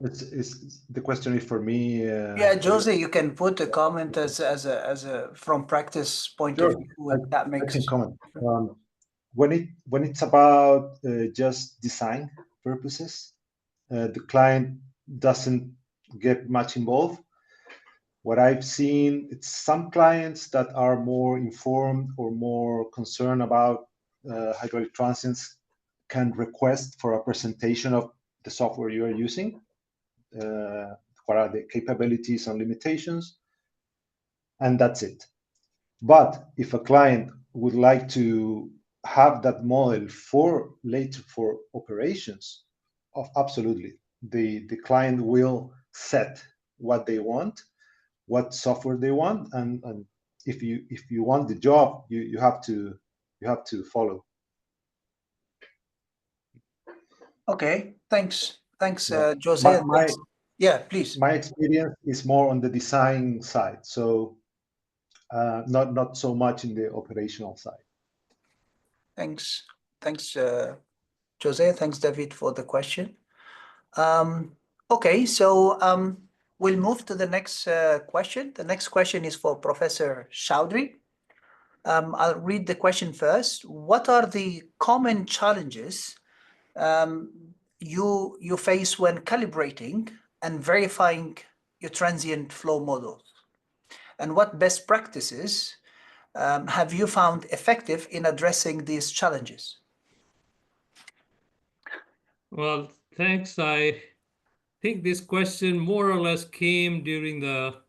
It's the question is for me. Yeah, Josie, you can put a comment as a from practice point Sure, of view, and that I makes. can comment. When it's about just design purposes, the client doesn't get much involved. What I've seen, it's some clients that are more informed or more concerned about hydraulic transients can request for a presentation of the software you are using. What are the capabilities and limitations? And that's it. But if a client would like to have that model for later for operations, absolutely. The client will set what they want, what software they want, and if you want the job, you have to follow. Okay, thanks, Yeah. Jose. My Yeah, please. my experience is more on the design side, so not so much in the operational side. Thanks, Jose. Thanks, David, for the question. Okay, so we'll move to the next question. The next question is for Professor Chowdhury. I'll read the question first. What are the common challenges you face when calibrating and verifying your transient flow models? And what best practices have you found effective in addressing these challenges? Well, thanks. I think this question more or less came during the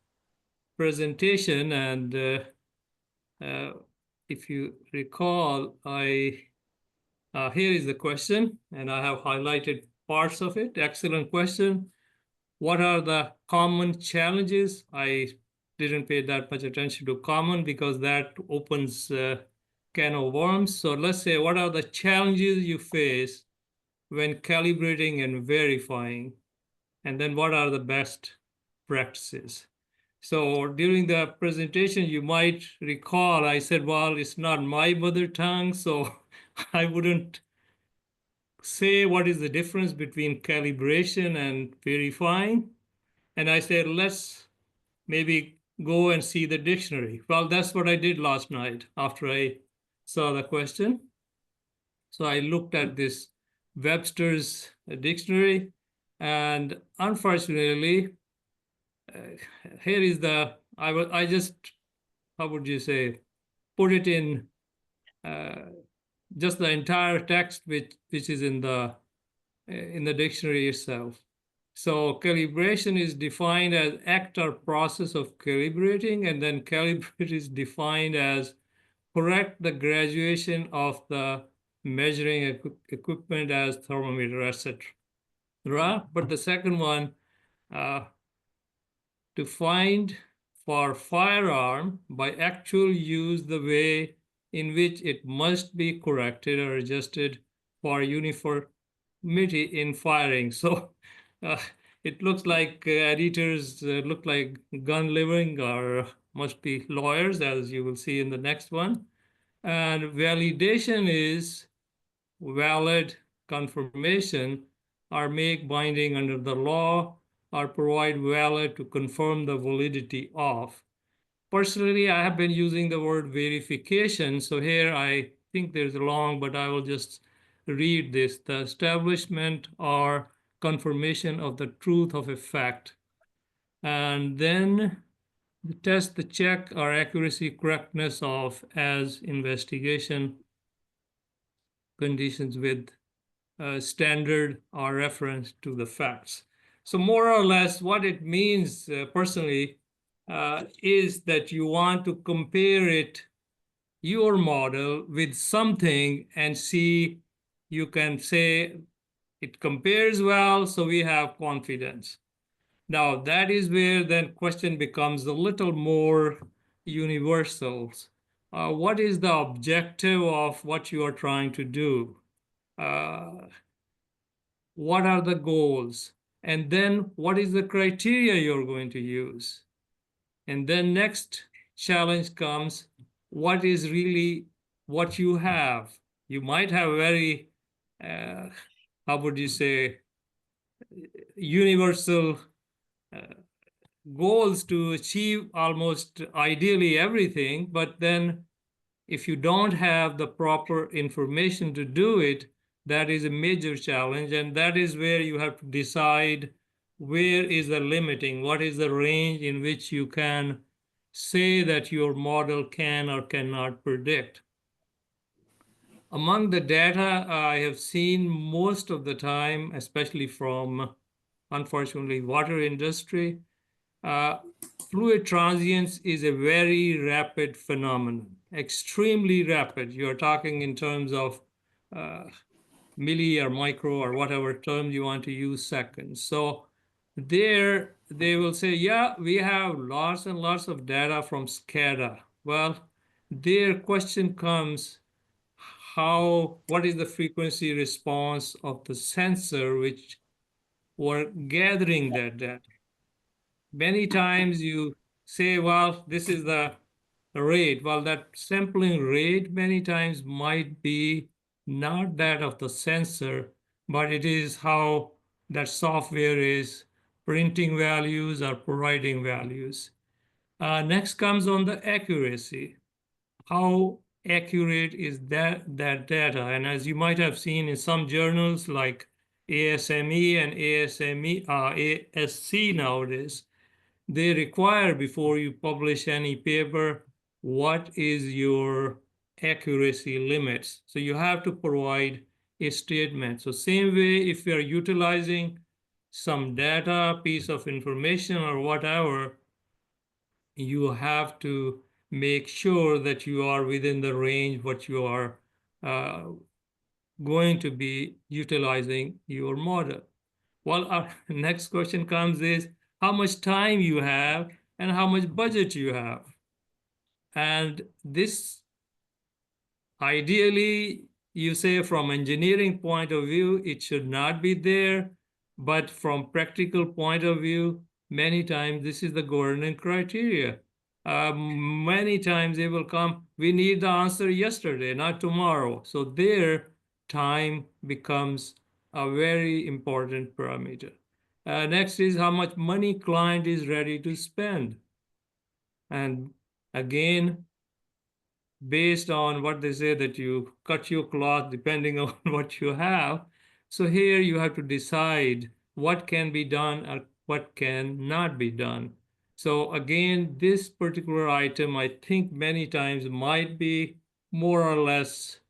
presentation, and if you recall, here is the question, and I have highlighted parts of it. Excellent question. What are the common challenges? I didn't pay that much attention to common because that opens can of worms. So let's say, what are the challenges you face when calibrating and verifying? And then what are the best practices? So during the presentation, you might recall, I said, well, it's not my mother tongue, so I wouldn't say what is the difference between calibration and verifying. And I said, let's maybe go and see the dictionary. Well, that's what I did last night after I saw the question. So I looked at this Webster's dictionary, and unfortunately, here is I just, how would you say, put it in just the entire text which is in the dictionary itself. So calibration is defined as act or process of calibrating, and then calibrate is defined as correct the graduation of the measuring equipment as thermometer, etc. But the second one, to find for firearm by actual use the way in which it must be corrected or adjusted for uniformity in firing. So it looks like editors look like gun living or must be lawyers, as you will see in the next one. And validation is valid confirmation or make binding under the law or provide valid to confirm the validity of. Personally, I have been using the word verification. So here I think there's a long, but I will just read this. The establishment or confirmation of the truth of a fact. And then the test, the check or accuracy, correctness of as investigation conditions with standard or reference to the facts. So more or less what it means personally is that you want to compare it, your model, with something and see, you can say it compares well, so we have confidence. Now that is where then question becomes a little more universal. What is the objective of what you are trying to do? What are the goals? And then what is the criteria you're going to use? And then next challenge comes, what is really what you have? You might have very, how would you say, universal goals to achieve almost ideally everything, but then if you don't have the proper information to do it, that is a major challenge. And that is where you have to decide where is the limiting, what is the range in which you can say that your model can or cannot predict. Among the data I have seen most of the time, especially from, unfortunately, water industry, fluid transience is a very rapid phenomenon, extremely rapid. You're talking in terms of milli or micro or whatever term you want to use, seconds. So there they will say, yeah, we have lots and lots of data from SCADA. Well, their question comes, what is the frequency response of the sensor which were gathering that data? Many times you say, well, this is the rate. Well, that sampling rate many times might be not that of the sensor, but it is how that software is printing values or providing values. Next comes on the accuracy. How accurate is that data? And as you might have seen in some journals like ASME and ASC nowadays, they require before you publish any paper, what is your accuracy limits? So you have to provide a statement. So same way, if you're utilizing some data, piece of information or whatever, you have to make sure that you are within the range what you are going to be utilizing your model. Well, our next question comes is how much time you have and how much budget you have. And this, ideally, you say from engineering point of view, it should not be there. But from practical point of view, many times this is the governing criteria. Many times they will come, we need the answer yesterday, not tomorrow. So their time becomes a very important parameter. Next is how much money client is ready to spend. And again, based on what they say that you cut your cloth depending on what you have. So here you have to decide what can be done or what cannot be done. So again, this particular item, I think many times might be more or less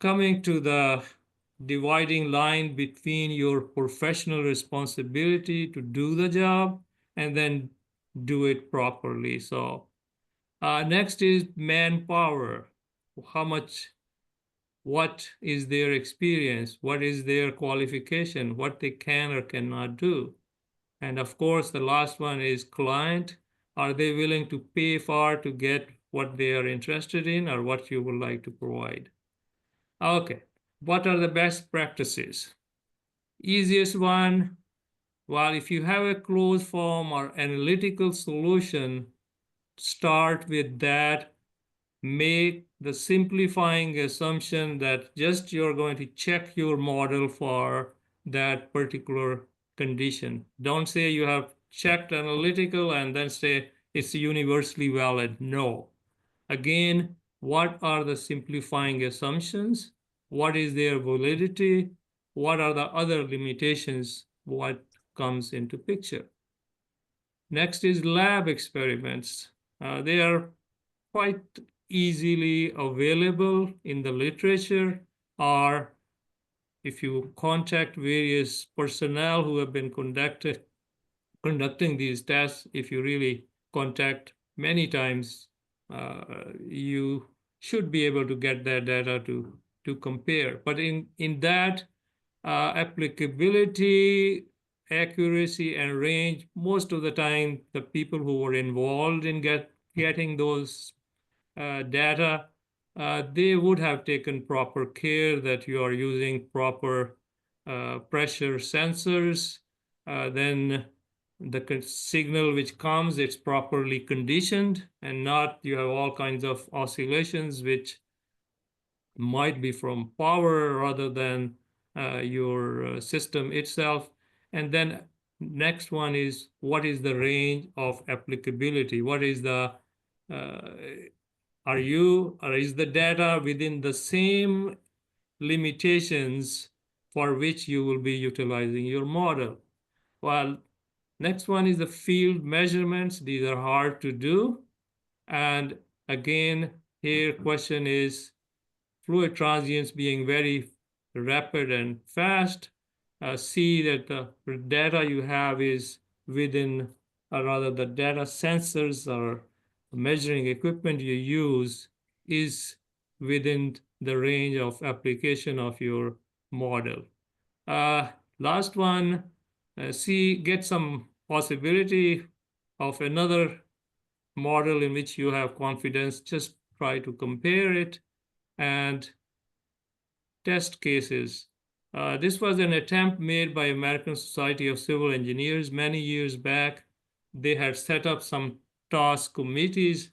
coming to the dividing line between your professional responsibility to do the job and then do it properly. So next is manpower. How much what is their experience, what is their qualification, what they can or cannot do. And of course, the last one is client. Are they willing to pay for to get what they are interested in or what you would like to provide? Okay, what are the best practices? Easiest one, well, if you have a closed form or analytical solution, start with that. Make the simplifying assumption that just you're going to check your model for that particular condition. Don't say you have checked analytical and then say it's universally valid. No. Again, what are the simplifying assumptions? What is their validity? What are the other limitations? What comes into picture? Next is lab experiments. They are quite easily available in the literature, or if you contact various personnel who have been conducting these tests, if you really contact many times, you should be able to get that data to compare. But in that applicability, accuracy, and range, most of the time, the people who were involved in getting those data, they would have taken proper care that you are using proper pressure sensors. Then the signal which comes, it's properly conditioned, and not you have all kinds of oscillations which might be from power rather than your system itself. And then next one is, what is the range of applicability? What is the is the data within the same limitations for which you will be utilizing your model? Well, next one is the field measurements. These are hard to do. And again, here question is fluid transients being very rapid and fast. See that the data you have is within, or rather the data sensors or measuring equipment you use is within the range of application of your model. Last one, get some possibility of another model in which you have confidence. Just try to compare it and test cases. This was an attempt made by American Society of Civil Engineers many years back. They had set up some task committees,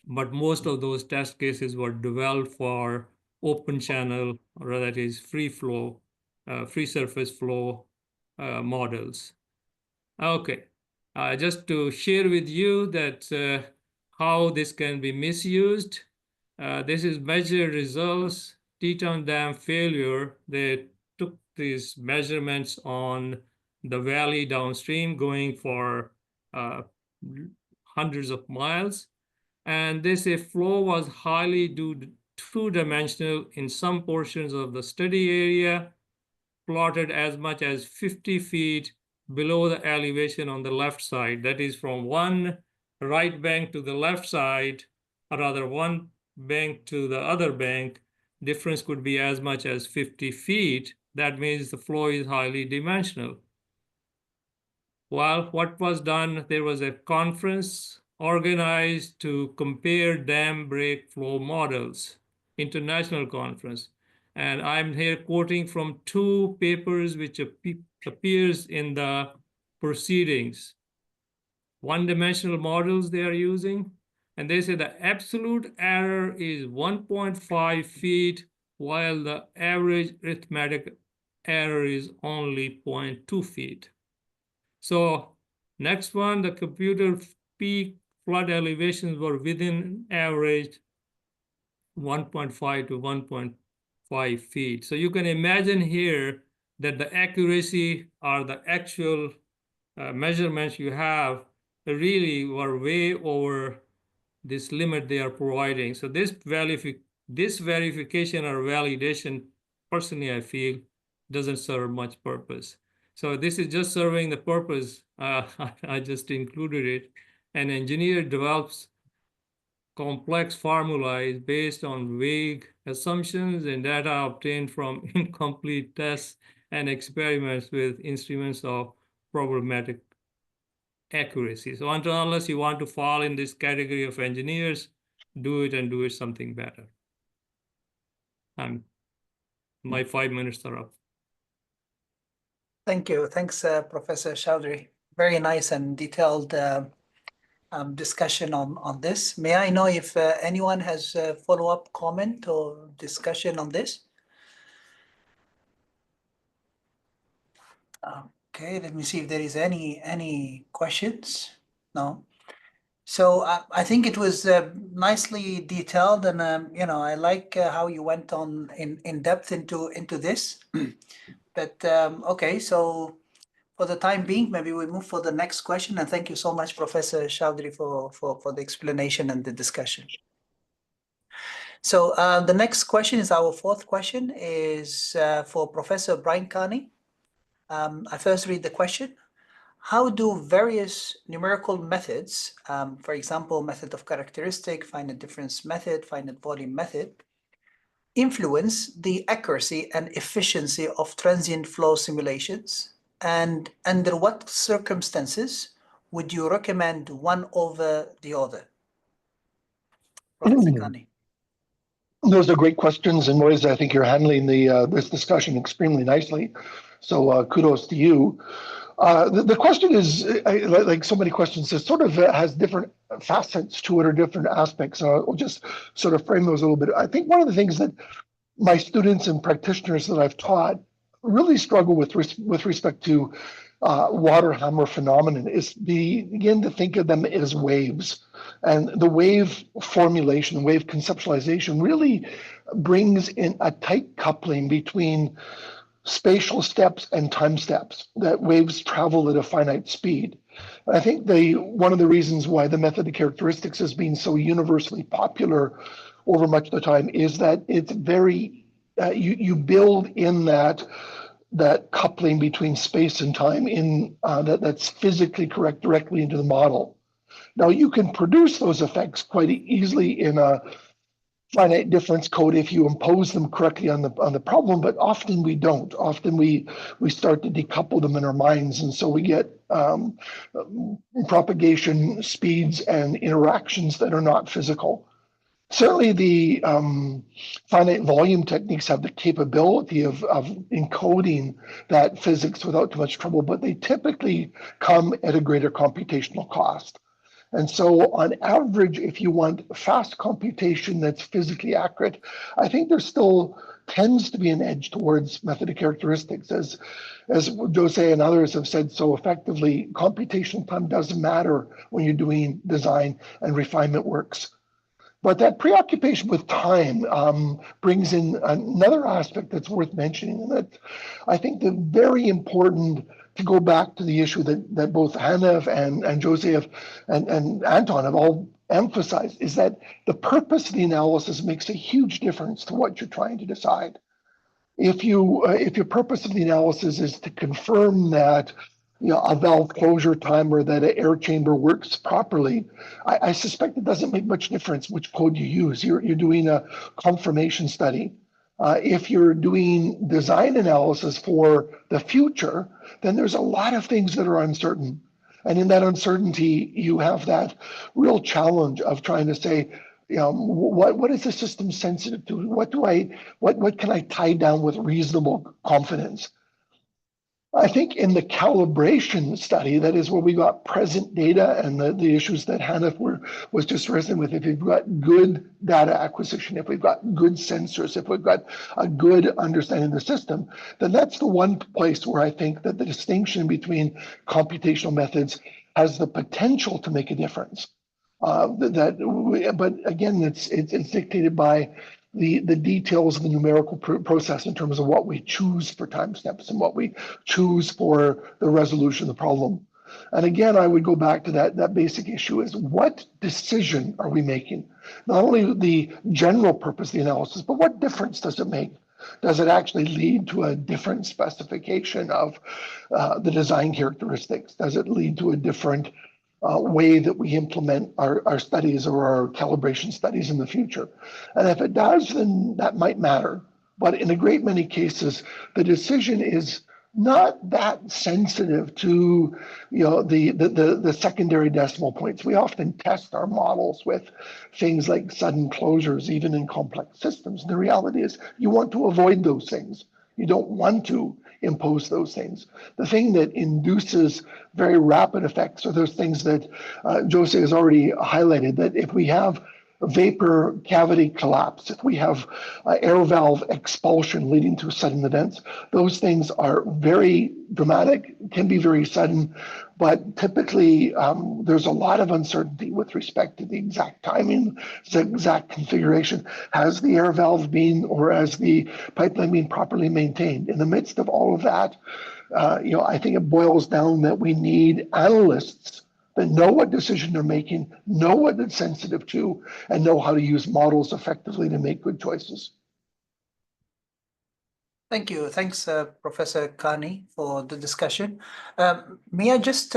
but most of those test cases were developed for open channel, or that is free flow, free surface flow models. Okay, just to share with you that how this can be misused. This is measured results, Teton Dam failure. They took these measurements on the valley downstream going for hundreds of miles. And they say flow was highly two-dimensional in some portions of the study area, plotted as much as 50 feet below the elevation on the left side. That is from one right bank to the left side, or rather one bank to the other bank, difference could be as much as 50 feet. That means the flow is highly dimensional. Well, what was done? There was a conference organized to compare dam break flow models, international conference. And I'm here quoting from two papers which appears in the proceedings. One-dimensional models they are using. And they say the absolute error is 1.5 feet, while the average arithmetic error is only 0.2 feet. So next one, the computer peak flood elevations were within average 1.5 to 1.5 feet. So you can imagine here that the accuracy or the actual measurements you have really were way over this limit they are providing. So this verification or validation, personally, I feel, doesn't serve much purpose. So this is just serving the purpose. I just included it. An engineer develops complex formulae based on vague assumptions and data obtained from incomplete tests and experiments with instruments of problematic accuracy. So until unless you want to fall in this category of engineers, do it and do it something better. My 5 minutes are up. Thank you. Thanks, Professor Chowdhury. Very nice and detailed discussion on this. May I know if anyone has a follow-up comment or discussion on this? Okay, let me see if there is any questions. No. So I think it was nicely detailed, and I like how you went on in depth into this. But okay, so for the time being, maybe we move for the next question. And thank you so much, Professor Chowdhury, for the explanation and the discussion. So the next question is our fourth question is for Professor Brian Carney. I first read the question. How do various numerical methods, for example, method of characteristic, finite difference method, finite volume method, influence the accuracy and efficiency of transient flow simulations? And under what circumstances would you recommend one over the other? Professor Kani. Those are great questions, and Moise, I think you're handling this discussion extremely nicely. So kudos to you. The question is, like so many questions, it sort of has different facets to it or different aspects. So I'll just sort of frame those a little bit. I think one of the things that my students and practitioners that I've taught really struggle with respect to water hammer phenomenon is begin to think of them as waves. And the wave formulation, wave conceptualization really brings in a tight coupling between spatial steps and time steps, that waves travel at a finite speed. And I think one of the reasons why the method of characteristics has been so universally popular over much of the time is that it's very, you build in that coupling between space and time in that's physically correct directly into the model. Now you can produce those effects quite easily in a finite difference code if you impose them correctly on the problem, but often we don't. Often we start to decouple them in our minds, and so we get propagation speeds and interactions that are not physical. Certainly the finite volume techniques have the capability of encoding that physics without too much trouble, but they typically come at a greater computational cost. And so on average, if you want fast computation that's physically accurate, I think there still tends to be an edge towards method of characteristics. As Jose and others have said so effectively, computational time doesn't matter when you're doing design and refinement works. But that preoccupation with time brings in another aspect that's worth mentioning, and that I think the very important to go back to the issue that both Hanif and Jose and Anton have all emphasized is that the purpose of the analysis makes a huge difference to what you're trying to decide. If your purpose of the analysis is to confirm that a valve closure time or that an air chamber works properly, I suspect it doesn't make much difference which code you use. You're doing a confirmation study. If you're doing design analysis for the future, then there's a lot of things that are uncertain. And in that uncertainty, you have that real challenge of trying to say, what is the system sensitive to? What can I tie down with reasonable confidence? I think in the calibration study, that is where we got present data and the issues that Hanif was just wrestling with. If you've got good data acquisition, if we've got good sensors, if we've got a good understanding of the system, then that's the one place where I think that the distinction between computational methods has the potential to make a difference. But again, it's dictated by the details of the numerical process in terms of what we choose for time steps and what we choose for the resolution of the problem. And again, I would go back to that basic issue is what decision are we making? Not only the general purpose of the analysis, but what difference does it make? Does it actually lead to a different specification of the design characteristics? Does it lead to a different way that we implement our studies or our calibration studies in the future. And if it does, then that might matter. But in a great many cases, the decision is not that sensitive to the secondary decimal points. We often test our models with things like sudden closures, even in complex systems. And the reality is you want to avoid those things. You don't want to impose those things. The thing that induces very rapid effects are those things that Jose has already highlighted, that if we have vapor cavity collapse, if we have air valve expulsion leading to sudden events, those things are very dramatic, can be very sudden, but typically there's a lot of uncertainty with respect to the exact timing, the exact configuration. Has the air valve been, or has the pipeline been properly maintained? In the midst of all of that, I think it boils down that we need analysts that know what decision they're making, know what it's sensitive to, and know how to use models effectively to make good choices. Thank you. Thanks, Professor Kani, for the discussion. May I just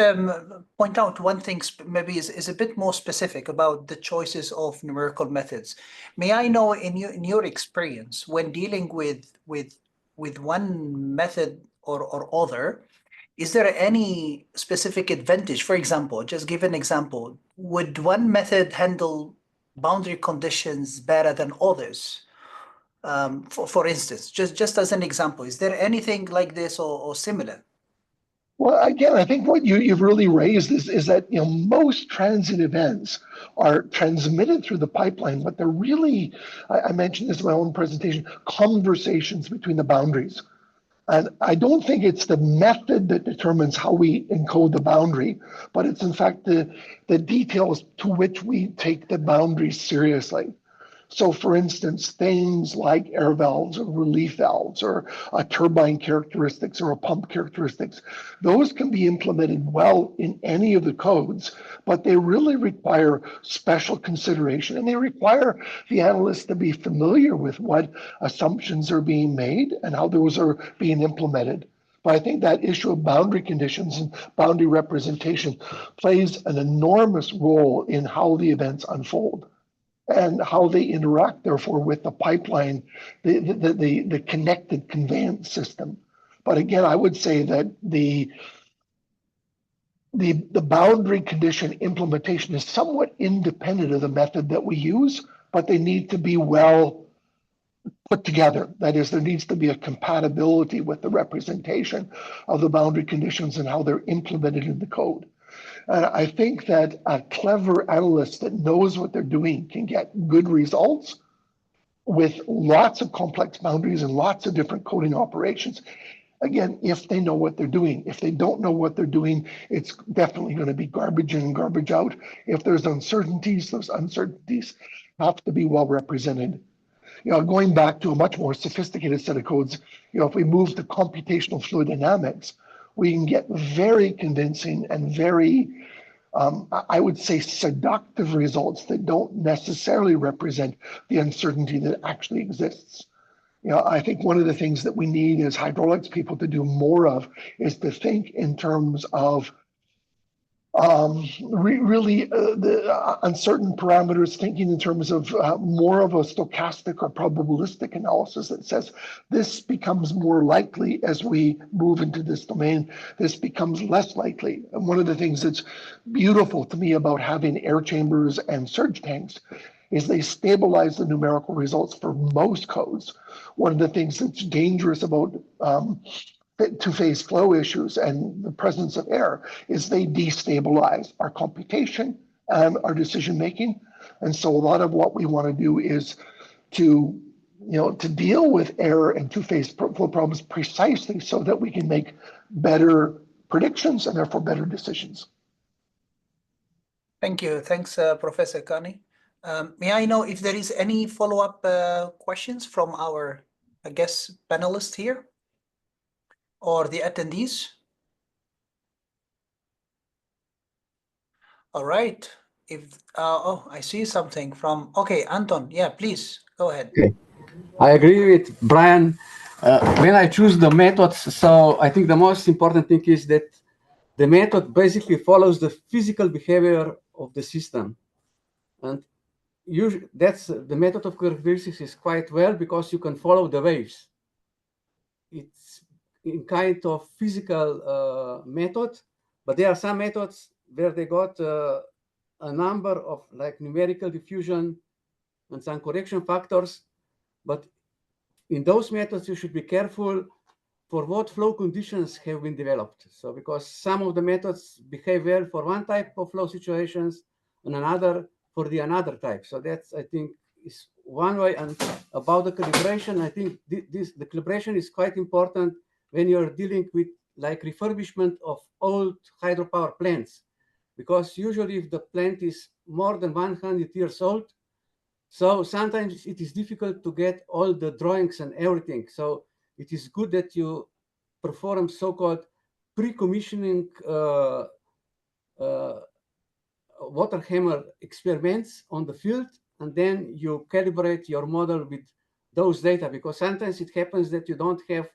point out one thing, maybe is a bit more specific about the choices of numerical methods. May I know, in your experience, when dealing with one method or other, is there any specific advantage? For example, just give an example. Would one method handle boundary conditions better than others? For instance, just as an example, is there anything like this or similar? Well, again, I think what you've really raised is that most transient events are transmitted through the pipeline, but they're really, I mentioned this in my own presentation, conversations between the boundaries. And I don't think it's the method that determines how we encode the boundary, but it's in fact the details to which we take the boundaries seriously. So for instance, things like air valves or relief valves or turbine characteristics or a pump characteristics, those can be implemented well in any of the codes, but they really require special consideration, and they require the analysts to be familiar with what assumptions are being made and how those are being implemented. But I think that issue of boundary conditions and boundary representation plays an enormous role in how the events unfold and how they interact, therefore, with the pipeline, the connected conveyance system. But again, I would say that the boundary condition implementation is somewhat independent of the method that we use, but they need to be well put together. That is, there needs to be a compatibility with the representation of the boundary conditions and how they're implemented in the code. And I think that a clever analyst that knows what they're doing can get good results with lots of complex boundaries and lots of different coding operations. Again, if they know what they're doing. If they don't know what they're doing, it's definitely going to be garbage in and garbage out. If there's uncertainties, those uncertainties have to be well represented. Going back to a much more sophisticated set of codes, if we move to computational fluid dynamics, we can get very convincing and very, I would say, seductive results that don't necessarily represent the uncertainty that actually exists. I think one of the things that we need as hydraulics people to do more of is to think in terms of really the uncertain parameters, thinking in terms of more of a stochastic or probabilistic analysis that says this becomes more likely as we move into this domain, this becomes less likely. And one of the things that's beautiful to me about having air chambers and surge tanks is they stabilize the numerical results for most codes. One of the things that's dangerous about two-phase flow issues and the presence of air is they destabilize our computation and our decision-making. And so a lot of what we want to do is to deal with error and two-phase flow problems precisely so that we can make better predictions and therefore better decisions. Thank you. Thanks, Professor Kani. May I know if there is any follow-up questions from our, I guess, panelists here or the attendees? All right. I see something from, okay, Anton, yeah, please go ahead. Okay. I agree with Brian. When I choose the methods, so I think the most important thing is that the method basically follows the physical behavior of the system. And usually that's the method of characteristics is quite well because you can follow the waves. It's in kind of physical method, but there are some methods where they got a number of like numerical diffusion and some correction factors. But in those methods, you should be careful for what flow conditions have been developed. So because some of the methods behave well for one type of flow situations and another for the another type. So that's, I think, is one way. And about the calibration, I think the calibration is quite important when you're dealing with like refurbishment of old hydropower plants, because usually if the plant is more than 100 years old, so sometimes it is difficult to get all the drawings and everything. So it is good that you perform so-called pre-commissioning water hammer experiments on the field, and then you calibrate your model with those data, because sometimes it happens that you don't have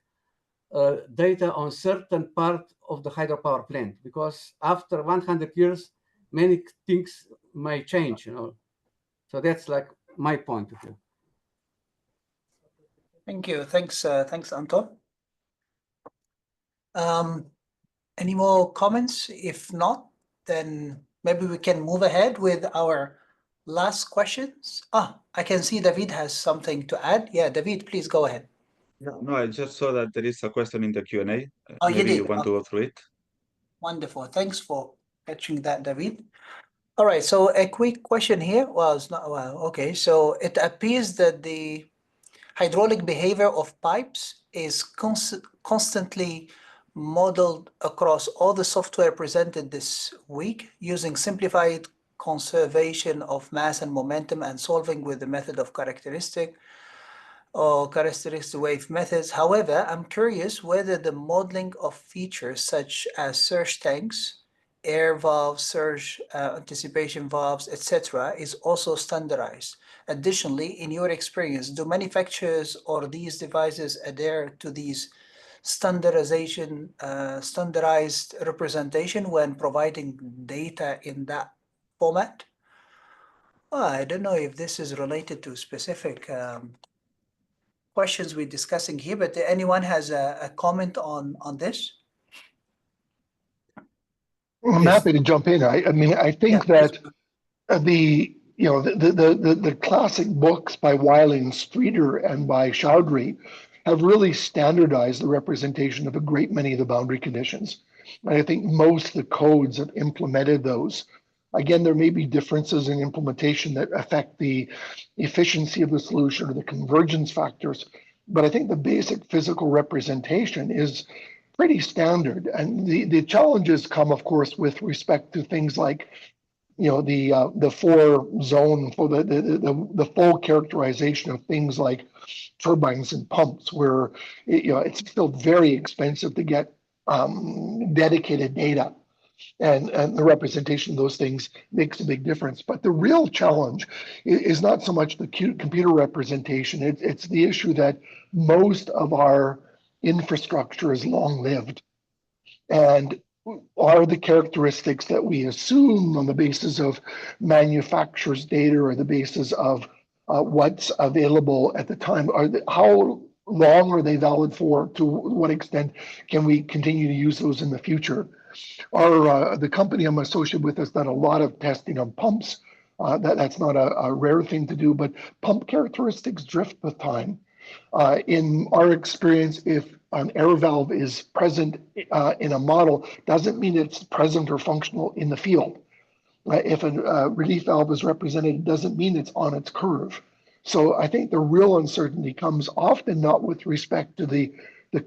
data on certain part of the hydropower plant, because after 100 years, many things may change, you know. So that's like my point of view. Thank you. Thanks, Anton. Any more comments? If not, then maybe we can move ahead with our last questions. I can see David has something to add. Yeah, David, please go ahead. No, I just saw that there is a question in the Q&A. Oh, you Maybe did? you want to go through it. Wonderful. Thanks for catching that, David. All right, so a quick question here. Well, it's not, well, okay. So it appears that the hydraulic behavior of pipes is constantly modeled across all the software presented this week using simplified conservation of mass and momentum and solving with the method of characteristic or characteristic wave methods. However, I'm curious whether the modeling of features such as surge tanks, air valves, surge anticipation valves, etc., is also standardized. Additionally, in your experience, do manufacturers or these devices adhere to these standardized representation when providing data in that format? Well, I don't know if this is related to specific questions we're discussing here, but anyone has a comment on this? I'm Yes. happy to jump in. I mean, I think Yeah, that the classic books by Wiley and Streeter and by Chowdhury have really standardized the representation of a great many of the boundary conditions. And I think most of the codes have implemented those. Again, there may be differences in implementation that affect the efficiency of the solution or the convergence factors, but I think the basic physical representation is pretty standard. And the challenges come, of course, with respect to things like the four zone for the full characterization of things like turbines and pumps, where it's still very expensive to get dedicated data, and the representation of those things makes a big difference. But the real challenge is not so much the computer representation. It's the issue that most of our infrastructure is long-lived, and are the characteristics that we assume on the basis of manufacturers' data or the basis of what's available at the time, how long are they valid for? To what extent can we continue to use those in the future? The company I'm associated with has done a lot of testing on pumps. That's not a rare thing to do, but pump characteristics drift with time. In our experience, if an air valve is present in a model, doesn't mean it's present or functional in the field. If a relief valve is represented, it doesn't mean it's on its curve. So I think the real uncertainty comes often not with respect to the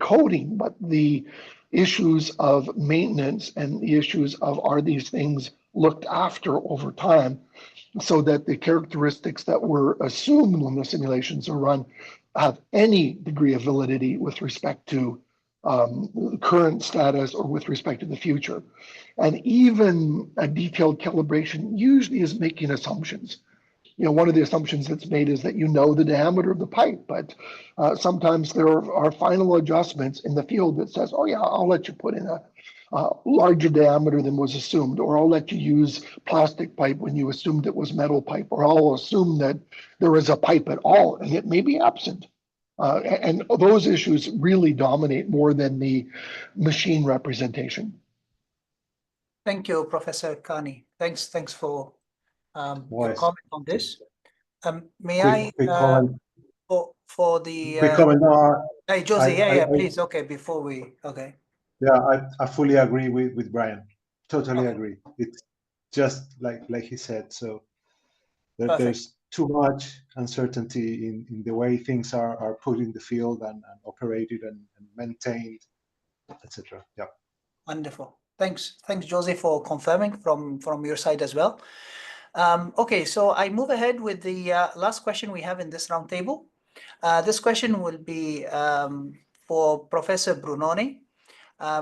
coding, but the issues of maintenance and the issues of, are these things looked after over time, so that the characteristics that were assumed when the simulations are run have any degree of validity with respect to current status or with respect to the future. And even a detailed calibration usually is making assumptions. One of the assumptions that's made is that the diameter of the pipe, but sometimes there are final adjustments in the field that says, oh yeah, I'll let you put in larger diameter than was assumed, or I'll let you use plastic pipe when you assumed it was metal pipe, or I'll assume that there is a pipe at all and it may be absent. And those issues really dominate more than the machine representation. Thank you, Professor Kani. Thanks for your comment on this. May quick comment. For the Quick comment. hey, Josie, please. Okay, before we Yeah, I fully agree with Brian. Totally agree. It's just like he said. So there's too much uncertainty in the way things are put in the field and operated and maintained, etc. Yeah. Wonderful. Thanks, Josie, for confirming from your side as well. Okay, so I move ahead with the last question we have in this roundtable. This question will be for Professor Brunoni.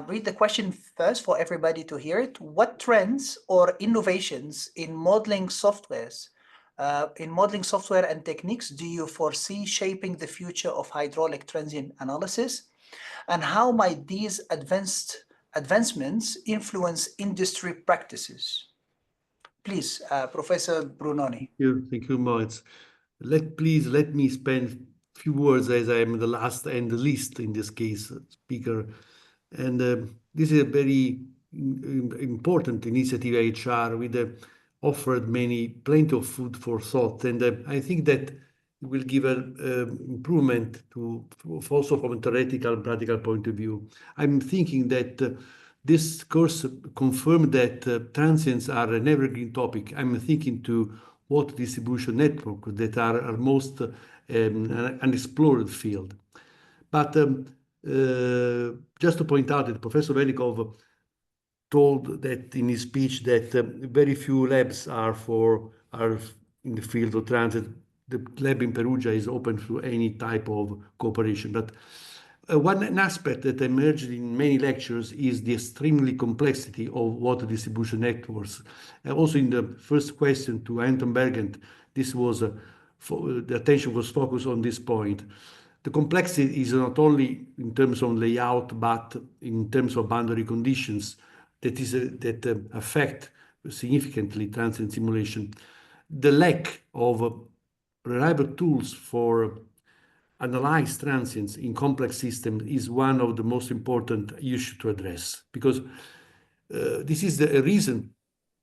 Read the question first for everybody to hear it. What trends or innovations in modeling software and techniques do you foresee shaping the future of hydraulic transient analysis? And how might these advancements influence industry practices? Please, Professor Brunoni. Thank you, Moritz. Please let me spend a few words, as I am the last and the least in this case speaker. And this is a very important initiative, IAHR, with offered plenty of food for thought. And I think that it will give an improvement also from a theoretical and practical point of view. I'm thinking that this course confirmed that transients are an evergreen topic. I'm thinking to water distribution networks that are most unexplored field. But just to point out that Professor Velikov told that in his speech that very few labs are in the field of transit. The lab in Perugia is open to any type of cooperation. But one aspect that emerged in many lectures is the extremely complexity of water distribution networks. Also in the first question to Anton Bergent, this was the attention was focused on this point. The complexity is not only in terms of layout, but in terms of boundary conditions that affect significantly transient simulation. The lack of reliable tools for analyze transients in complex systems is one of the most important issues to address, because this is the reason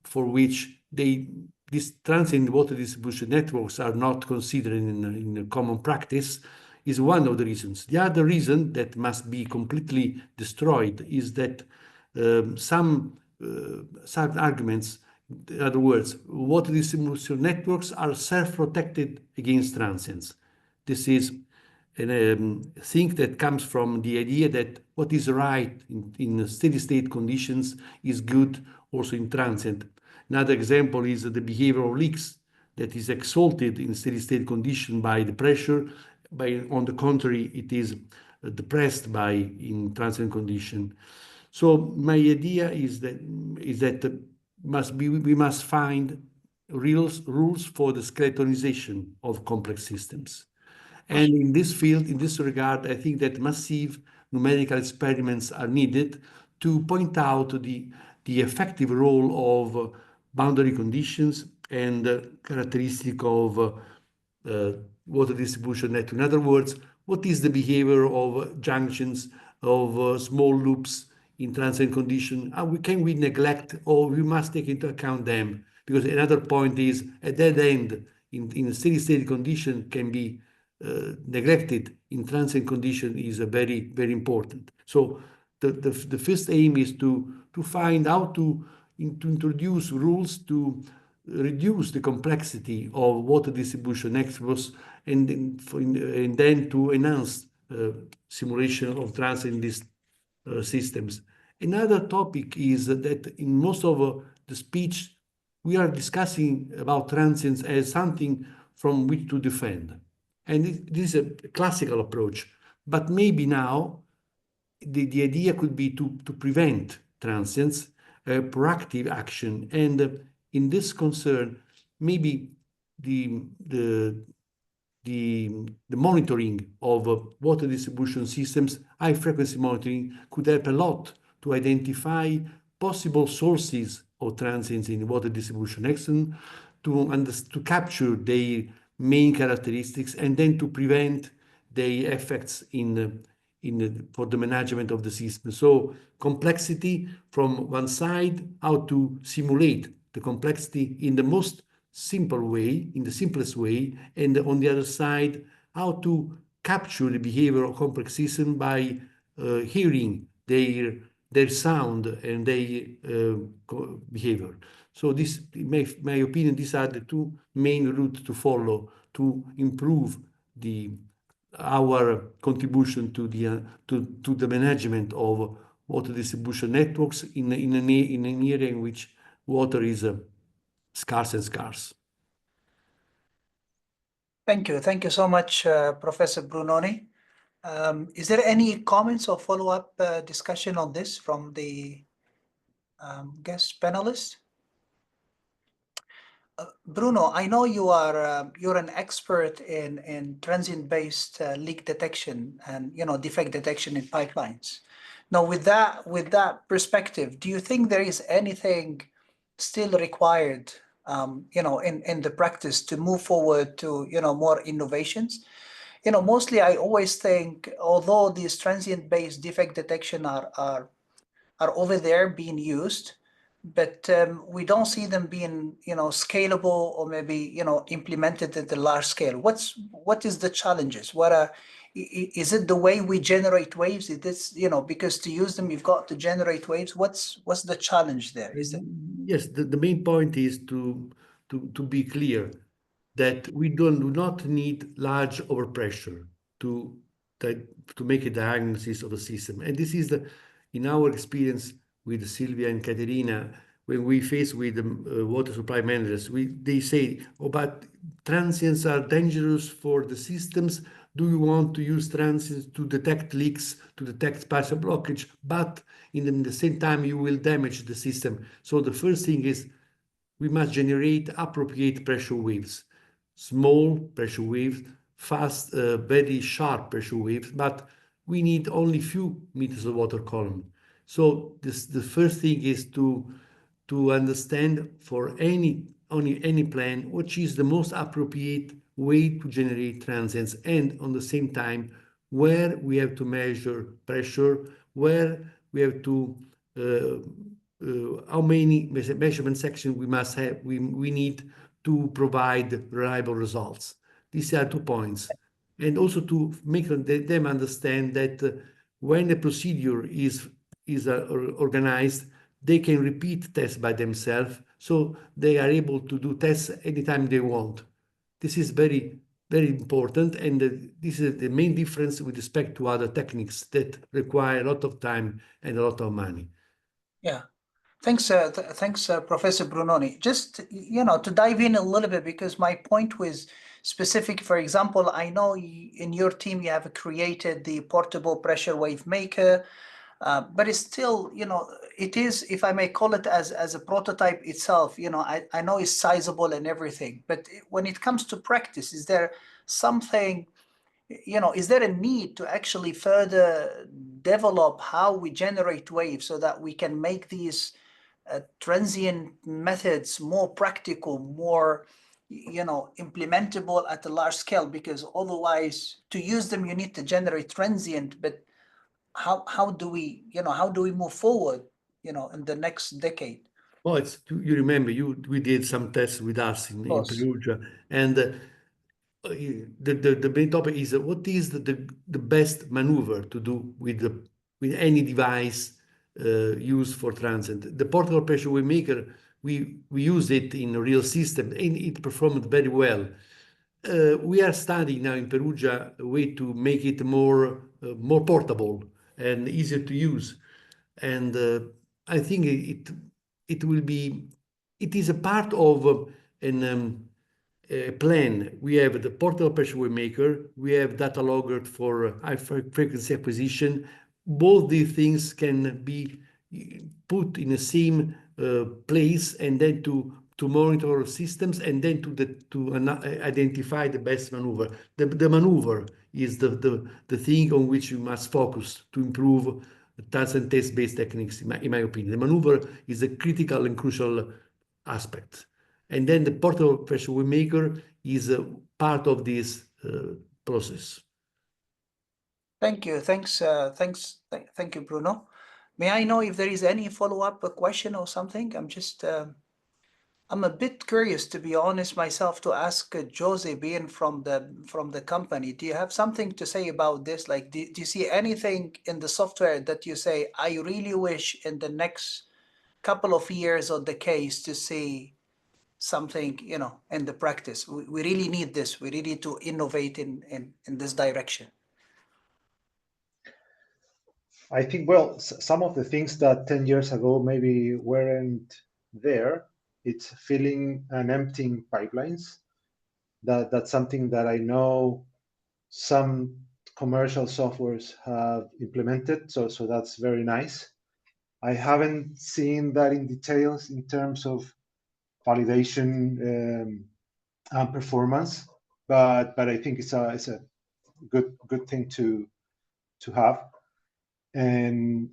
for which these transient water distribution networks are not considered in common practice is one of the reasons. The other reason that must be completely destroyed is that some arguments, in other words, water distribution networks are self-protected against transients. This is a thing that comes from the idea that what is right in steady-state conditions is good also in transient. Another example is the behavior of leaks that is exalted in steady-state condition by the pressure. On the contrary, it is depressed in transient condition. So my idea is that we must find rules for the skeletonization of complex systems. And in this field, in this regard, I think that massive numerical experiments are needed to point out the effective role of boundary conditions and characteristic of water distribution network. In other words, what is the behavior of junctions, of small loops in transient condition? Can we neglect, or we must take into account them? Because another point is a dead end in a steady-state condition can be neglected in transient condition is very, very important. So the first aim is to find how to introduce rules to reduce the complexity of water distribution networks and then to enhance simulation of transient in these systems. Another topic is that in most of the speech, we are discussing about transients as something from which to defend. And this is a classical approach. But maybe now the idea could be to prevent transients, proactive action. And in this concern, maybe the monitoring of water distribution systems, high frequency monitoring, could help a lot to identify possible sources of transients in water distribution action, to capture their main characteristics, and then to prevent their effects for the management of the system. So complexity from one side, how to simulate the complexity in the most simple way, in the simplest way, and on the other side, how to capture the behavior of complex system by hearing their sound and their behavior. So this, in my opinion, these are the two main routes to follow to improve our contribution to the management of water distribution networks in an area in which water is scarce and scarce. Thank you. Thank you so much, Professor Brunoni. Is there any comments or follow-up discussion on this from the guest panelists? Bruno, I know you're an expert in transient-based leak detection and defect detection in pipelines. Now, with that perspective, do you think there is anything still required, in the practice to move forward to more innovations? Mostly I always think, although these transient-based defect detection are over there being used, but we don't see them being scalable or maybe implemented at the large scale. What is the challenges? Is it the way we generate waves? Is this because to use them you've got to generate waves? What's the challenge there? Is it? Yes, the main point is to be clear that we do not need large overpressure to make a diagnosis of a system. And this is in our experience with Sylvia and Caterina, when we face with water supply managers, they say, oh, but transients are dangerous for the systems. Do you want to use transients to detect leaks, to detect partial blockage? But in the same time, you will damage the system. So the first thing is we must generate appropriate pressure waves, small pressure waves, fast, very sharp pressure waves, but we need only few meters of water column. So the first thing is to understand for any plan which is the most appropriate way to generate transients, and on the same time where we have to measure pressure, where we have to how many measurement sections we must have, we need to provide reliable results. These are 2 points. And also to make them understand that when the procedure is organized, they can repeat tests by themselves, so they are able to do tests anytime they want. This is very, very important, and this is the main difference with respect to other techniques that require a lot of time and a lot of money. Yeah. Thanks, Professor Brunoni. Just, to dive in a little bit, because my point was specific. For example, I know in your team you have created the portable pressure wave maker, but it's still, it is, if I may call it as a prototype itself, I know it's sizable and everything, but when it comes to practice, is there something, is there a need to actually further develop how we generate waves so that we can make these transient methods more practical, more implementable at a large scale? Because otherwise, to use them you need to generate transient, but how do we move forward in the next decade? Well, you remember we did some tests with us in Perugia, and the main topic is what is the best maneuver to do with any device used for transient. The portable pressure wave maker, we use it in a real system, and it performed very well. We are studying now in Perugia a way to make it more portable and easier to use, and I think it will be. It is a part of a plan. We have the portable pressure wave maker. We have data logger for high frequency acquisition. Both these things can be put in the same place, and then to monitor systems, and then to identify the best maneuver. The maneuver is the thing on which you must focus to improve transient test-based techniques, in my opinion. The maneuver is a critical and crucial aspect. And then the portable pressure wave maker is a part of this process. Thank you. Thank you, Bruno. May I know if there is any follow-up question or something? I'm a bit curious, to be honest myself, to ask Jose, being from the company. Do you have something to say about this? Like, do you see anything in the software that you say, I really wish in the next couple of years of the case to see something, in the practice? We really need this. We really need to innovate in this direction. I think, well, some of the things that 10 years ago maybe weren't there, it's filling and emptying pipelines. That's something that I know some commercial softwares have implemented, so that's very nice. I haven't seen that in details in terms of validation and performance, but I think it's a good thing to have. And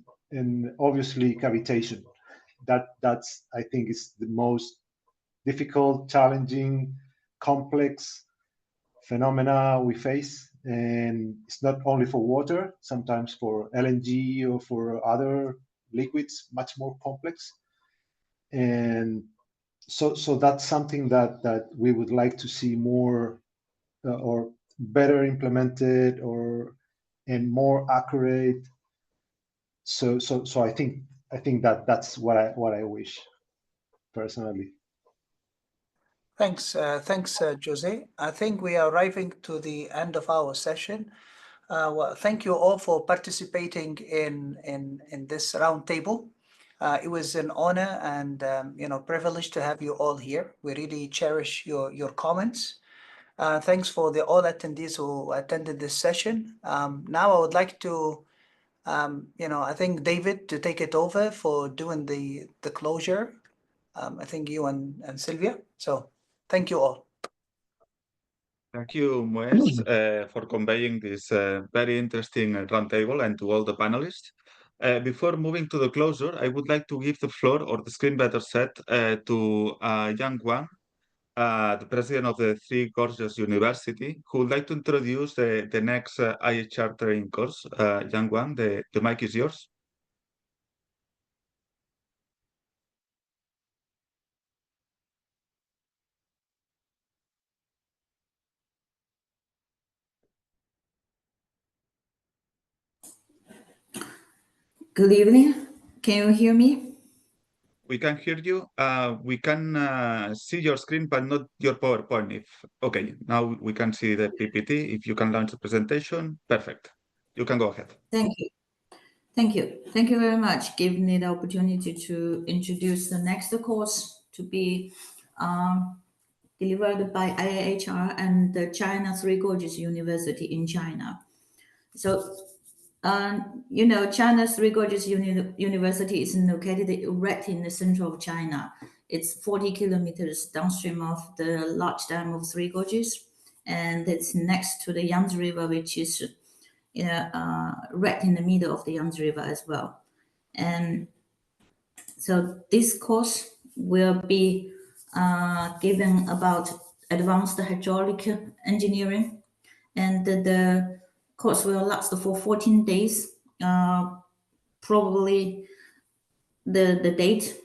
obviously cavitation. That's I think is the most difficult, challenging, complex phenomena we face, and it's not only for water. Sometimes for LNG or for other liquids, much more complex. And so that's something that we would like to see more or better implemented and more accurate. So I think that's what I wish personally. Thanks, Jose. I think we are arriving to the end of our session. Well, thank you all for participating in this roundtable. It was an honor and privilege to have you all here. We really cherish your comments. Thanks for all attendees who attended this session. Now I would like to I think David to take it over for doing the closure. I think you and Sylvia. So thank you all. Thank you, Moez, for conveying this very interesting roundtable and to all the panelists. Before moving to the closure, I would like to give the floor, or the screen better said, to Yang Wang, the president of the Three Gorges University, who would like to introduce the next IHR training course. Yang Wang, the mic is yours. Good evening. Can you hear me? We can hear you. We can see your screen, but not your PowerPoint. Okay, now we can see the PPT. If you can launch the presentation, perfect. You can go ahead. Thank you. Thank you. Thank you very much. Giving me the opportunity to introduce the next course to be delivered by IAHR and the China Three Gorges University in China. So, China's Three Gorges University is located right in the center of China. It's 40 kilometers downstream of the large dam of Three Gorges, and it's next to the Yangtze River, which is right in the middle of the Yangtze River as well. And so this course will be given about advanced hydraulic engineering, and the course will last for 14 days. Probably the date,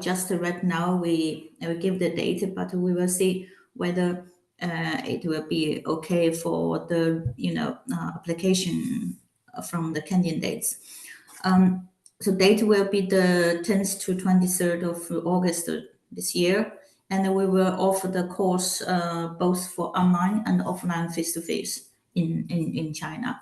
just right now we give the date, but we will see whether it will be okay for the application from the candidates. So date will be the 10th to 23rd of August this year, and we will offer the course both for online and offline face-to-face in China.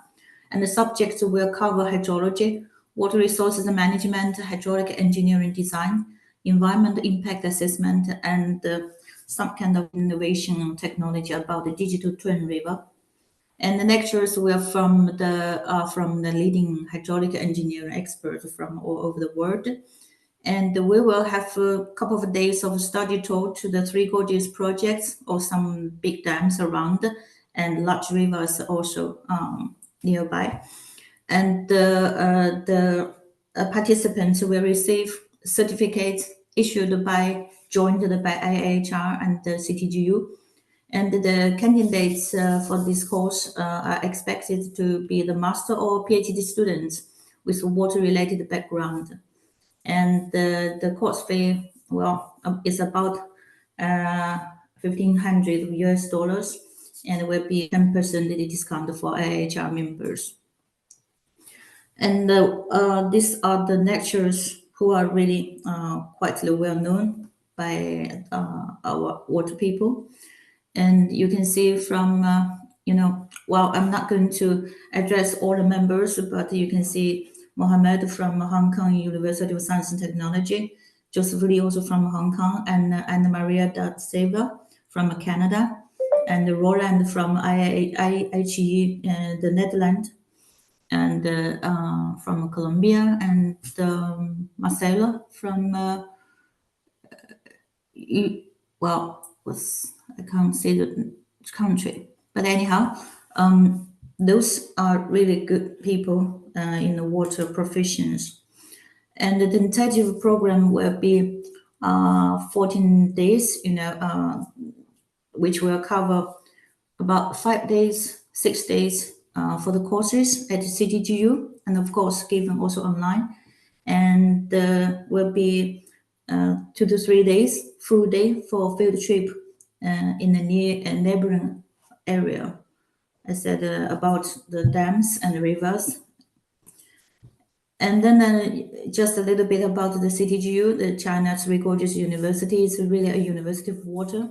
And the subjects will cover hydrology, water resources management, hydraulic engineering design, environmental impact assessment, and some kind of innovation technology about the digital twin river. And the lecturers were from the leading hydraulic engineering experts from all over the world. And we will have a couple of days of study tour to the Three Gorges projects or some big dams around and large rivers also nearby. and the participants will receive certificates issued by joined by IAHR and the CTGU. And the candidates for this course are expected to be the master or PhD students with water-related background. And the course fee, well, is about $1,500 US, and will be 10% discount for IAHR members. And these are the lecturers who are really quite well known by our water people. And you can see from, well, I'm not going to address all the members, but you can see Mohammed from Hong Kong University of Science and Technology, Joseph Lee also from Hong Kong, and Anna Maria da Silva from Canada, and Roland from IAHE, the Netherlands, and from Colombia, and Marcelo from, I can't say the country, but anyhow, those are really good people in the water professions. And the tentative program will be 14 days, which will cover about 5 days, 6 days for the courses at the CTGU, and of course given also online. And will be 2 to 3 days, full day for field trip in the neighboring area. I said about the dams and rivers. And then just a little bit about the CTGU, the China's Three Gorges University. Is really a university of water.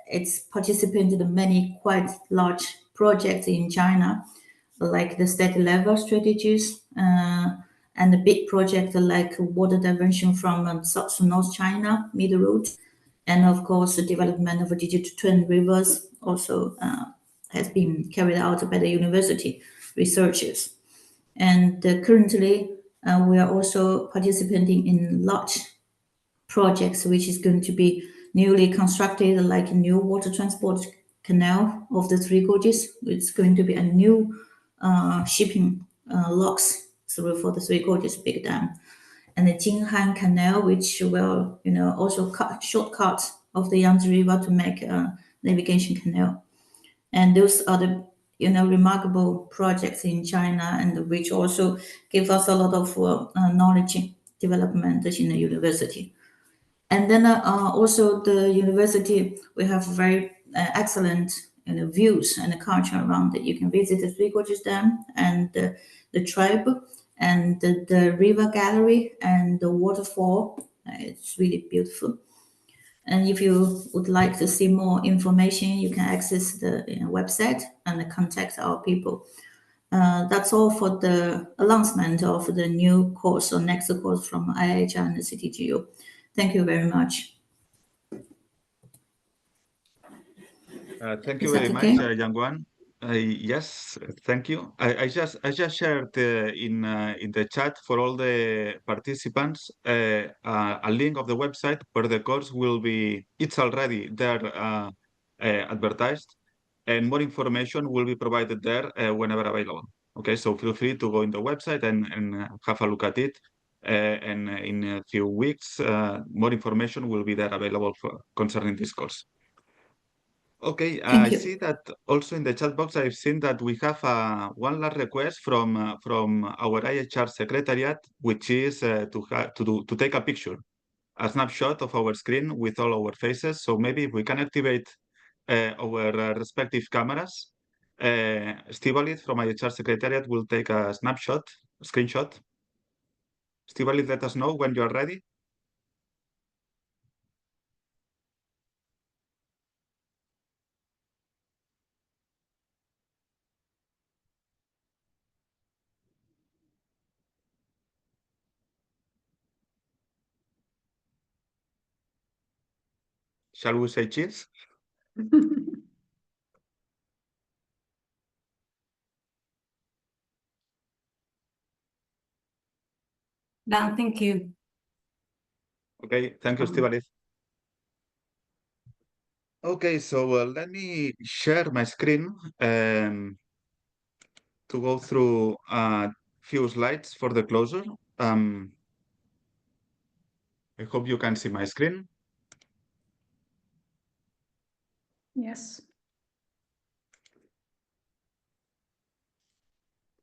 It's participated in many quite large projects in China, like the state level strategies, and the big project like water diversion from South to North China, Middle Route, and of course the development of digital twin rivers also has been carried out by the university researchers. And currently we are also participating in large projects, which is going to be newly constructed, like a new water transport canal of the Three Gorges. It's going to be a new shipping locks through for the Three Gorges big dam, and the Jinghan Canal, which will also cut shortcut of the Yangtze River to make a navigation canal. And those are the remarkable projects in China, and which also give us a lot of knowledge development in the university. And then also the university, we have very excellent views and culture around it. You can visit the Three Gorges Dam and the tribe and the river gallery and the waterfall. It's really beautiful. And if you would like to see more information, you can access the website and contact our people. That's all for the announcement of the new course or next course from IAHR and the CTGU. Thank you very much. Thank you very much, Yangguan. Yes, thank you. I just shared in the chat for all the participants a link of the website where the course will be. It's already there advertised, and more information will be provided there whenever available. Okay, so feel free to go in the website and have a look at it. And in a few weeks, more information will be there available concerning this course. Okay, I see that also in the chat box, I've seen that we have one last request from our IHR secretariat, which is to take a picture, a snapshot of our screen with all our faces. So maybe if we can activate our respective cameras, Stivalit from IHR secretariat will take a screenshot. Stivalit, let us know when you are ready. Shall we say cheers? Done, thank you. Okay, thank you, Stivalit. Okay, so let me share my screen to to go through a few slides for the closure. I hope you can see my screen. Yes.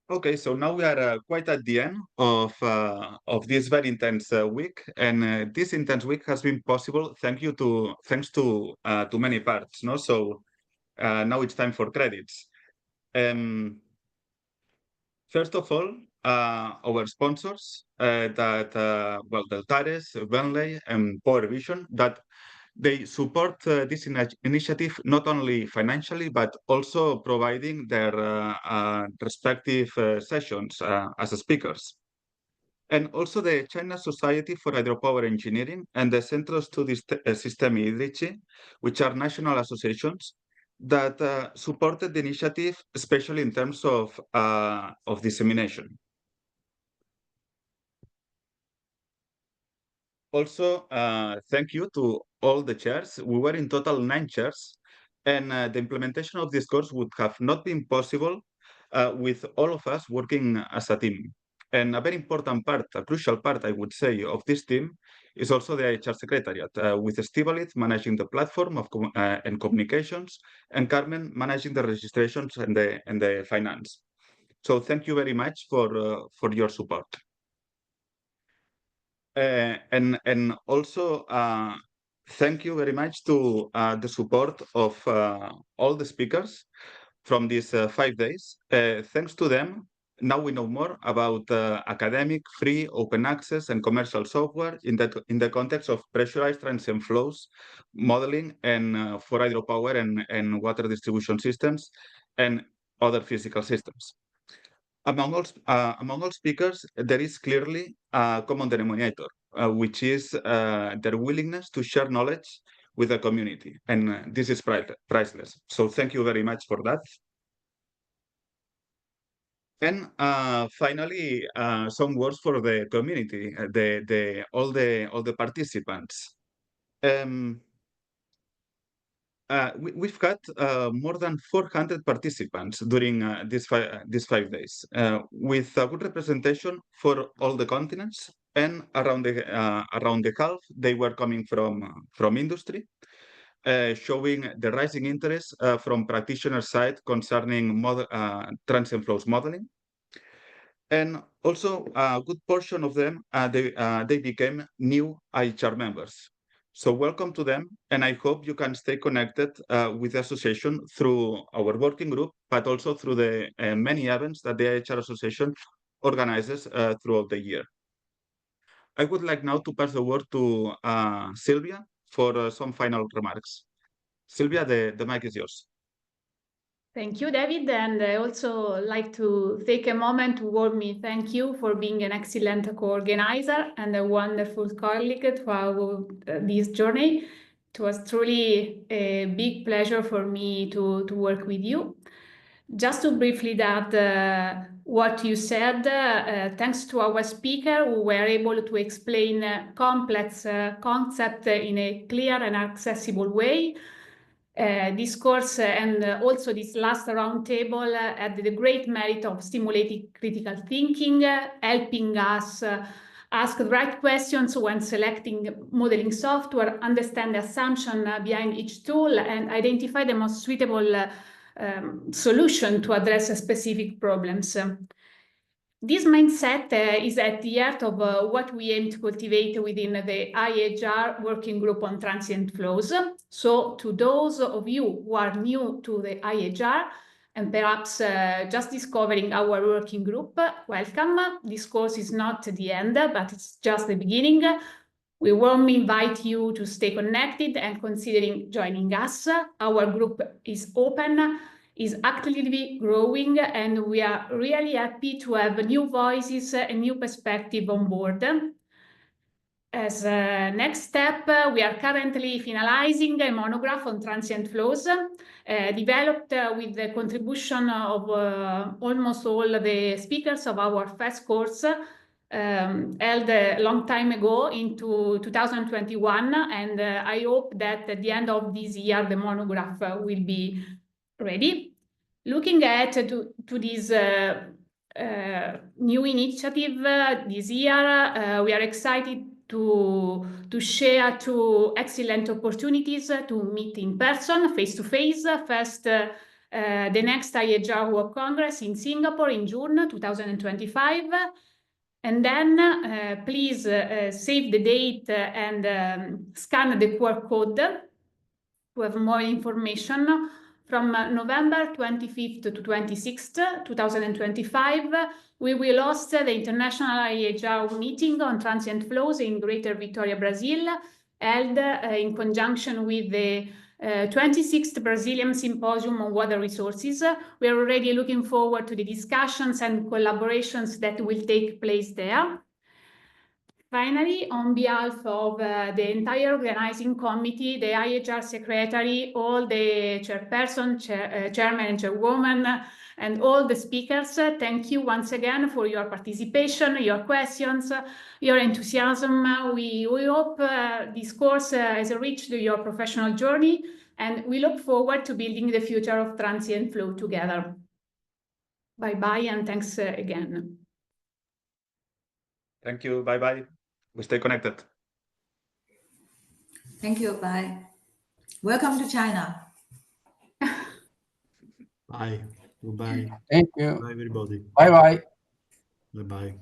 Okay, so now we are quite at the end of this very intense week, and this intense week has been possible thanks to many parts. No, so now it's time for credits. First of all, our sponsors Deltares, Benley, and Power Vision, that they support this initiative not only financially, but also providing their respective sessions as speakers. And also the China Society for Hydropower Engineering and the Centro Studi Sistemi Idrici, which are national associations that supported the initiative, especially in terms of dissemination. Also, thank you to all the chairs. We were in total 9 chairs, and the implementation of this course would have not been possible with all of us working as a team. And a very important part, a crucial part, I would say, of this team is also the IAHR Secretariat, with Estivalit managing the platform of and communications, and Carmen managing the registrations and the finance. So thank you very much for your support. And also thank you very much to the support of all the speakers from these 5 days. Thanks to them, now we know more about academic, free, open access, and commercial software in the context of pressurized transient flows modeling and for hydropower and water distribution systems and other physical systems. Among all speakers, there is clearly a common denominator, which is their willingness to share knowledge with the community. And this is priceless. So thank you very much for that. And finally, some words for the community, all the participants. We've got more than 400 participants during these 5 days, with a good representation for all the continents, and around the half they were coming from industry, showing the rising interest from practitioner side concerning transient flows modeling. And also a good portion of them, they became new IAHR members. So welcome to them, and I hope you can stay connected with the association through our working group, but also through the many events that the IAHR Association organizes throughout the year. I would like now to pass the word to Sylvia for some final remarks. Sylvia, the mic is yours. Thank you, David, and I also like to take a moment to warmly thank you for being an excellent co-organizer and a wonderful colleague throughout this journey. It was truly a big pleasure for me to work with you. Just to briefly add what you said, thanks to our speaker, we were able to explain complex concepts in a clear and accessible way. This course and also this last roundtable had the great merit of stimulating critical thinking, helping us ask the right questions when selecting modeling software, understand the assumption behind each tool, and identify the most suitable solution to address specific problems. This mindset is at the heart of what we aim to cultivate within the IAHR working group on transient flows. So to those of you who are new to the IAHR and perhaps just discovering our working group, welcome. This course is not the end, but it's just the beginning. We warmly invite you to stay connected and considering joining us. Our group is open, is actively growing, and we are really happy to have new voices and new perspective on board. As a next step, we are currently finalizing a monograph on transient flows, developed with the contribution of almost all the speakers of our first course, held a long time ago into 2021, and I hope that at the end of this year the monograph will be ready. Looking at to this new initiative this year, we are excited to share two excellent opportunities to meet in person, face to face. First, the next IAHR World Congress in Singapore in June 2025. And then please save the date and scan the QR code to have more information. From November 25th to 26th, 2025, we will host the International IAHR meeting on transient flows in Greater Victoria, Brazil, held in conjunction with the 26th Brazilian Symposium on Water Resources. We are already looking forward to the discussions and collaborations that will take place there. Finally, on behalf of the entire organizing committee, the IAHR secretary, all the chairperson, chairman and chairwoman, and all the speakers, thank you once again for your participation, your questions, your enthusiasm. We hope this course has enriched your professional journey, and we look forward to building the future of transient flow together. Bye-bye, and thanks again. Thank you. Bye-bye. We stay connected. Thank you. Bye. Welcome to China. Bye. Goodbye. Thank you. Bye, everybody. Bye-bye. Bye-bye.